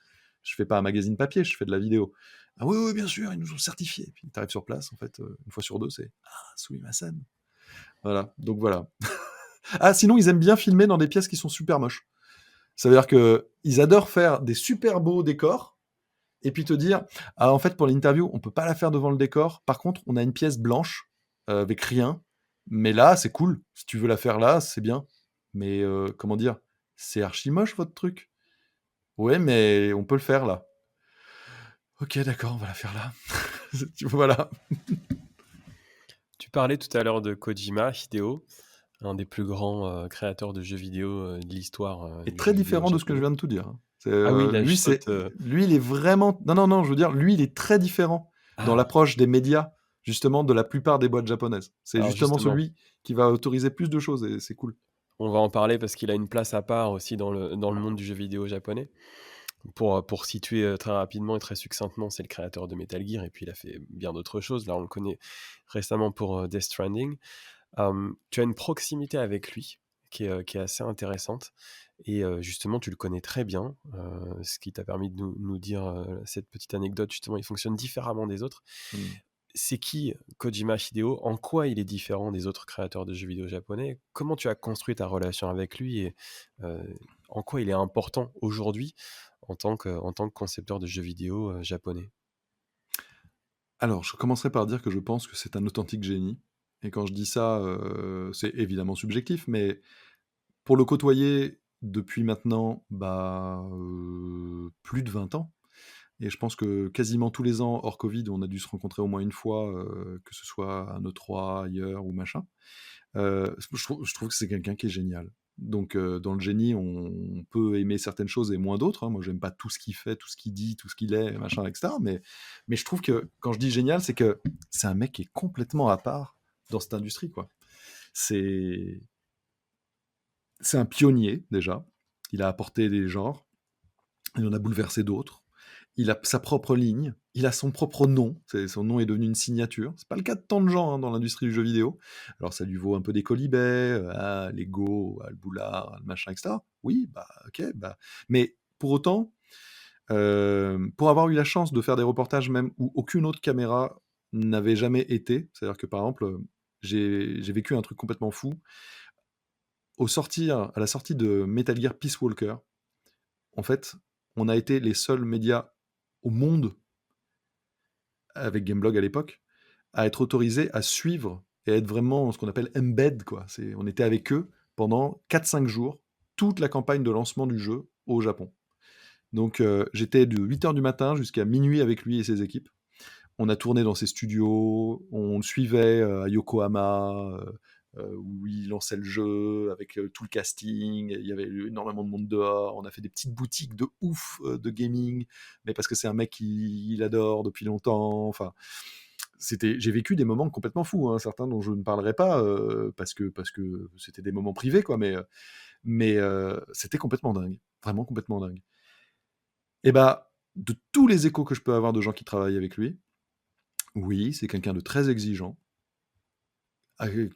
je fais pas un magazine papier, je fais de la vidéo. Ah oui, oui, bien sûr, ils nous ont certifié. Puis tu arrives sur place, en fait, une fois sur deux, c'est ah, Sumimasen. Voilà, donc voilà. Ah, sinon, ils aiment bien filmer dans des pièces qui sont super moches. Ça veut dire que ils adorent faire des super beaux décors, et puis te dire ah, en fait, pour l'interview, on peut pas la faire devant le décor. Par contre, on a une pièce blanche avec rien. Mais là, c'est cool. Si tu veux la faire là, c'est bien. Mais comment dire, c'est archi moche votre truc. Ouais, mais on peut le faire là. Ok, d'accord, on va la faire là. Voilà. Tu parlais tout à l'heure de Kojima, Hideo, un des plus grands créateurs de jeux vidéo de l'histoire Et du très jeu vidéo différent de ce que je japonais. viens de tout dire. Hein. Ah oui, là, je Lui, saute. lui, il est vraiment. Non, non, non, je veux dire, lui, il est très différent dans Ah, l'approche des médias, justement, de la plupart des boîtes japonaises. C'est alors justement justement, celui qui va autoriser plus de choses et c'est cool. on va en parler parce qu'il a une place à part aussi dans le monde du jeu vidéo japonais. Pour situer très rapidement et très succinctement, c'est le créateur de Metal Gear et puis il a fait bien d'autres choses. Là, on le connaît récemment pour Death Stranding. Tu as une proximité avec lui qui est assez intéressante et justement, tu le connais très bien, ce qui t'a permis de nous dire cette petite anecdote. Justement, il fonctionne différemment des autres. Mm. C'est qui Kojima Hideo? En quoi il est différent des autres créateurs de jeux vidéo japonais? Comment tu as construit ta relation avec lui et euh, en quoi il est important aujourd'hui en tant que concepteur de jeux vidéo japonais? Alors, je commencerai par dire que je pense que c'est un authentique génie. Et quand je dis ça, c'est évidemment subjectif, mais pour le côtoyer depuis maintenant bah, plus de 20 ans, et je pense que quasiment tous les ans, hors Covid, on a dû se rencontrer au moins une fois, que ce soit à un E3, ailleurs ou machin. Je trouve que c'est quelqu'un qui est génial. Donc, dans le génie, on peut aimer certaines choses et moins d'autres. Hein. Moi, j'aime pas tout ce qu'il fait, tout ce qu'il dit, tout ce qu'il est, machin, etc. Mais je trouve que quand je dis génial, c'est que c'est un mec qui est complètement à part dans cette industrie, quoi. C'est C'est un pionnier, déjà. Il a apporté des genres, il en a bouleversé d'autres. Il a sa propre ligne, il a son propre nom, son nom est devenu une signature. C'est pas le cas de tant de gens dans l'industrie du jeu vidéo. Alors ça lui vaut un peu des colibets, Lego, le boulard, le machin, etc. Oui, bah ok, bah. Mais pour autant, pour avoir eu la chance de faire des reportages même où aucune autre caméra n'avait jamais été, c'est-à-dire que par exemple, j'ai vécu un truc complètement fou. À la sortie de Metal Gear Peace Walker, en fait, on a été les seuls médias au monde, avec Gameblog à l'époque, à être autorisés à suivre et à être vraiment ce qu'on appelle embed, quoi. On était avec eux pendant 4-5 jours, toute la campagne de lancement du jeu au Japon. Donc j'étais de 8h du matin jusqu'à minuit avec lui et ses équipes. On a tourné dans ses studios, on le suivait à Yokohama, où il lançait le jeu avec tout le casting. Il y avait eu énormément de monde dehors. On a fait des petites boutiques de ouf de gaming, mais parce que c'est un mec qu'il adore depuis longtemps. Enfin, j'ai vécu des moments complètement fous, hein, certains dont je ne parlerai pas parce que c'était des moments privés, quoi. Mais c'était complètement dingue, vraiment complètement dingue. Et bah, de tous les échos que je peux avoir de gens qui travaillent avec lui, oui, c'est quelqu'un de très exigeant.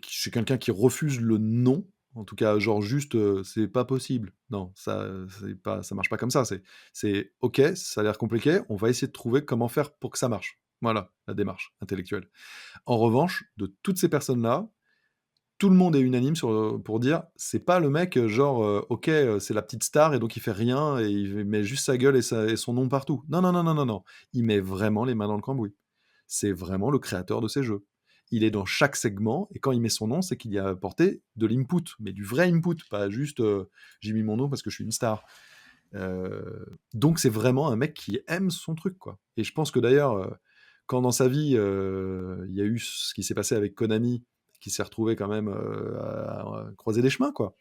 C'est quelqu'un qui refuse le non. En tout cas, genre juste, c'est pas possible. Non, ça marche pas comme ça. C'est OK, ça a l'air compliqué, on va essayer de trouver comment faire pour que ça marche. Voilà, la démarche intellectuelle. En revanche, de toutes ces personnes-là, tout le monde est unanime pour dire, c'est pas le mec, genre, OK, c'est la petite star et donc il fait rien et il met juste sa gueule et son nom partout. Non, non, non, non, non, non. Il met vraiment les mains dans le cambouis. C'est vraiment le créateur de ces jeux. Il est dans chaque segment et quand il met son nom, c'est qu'il y a apporté de l'input, mais du vrai input, pas juste, j'ai mis mon nom parce que je suis une star. Donc c'est vraiment un mec qui aime son truc, quoi. Et je pense que d'ailleurs, quand dans sa vie, il y a eu ce qui s'est passé avec Konami, qui s'est retrouvé quand même à croiser des chemins, quoi.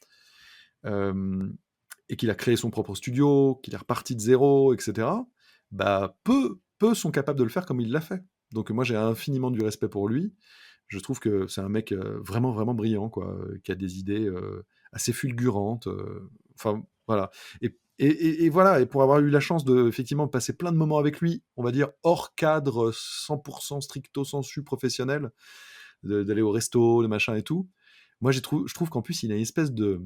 Et qu'il a créé son propre studio, qu'il est reparti de zéro, etc. Bah, peu sont capables de le faire comme il l'a fait. Donc moi, j'ai infiniment du respect pour lui. Je trouve que c'est un mec vraiment, vraiment brillant, quoi, qui a des idées assez fulgurantes. Enfin, voilà. Et voilà, et pour avoir eu la chance de effectivement passer plein de moments avec lui, on va dire hors cadre 100% stricto sensu professionnel, d'aller au resto, le machin et tout. Moi, je trouve qu'en plus, il a une espèce de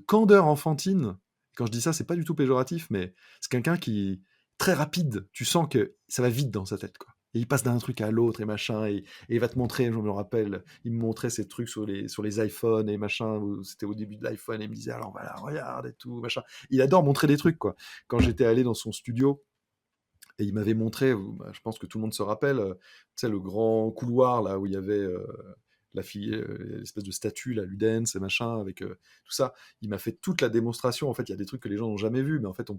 candeur enfantine. Quand je dis ça, c'est pas du tout péjoratif, mais c'est quelqu'un qui très rapide. Tu sens que ça va vite dans sa tête, quoi. Et il passe d'un truc à l'autre et machin, et il va te montrer, je me rappelle, il me montrait ces trucs sur les iPhones et machin, c'était au début de l'iPhone, et il me disait, alors voilà, regarde et tout, machin. Il adore montrer des trucs, quoi. Quand j'étais allé dans son studio, et il m'avait montré, bah, je pense que tout le monde se rappelle, tu sais, le grand couloir là où il y avait la fille, l'espèce de statue, la Ludens et machin, avec tout ça. Il m'a fait toute la démonstration. En fait, il y a des trucs que les gens n'ont jamais vus, mais en fait,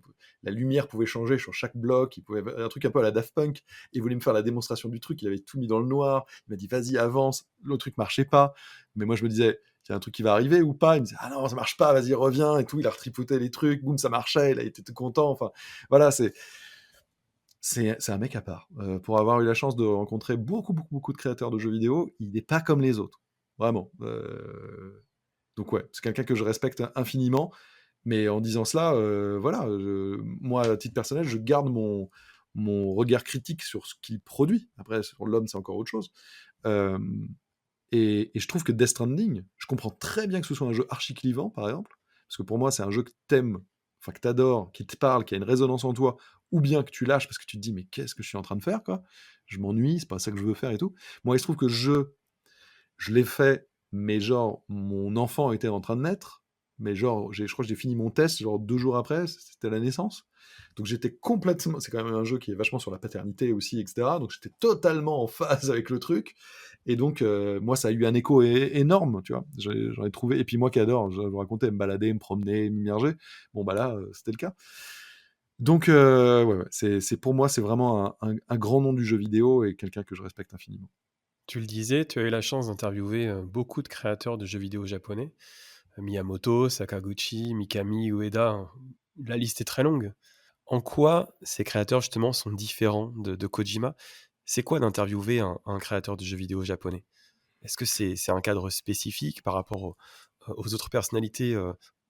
la lumière pouvait changer sur chaque bloc. Il pouvait un truc un peu à la Daft Punk. Il voulait me faire la démonstration du truc. Il avait tout mis dans le noir. Il m'a dit, vas-y, avance. Le truc marchait pas. Mais moi, je me disais, il y a un truc qui va arriver ou pas. Il me disait, ah non, ça marche pas, vas-y, reviens et tout. Il a retripoté les trucs. Boum, ça marchait. Il a été tout content. Enfin, voilà, c'est un mec à part. Pour avoir eu la chance de rencontrer beaucoup, beaucoup, beaucoup de créateurs de jeux vidéo, il n'est pas comme les autres. Vraiment. Donc ouais, c'est quelqu'un que je respecte infiniment. Mais en disant cela, voilà, moi, à titre personnel, je garde mon regard critique sur ce qu'il produit. Après, sur l'homme, c'est encore autre chose. Euh, et je trouve que Death Stranding, je comprends très bien que ce soit un jeu archi-clivant, par exemple, parce que pour moi, c'est un jeu que t'aimes, enfin que t'adores, qui te parle, qui a une résonance en toi, ou bien que tu lâches parce que tu te dis, mais qu'est-ce que je suis en train de faire, quoi? Je m'ennuie, c'est pas ça que je veux faire et tout. Moi, il se trouve que je l'ai fait, mais genre, mon enfant était en train de naître, mais genre, je crois que j'ai fini mon test, genre 2 jours après, c'était la naissance. Donc j'étais complètement, c'est quand même un jeu qui est vachement sur la paternité aussi, etc. Donc j'étais totalement en phase avec le truc. Et donc, moi, ça a eu un écho énorme, tu vois. J'en ai trouvé. Et puis moi qui adore, je vous racontais, me balader, me promener, m'immerger. Bon, bah là, c'était le cas. Donc, ouais, ouais, pour moi, c'est vraiment un grand nom du jeu vidéo et quelqu'un que je respecte infiniment. Tu le disais, tu as eu la chance d'interviewer beaucoup de créateurs de jeux vidéo japonais. Miyamoto, Sakaguchi, Mikami, Ueda, hein. La liste est très longue. En quoi ces créateurs justement sont différents de Kojima? C'est quoi d'interviewer un créateur de jeux vidéo japonais? Est-ce que c'est un cadre spécifique par rapport aux autres personnalités,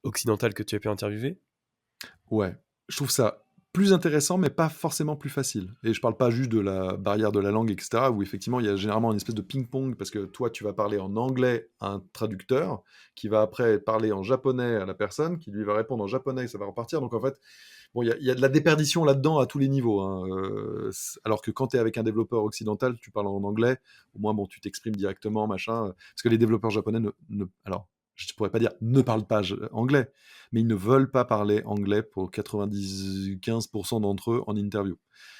occidentales que tu as pu interviewer? Ouais, je trouve ça plus intéressant, mais pas forcément plus facile. Et je parle pas juste de la barrière de la langue, et cetera, où effectivement, il y a généralement une espèce de ping-pong, parce que toi, tu vas parler en anglais à un traducteur, qui va après parler en japonais à la personne, qui lui va répondre en japonais, et ça va repartir. Donc en fait, bon, il y a de la déperdition là-dedans à tous les niveaux, hein, alors que quand tu es avec un développeur occidental, tu parles en anglais, au moins, bon, tu t'exprimes directement, machin, parce que les développeurs japonais alors, je ne pourrais pas dire ne parlent pas anglais, mais ils ne veulent pas parler anglais pour 95% d'entre eux en interview.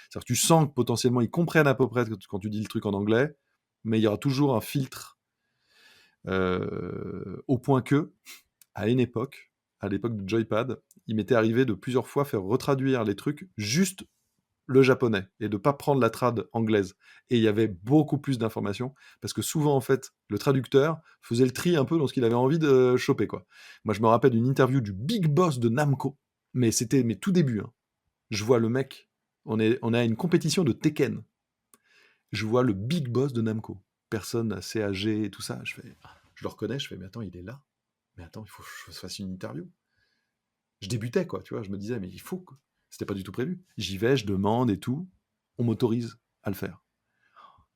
C'est-à-dire que tu sens que potentiellement ils comprennent à peu près quand tu dis le truc en anglais, mais il y aura toujours un filtre, au point que, à une époque, à l'époque de Joypad, il m'était arrivé de plusieurs fois faire retraduire les trucs juste le japonais et de pas prendre la trad anglaise. Et il y avait beaucoup plus d'informations parce que souvent, en fait, le traducteur faisait le tri un peu dans ce qu'il avait envie de choper, quoi. Moi, je me rappelle d'une interview du big boss de Namco, mais c'était mes tout débuts, hein. Je vois le mec, on est à une compétition de Tekken. Je vois le big boss de Namco, personne assez âgée et tout ça. Je le reconnais, je fais, mais attends, il est là. Mais attends, il faut que je fasse une interview. Je débutais, quoi, tu vois. Je me disais, mais il faut, quoi. C'était pas du tout prévu. J'y vais, je demande et tout. On m'autorise à le faire.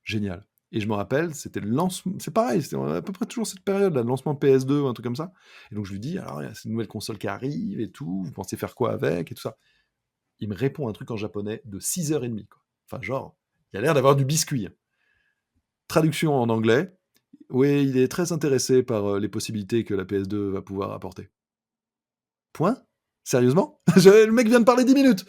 Génial. Et je me rappelle, c'était le lancement. C'est pareil, c'était à peu près toujours cette période, là, le lancement PS2 ou un truc comme ça. Et donc je lui dis, alors, il y a cette nouvelle console qui arrive et tout. Vous pensez faire quoi avec et tout ça. Il me répond un truc en japonais de 6h30, quoi. Enfin, genre, il a l'air d'avoir du biscuit, hein. Traduction en anglais. Oui, il est très intéressé par les possibilités que la PS2 va pouvoir apporter. Point? Sérieusement? Le mec vient de parler 10 minutes.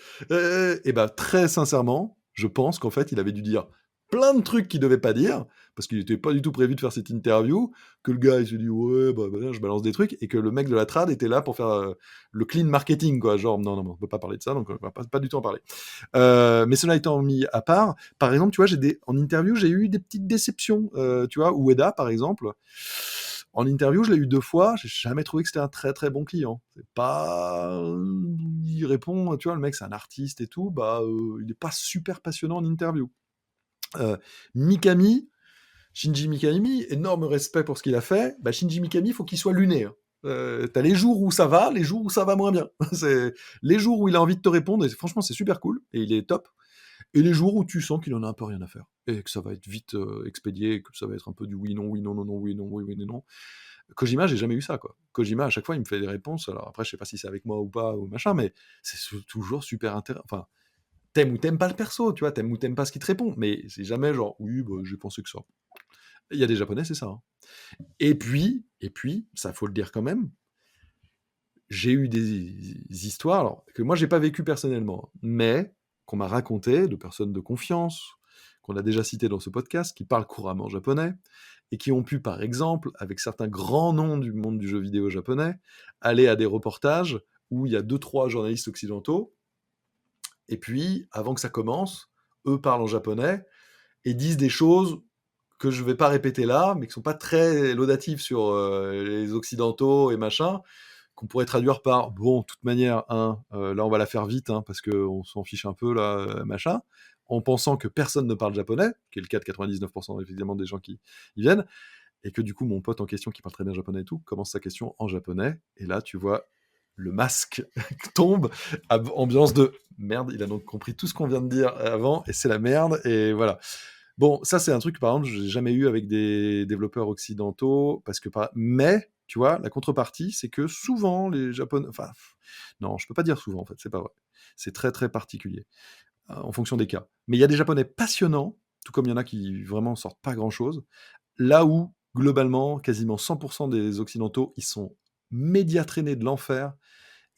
Et bah, très sincèrement, je pense qu'en fait, il avait dû dire plein de trucs qu'il devait pas dire, parce qu'il était pas du tout prévu de faire cette interview, que le gars, il se dit, ouais, bah, voilà, je balance des trucs, et que le mec de la trad était là pour faire le clean marketing, quoi. Genre, non, non, on peut pas parler de ça, donc on va pas du tout en parler. Mais cela étant mis à part, par exemple, tu vois, en interview, j'ai eu des petites déceptions. Tu vois, Ueda, par exemple, en interview, je l'ai eu 2 fois. J'ai jamais trouvé que c'était un très très bon client. C'est pas, il répond, tu vois, le mec c'est un artiste et tout, bah, il est pas super passionnant en interview. Euh, Mikami, Shinji Mikami, énorme respect pour ce qu'il a fait. Bah, Shinji Mikami, il faut qu'il soit luné, hein. T'as les jours où ça va, les jours où ça va moins bien. C'est les jours où il a envie de te répondre, et franchement, c'est super cool, et il est top. Et les jours où tu sens qu'il en a un peu rien à faire, et que ça va être vite expédié, que ça va être un peu du oui, non, oui, non, non, non, oui, non, oui, oui, non, non. Kojima, j'ai jamais eu ça, quoi. Kojima, à chaque fois, il me fait des réponses. Alors après, je sais pas si c'est avec moi ou pas, ou machin, mais c'est toujours super intéressant. Enfin, t'aimes ou t'aimes pas le perso, tu vois, t'aimes ou t'aimes pas ce qu'il te répond, mais c'est jamais genre, oui, bah, j'ai pensé que ça. Il y a des Japonais, c'est ça, hein. Et puis, ça faut le dire quand même, j'ai eu des histoires, alors, que moi j'ai pas vécu personnellement, mais qu'on m'a raconté de personnes de confiance, qu'on a déjà citées dans ce podcast, qui parlent couramment japonais, et qui ont pu, par exemple, avec certains grands noms du monde du jeu vidéo japonais, aller à des reportages où il y a 2, 3 journalistes occidentaux, et puis, avant que ça commence, eux parlent en japonais, et disent des choses que je vais pas répéter là, mais qui sont pas très laudatives sur les occidentaux et machin, qu'on pourrait traduire par bon, de toute manière, hein, là on va la faire vite, hein, parce qu'on s'en fiche un peu, là, machin, en pensant que personne ne parle japonais, qui est le cas de 99% évidemment des gens qui y viennent, et que du coup mon pote en question qui parle très bien japonais et tout, commence sa question en japonais, et là tu vois le masque tombe, ambiance de merde, il a donc compris tout ce qu'on vient de dire avant, et c'est la merde, et voilà. Bon, ça c'est un truc par exemple, j'ai jamais eu avec des développeurs occidentaux, parce que mais tu vois, la contrepartie, c'est que souvent les Japonais, enfin, non, je peux pas dire souvent en fait, c'est pas vrai. C'est très très particulier, en fonction des cas. Mais il y a des Japonais passionnants, tout comme il y en a qui vraiment sortent pas grand-chose, là où, globalement, quasiment 100% des occidentaux, ils sont média traînés de l'enfer,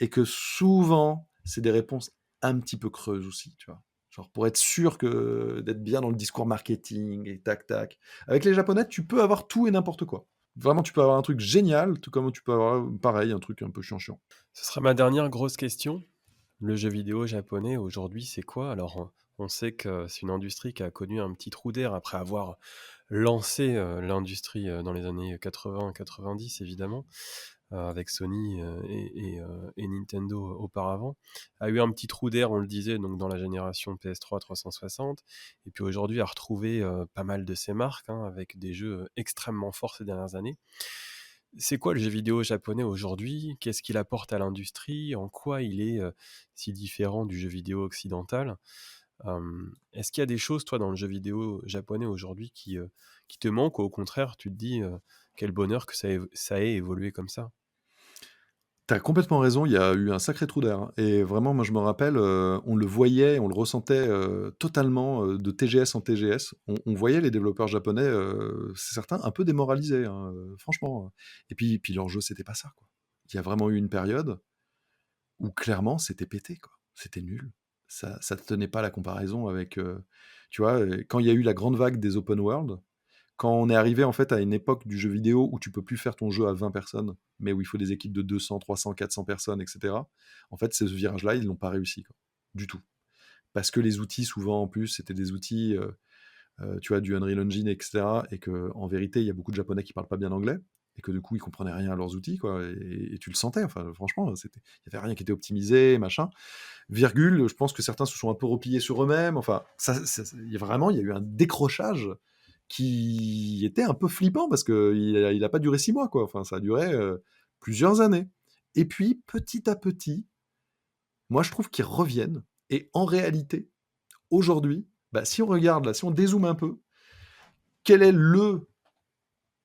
et que souvent, c'est des réponses un petit peu creuses aussi, tu vois. Genre pour être sûr d'être bien dans le discours marketing et tac tac. Avec les Japonais, tu peux avoir tout et n'importe quoi. Vraiment, tu peux avoir un truc génial, tout comme tu peux avoir, pareil, un truc un peu chiant. Ce sera ma dernière grosse question. Le jeu vidéo japonais aujourd'hui, c'est quoi? Alors, on sait que c'est une industrie qui a connu un petit trou d'air après avoir lancé, l'industrie, dans les années 80-90 évidemment, avec Sony, et Nintendo auparavant. A eu un petit trou d'air, on le disait, donc dans la génération PS3 360, et puis aujourd'hui a retrouvé, pas mal de ses marques, hein, avec des jeux extrêmement forts ces dernières années. C'est quoi le jeu vidéo japonais aujourd'hui? Qu'est-ce qu'il apporte à l'industrie? En quoi il est, si différent du jeu vidéo occidental? Est-ce qu'il y a des choses, toi, dans le jeu vidéo japonais aujourd'hui qui te manquent ou au contraire, tu te dis, «Quel bonheur que ça ait évolué comme ça»? T'as complètement raison, il y a eu un sacré trou d'air, hein, et vraiment, moi, je me rappelle, on le voyait, on le ressentait, totalement, de TGS en TGS. On voyait les développeurs japonais, certains un peu démoralisés, hein, franchement, et puis leur jeu, c'était pas ça, quoi. Il y a vraiment eu une période où clairement, c'était pété, quoi. C'était nul. Ça tenait pas la comparaison avec, tu vois, quand il y a eu la grande vague des open world, quand on est arrivé en fait à une époque du jeu vidéo où tu peux plus faire ton jeu à 20 personnes, mais où il faut des équipes de 200, 300, 400 personnes, etc. En fait, ce virage-là, ils l'ont pas réussi, quoi, du tout. Parce que les outils, souvent en plus, c'était des outils, tu vois, du Unreal Engine, etc. Et que en vérité, il y a beaucoup de Japonais qui parlent pas bien anglais et que du coup, ils comprenaient rien à leurs outils, quoi. Et tu le sentais. Enfin, franchement, il y avait rien qui était optimisé, machin. Virgule, je pense que certains se sont un peu repliés sur eux-mêmes. Enfin, il y a vraiment, il y a eu un décrochage qui était un peu flippant parce que il a pas duré 6 mois, quoi. Enfin, ça a duré plusieurs années. Et puis, petit à petit, moi, je trouve qu'ils reviennent. Et en réalité, aujourd'hui, bah, si on regarde là, si on dézoome un peu, quel est le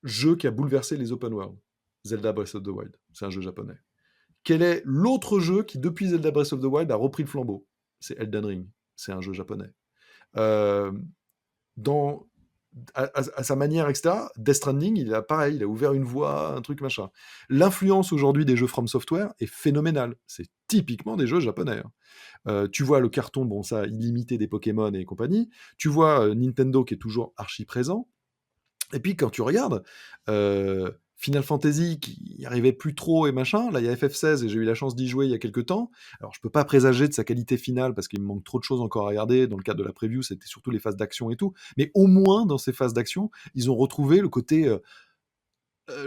jeu qui a bouleversé les open world? Zelda Breath of the Wild. C'est un jeu japonais. Quel est l'autre jeu qui, depuis Zelda Breath of the Wild, a repris le flambeau? C'est Elden Ring. C'est un jeu japonais. Euh, dans, à sa manière, etc., Death Stranding, il a pareil, il a ouvert une voie, un truc machin. L'influence aujourd'hui des jeux From Software est phénoménale. C'est typiquement des jeux japonais, hein. Tu vois le carton, bon ça, illimité des Pokémon et compagnie. Tu vois Nintendo qui est toujours archi présent. Et puis quand tu regardes, Final Fantasy qui n'y arrivait plus trop et machin, là il y a FF16 et j'ai eu la chance d'y jouer il y a quelques temps. Alors je peux pas présager de sa qualité finale parce qu'il me manque trop de choses encore à regarder. Dans le cadre de la preview, c'était surtout les phases d'action et tout. Mais au moins dans ces phases d'action, ils ont retrouvé le côté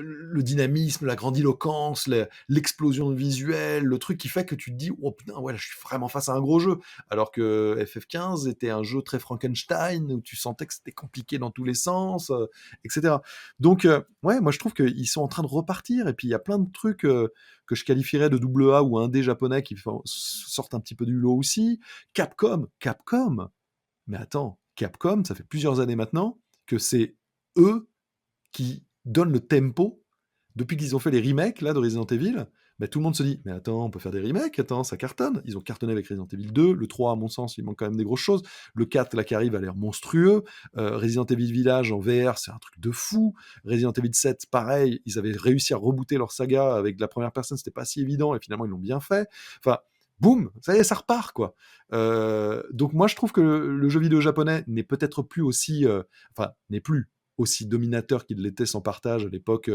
le dynamisme, la grandiloquence, l'explosion visuelle, le truc qui fait que tu te dis oh putain ouais là, je suis vraiment face à un gros jeu. Alors que FF15 était un jeu très Frankenstein où tu sentais que c'était compliqué dans tous les sens, etc. Donc ouais, moi je trouve qu'ils sont en train de repartir et puis il y a plein de trucs que je qualifierais de double A ou indé japonais qui sortent un petit peu du lot aussi. Capcom. Mais attends, Capcom, ça fait plusieurs années maintenant que c'est eux qui donnent le tempo. Depuis qu'ils ont fait les remakes là, de Resident Evil, bah, tout le monde se dit mais attends, on peut faire des remakes, attends, ça cartonne. Ils ont cartonné avec Resident Evil 2, le 3, à mon sens, il manque quand même des grosses choses. Le 4, là, qui arrive, a l'air monstrueux. Resident Evil Village en VR, c'est un truc de fou. Resident Evil 7, pareil, ils avaient réussi à rebooter leur saga avec de la première personne, c'était pas si évident, et finalement, ils l'ont bien fait. Enfin, boum, ça y est, ça repart, quoi. Donc moi, je trouve que le jeu vidéo japonais n'est peut-être plus aussi... enfin, n'est plus aussi dominateur qu'il l'était sans partage à l'époque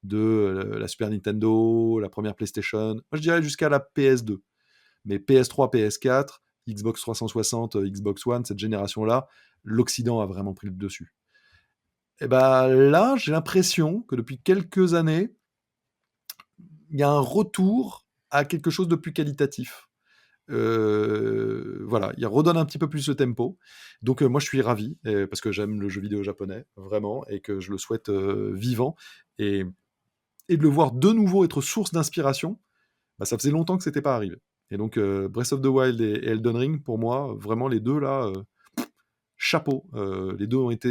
de la Super Nintendo, la première PlayStation, moi je dirais jusqu'à la PS2. Mais PS3, PS4, Xbox 360, Xbox One, cette génération-là, l'Occident a vraiment pris le dessus. Et bah là, j'ai l'impression que depuis quelques années, il y a un retour à quelque chose de plus qualitatif. Voilà, il redonne un petit peu plus ce tempo. Donc moi je suis ravi parce que j'aime le jeu vidéo japonais vraiment et que je le souhaite vivant et, et de le voir de nouveau être source d'inspiration. Bah, ça faisait longtemps que c'était pas arrivé. Et donc Breath of the Wild et Elden Ring pour moi vraiment les deux là. Chapeau, les deux ont été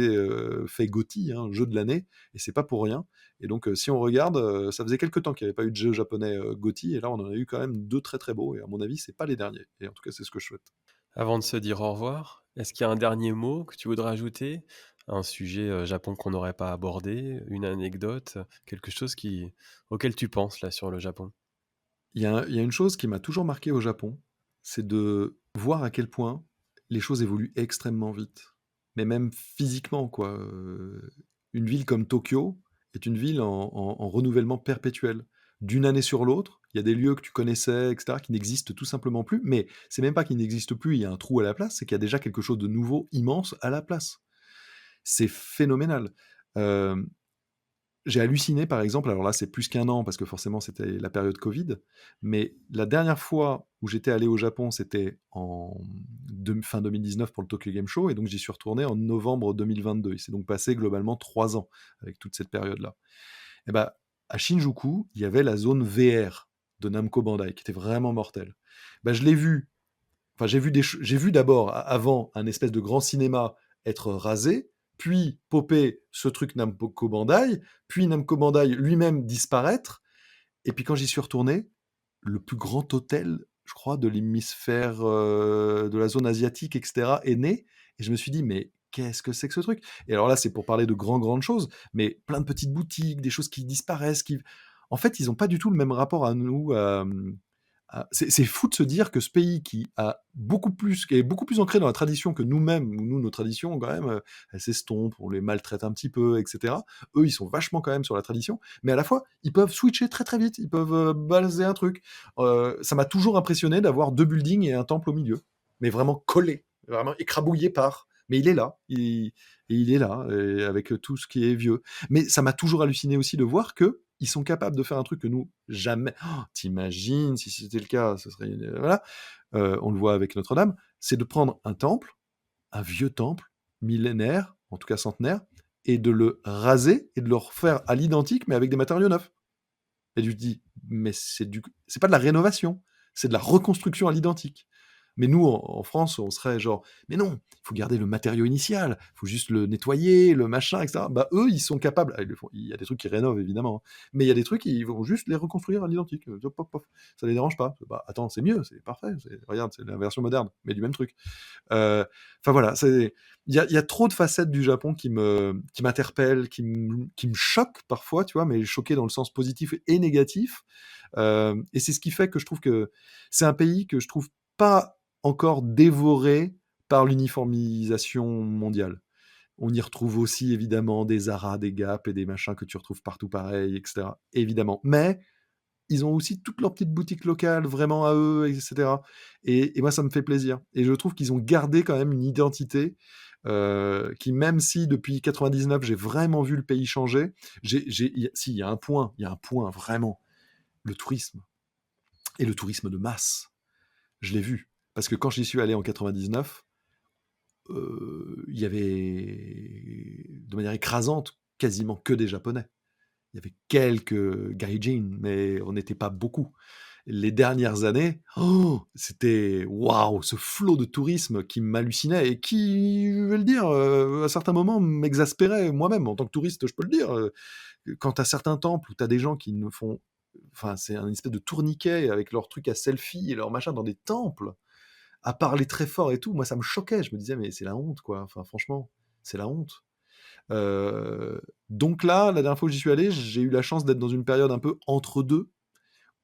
faits GOTY, hein, jeu de l'année, et c'est pas pour rien. Et donc, si on regarde, ça faisait quelques temps qu'il n'y avait pas eu de jeu japonais GOTY, et là, on en a eu quand même deux très très beaux, et à mon avis, c'est pas les derniers. Et en tout cas, c'est ce que je souhaite. Avant de se dire au revoir, est-ce qu'il y a un dernier mot que tu voudrais ajouter? Un sujet, Japon qu'on n'aurait pas abordé, une anecdote, quelque chose auquel tu penses là sur le Japon? Il y a une chose qui m'a toujours marqué au Japon, c'est de voir à quel point les choses évoluent extrêmement vite. Mais même physiquement, quoi. Une ville comme Tokyo est une ville en renouvellement perpétuel. D'une année sur l'autre, il y a des lieux que tu connaissais, etc., qui n'existent tout simplement plus. Mais c'est même pas qu'ils n'existent plus, il y a un trou à la place, c'est qu'il y a déjà quelque chose de nouveau, immense à la place. C'est phénoménal. Euh, j'ai halluciné, par exemple, alors là, c'est plus qu'un an, parce que forcément, c'était la période Covid, mais la dernière fois où j'étais allé au Japon, c'était fin 2019 pour le Tokyo Game Show, et donc j'y suis retourné en novembre 2022. Il s'est donc passé globalement 3 ans avec toute cette période-là. Et ben, à Shinjuku, il y avait la zone VR de Namco Bandai qui était vraiment mortelle. Bah, je l'ai vu. Enfin, j'ai vu d'abord avant un espèce de grand cinéma être rasé, puis popper ce truc Namco Bandai, puis Namco Bandai lui-même disparaître. Et puis quand j'y suis retourné, le plus grand hôtel, je crois, de l'hémisphère de la zone asiatique, etc., est né. Et je me suis dit, mais qu'est-ce que c'est que ce truc? Et alors là, c'est pour parler de grandes choses, mais plein de petites boutiques, des choses qui disparaissent, qui... En fait, ils n'ont pas du tout le même rapport à nous, c'est fou de se dire que ce pays qui est beaucoup plus ancré dans la tradition que nous-mêmes, où nous, nos traditions, quand même, elles s'estompent, on les maltraite un petit peu, etc. Eux, ils sont vachement quand même sur la tradition, mais à la fois, ils peuvent switcher très très vite, ils peuvent baser un truc. Ça m'a toujours impressionné d'avoir 2 buildings et un temple au milieu, mais vraiment collés, vraiment écrabouillés par. Mais il est là, il est là, et avec tout ce qui est vieux. Mais ça m'a toujours halluciné aussi de voir que ils sont capables de faire un truc que nous, jamais. Oh, t'imagines si c'était le cas, ce serait. Voilà. On le voit avec Notre-Dame, c'est de prendre un temple, un vieux temple, millénaire, en tout cas centenaire, et de le raser et de le refaire à l'identique, mais avec des matériaux neufs. Et tu te dis, mais c'est pas de la rénovation, c'est de la reconstruction à l'identique. Mais nous, en France, on serait genre, mais non, il faut garder le matériau initial, il faut juste le nettoyer, le machin, etc. Bah, eux, ils sont capables. Il y a des trucs qui rénovent, évidemment, hein. Mais il y a des trucs, ils vont juste les reconstruire à l'identique. Hop, hop, hop. Ça les dérange pas. Bah, attends, c'est mieux, c'est parfait. Regarde, c'est la version moderne, mais du même truc. Enfin voilà, il y a trop de facettes du Japon qui m'interpellent, qui me choquent parfois, tu vois, mais choqués dans le sens positif et négatif. Et c'est ce qui fait que je trouve que c'est un pays que je trouve pas encore dévoré par l'uniformisation mondiale. On y retrouve aussi évidemment des Zara, des Gap et des machins que tu retrouves partout pareil, etc. Évidemment. Mais ils ont aussi toutes leurs petites boutiques locales, vraiment à eux, etc. Et moi, ça me fait plaisir. Et je trouve qu'ils ont gardé quand même une identité qui, même si depuis 99, j'ai vraiment vu le pays changer, si, il y a un point vraiment, le tourisme. Et le tourisme de masse. Je l'ai vu. Parce que quand j'y suis allé en 99, il y avait, de manière écrasante, quasiment que des Japonais. Il y avait quelques gaijin, mais on n'était pas beaucoup. Les dernières années, oh, c'était waouh, ce flot de tourisme qui m'hallucinait et qui, je vais le dire, à certains moments m'exaspérait moi-même en tant que touriste, je peux le dire. Quand tu as certains temples où tu as des gens qui ne font, enfin, c'est un espèce de tourniquet avec leurs trucs à selfie et leurs machins dans des temples, à parler très fort et tout, moi ça me choquait. Je me disais mais c'est la honte quoi. Enfin franchement, c'est la honte. Donc là, la dernière fois que j'y suis allé, j'ai eu la chance d'être dans une période un peu entre deux,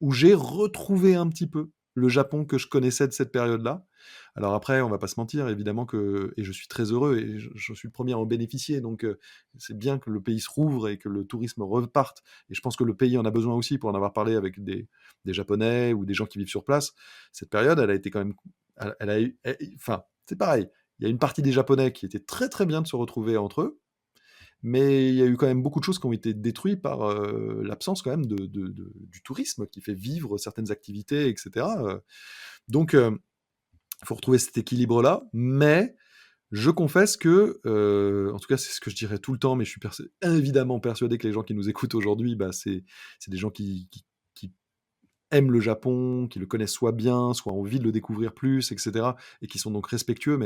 où j'ai retrouvé un petit peu le Japon que je connaissais de cette période-là. Alors après, on va pas se mentir, évidemment que, et je suis très heureux, et je suis le premier à en bénéficier, donc c'est bien que le pays se rouvre et que le tourisme reparte. Et je pense que le pays en a besoin aussi, pour en avoir parlé avec des Japonais ou des gens qui vivent sur place. Cette période, elle a été quand même... Elle a eu... Enfin, c'est pareil. Il y a une partie des Japonais qui était très très bien de se retrouver entre eux, mais il y a eu quand même beaucoup de choses qui ont été détruites par l'absence quand même du tourisme qui fait vivre certaines activités, etc. Donc, il faut retrouver cet équilibre-là, mais je confesse que, en tout cas, c'est ce que je dirais tout le temps, mais je suis évidemment persuadé que les gens qui nous écoutent aujourd'hui, bah, c'est des gens qui aiment le Japon, qui le connaissent soit bien, soit ont envie de le découvrir plus, etc., et qui sont donc respectueux,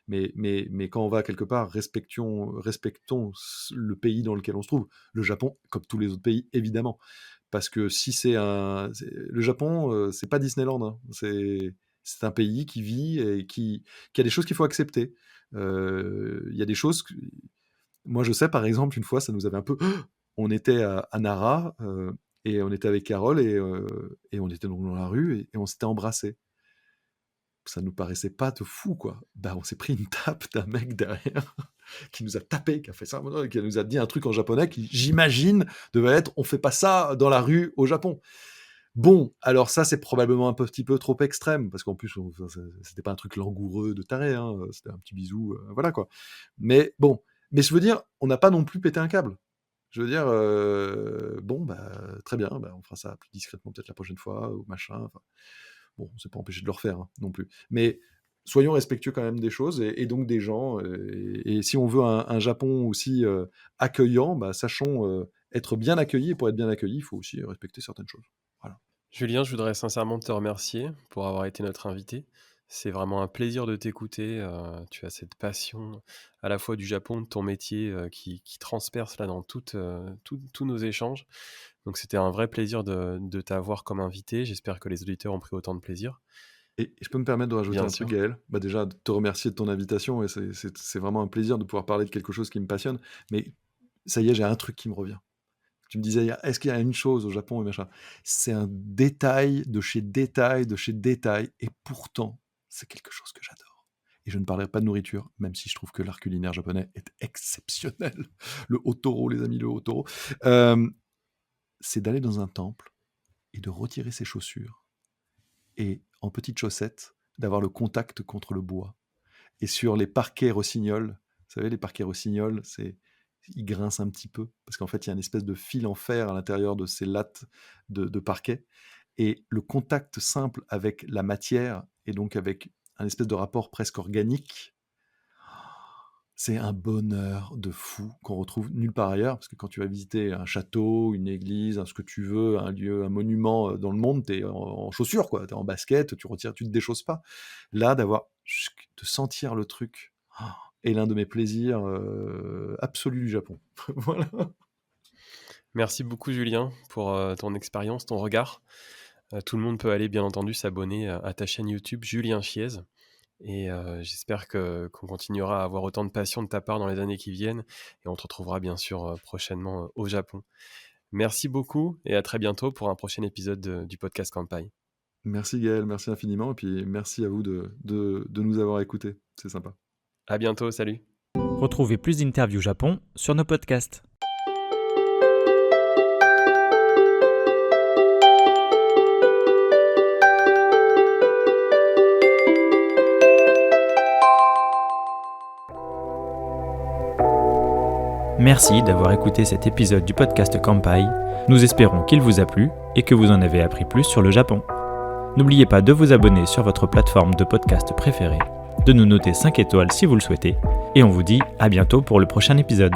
mais quand on va quelque part, respectons le pays dans lequel on se trouve. Le Japon, comme tous les autres pays, évidemment. Parce que si le Japon, c'est pas Disneyland, hein. C'est un pays qui vit et qui a des choses qu'il faut accepter. Il y a des choses... Moi, je sais, par exemple, une fois, ça nous avait un peu... On était à Nara, et on était avec Carole, et on était donc dans la rue, et on s'était embrassés. Ça nous paraissait pas de fou, quoi. Bah, on s'est pris une tape d'un mec derrière qui nous a tapé, qui a fait ça, qui nous a dit un truc en japonais qui, j'imagine, devait être on fait pas ça dans la rue au Japon. Bon, alors ça, c'est probablement un petit peu trop extrême, parce qu'en plus, c'était pas un truc langoureux de taré, hein, c'était un petit bisou, voilà quoi. Mais bon, mais je veux dire, on n'a pas non plus pété un câble. Je veux dire, bon, bah, très bien, bah, on fera ça plus discrètement peut-être la prochaine fois, ou machin. Enfin, bon, on s'est pas empêché de le refaire, hein, non plus. Mais soyons respectueux quand même des choses, et donc des gens. Et si on veut un Japon aussi accueillant, bah, sachons être bien accueilli, et pour être bien accueilli, il faut aussi respecter certaines choses. Voilà. Julien, je voudrais sincèrement te remercier pour avoir été notre invité. C'est vraiment un plaisir de t'écouter. Tu as cette passion à la fois du Japon, de ton métier qui transperce là dans tous nos échanges. Donc c'était un vrai plaisir de t'avoir comme invité. J'espère que les auditeurs ont pris autant de plaisir. Et je peux me permettre de rajouter Bien un truc, sûr. Gaël? Bah, déjà, de te remercier de ton invitation, et c'est vraiment un plaisir de pouvoir parler de quelque chose qui me passionne. Mais ça y est, j'ai un truc qui me revient. Tu me disais, est-ce qu'il y a une chose au Japon et machin? C'est un détail de chez détail, de chez détail, et pourtant, c'est quelque chose que j'adore. Et je ne parlerai pas de nourriture, même si je trouve que l'art culinaire japonais est exceptionnel. Le Otoro, les amis, le Otoro. C'est d'aller dans un temple et de retirer ses chaussures, et en petites chaussettes, d'avoir le contact contre le bois. Et sur les parquets rossignols, vous savez, les parquets rossignols, ils grincent un petit peu, parce qu'en fait, il y a une espèce de fil en fer à l'intérieur de ces lattes de parquet. Et le contact simple avec la matière, et donc avec un espèce de rapport presque organique, c'est un bonheur de fou qu'on retrouve nulle part ailleurs, parce que quand tu vas visiter un château, une église, ce que tu veux, un lieu, un monument dans le monde, t'es en chaussures, quoi. T'es en basket, tu te déchausses pas. Là, de sentir le truc, est l'un de mes plaisirs absolus du Japon. Voilà. Merci beaucoup Julien pour ton expérience, ton regard. Tout le monde peut aller bien entendu s'abonner à ta chaîne YouTube Julien Chiez. Et j'espère qu'on continuera à avoir autant de passion de ta part dans les années qui viennent. Et on te retrouvera bien sûr prochainement au Japon. Merci beaucoup et à très bientôt pour un prochain épisode du podcast Kampai. Merci Gaël, merci infiniment, et puis merci à vous de nous avoir écoutés. C'est sympa. À bientôt, salut. Retrouvez plus d'interviews Japon sur nos podcasts. Merci d'avoir écouté cet épisode du podcast Kampai. Nous espérons qu'il vous a plu et que vous en avez appris plus sur le Japon. N'oubliez pas de vous abonner sur votre plateforme de podcast préférée, de nous noter 5 étoiles si vous le souhaitez, et on vous dit à bientôt pour le prochain épisode.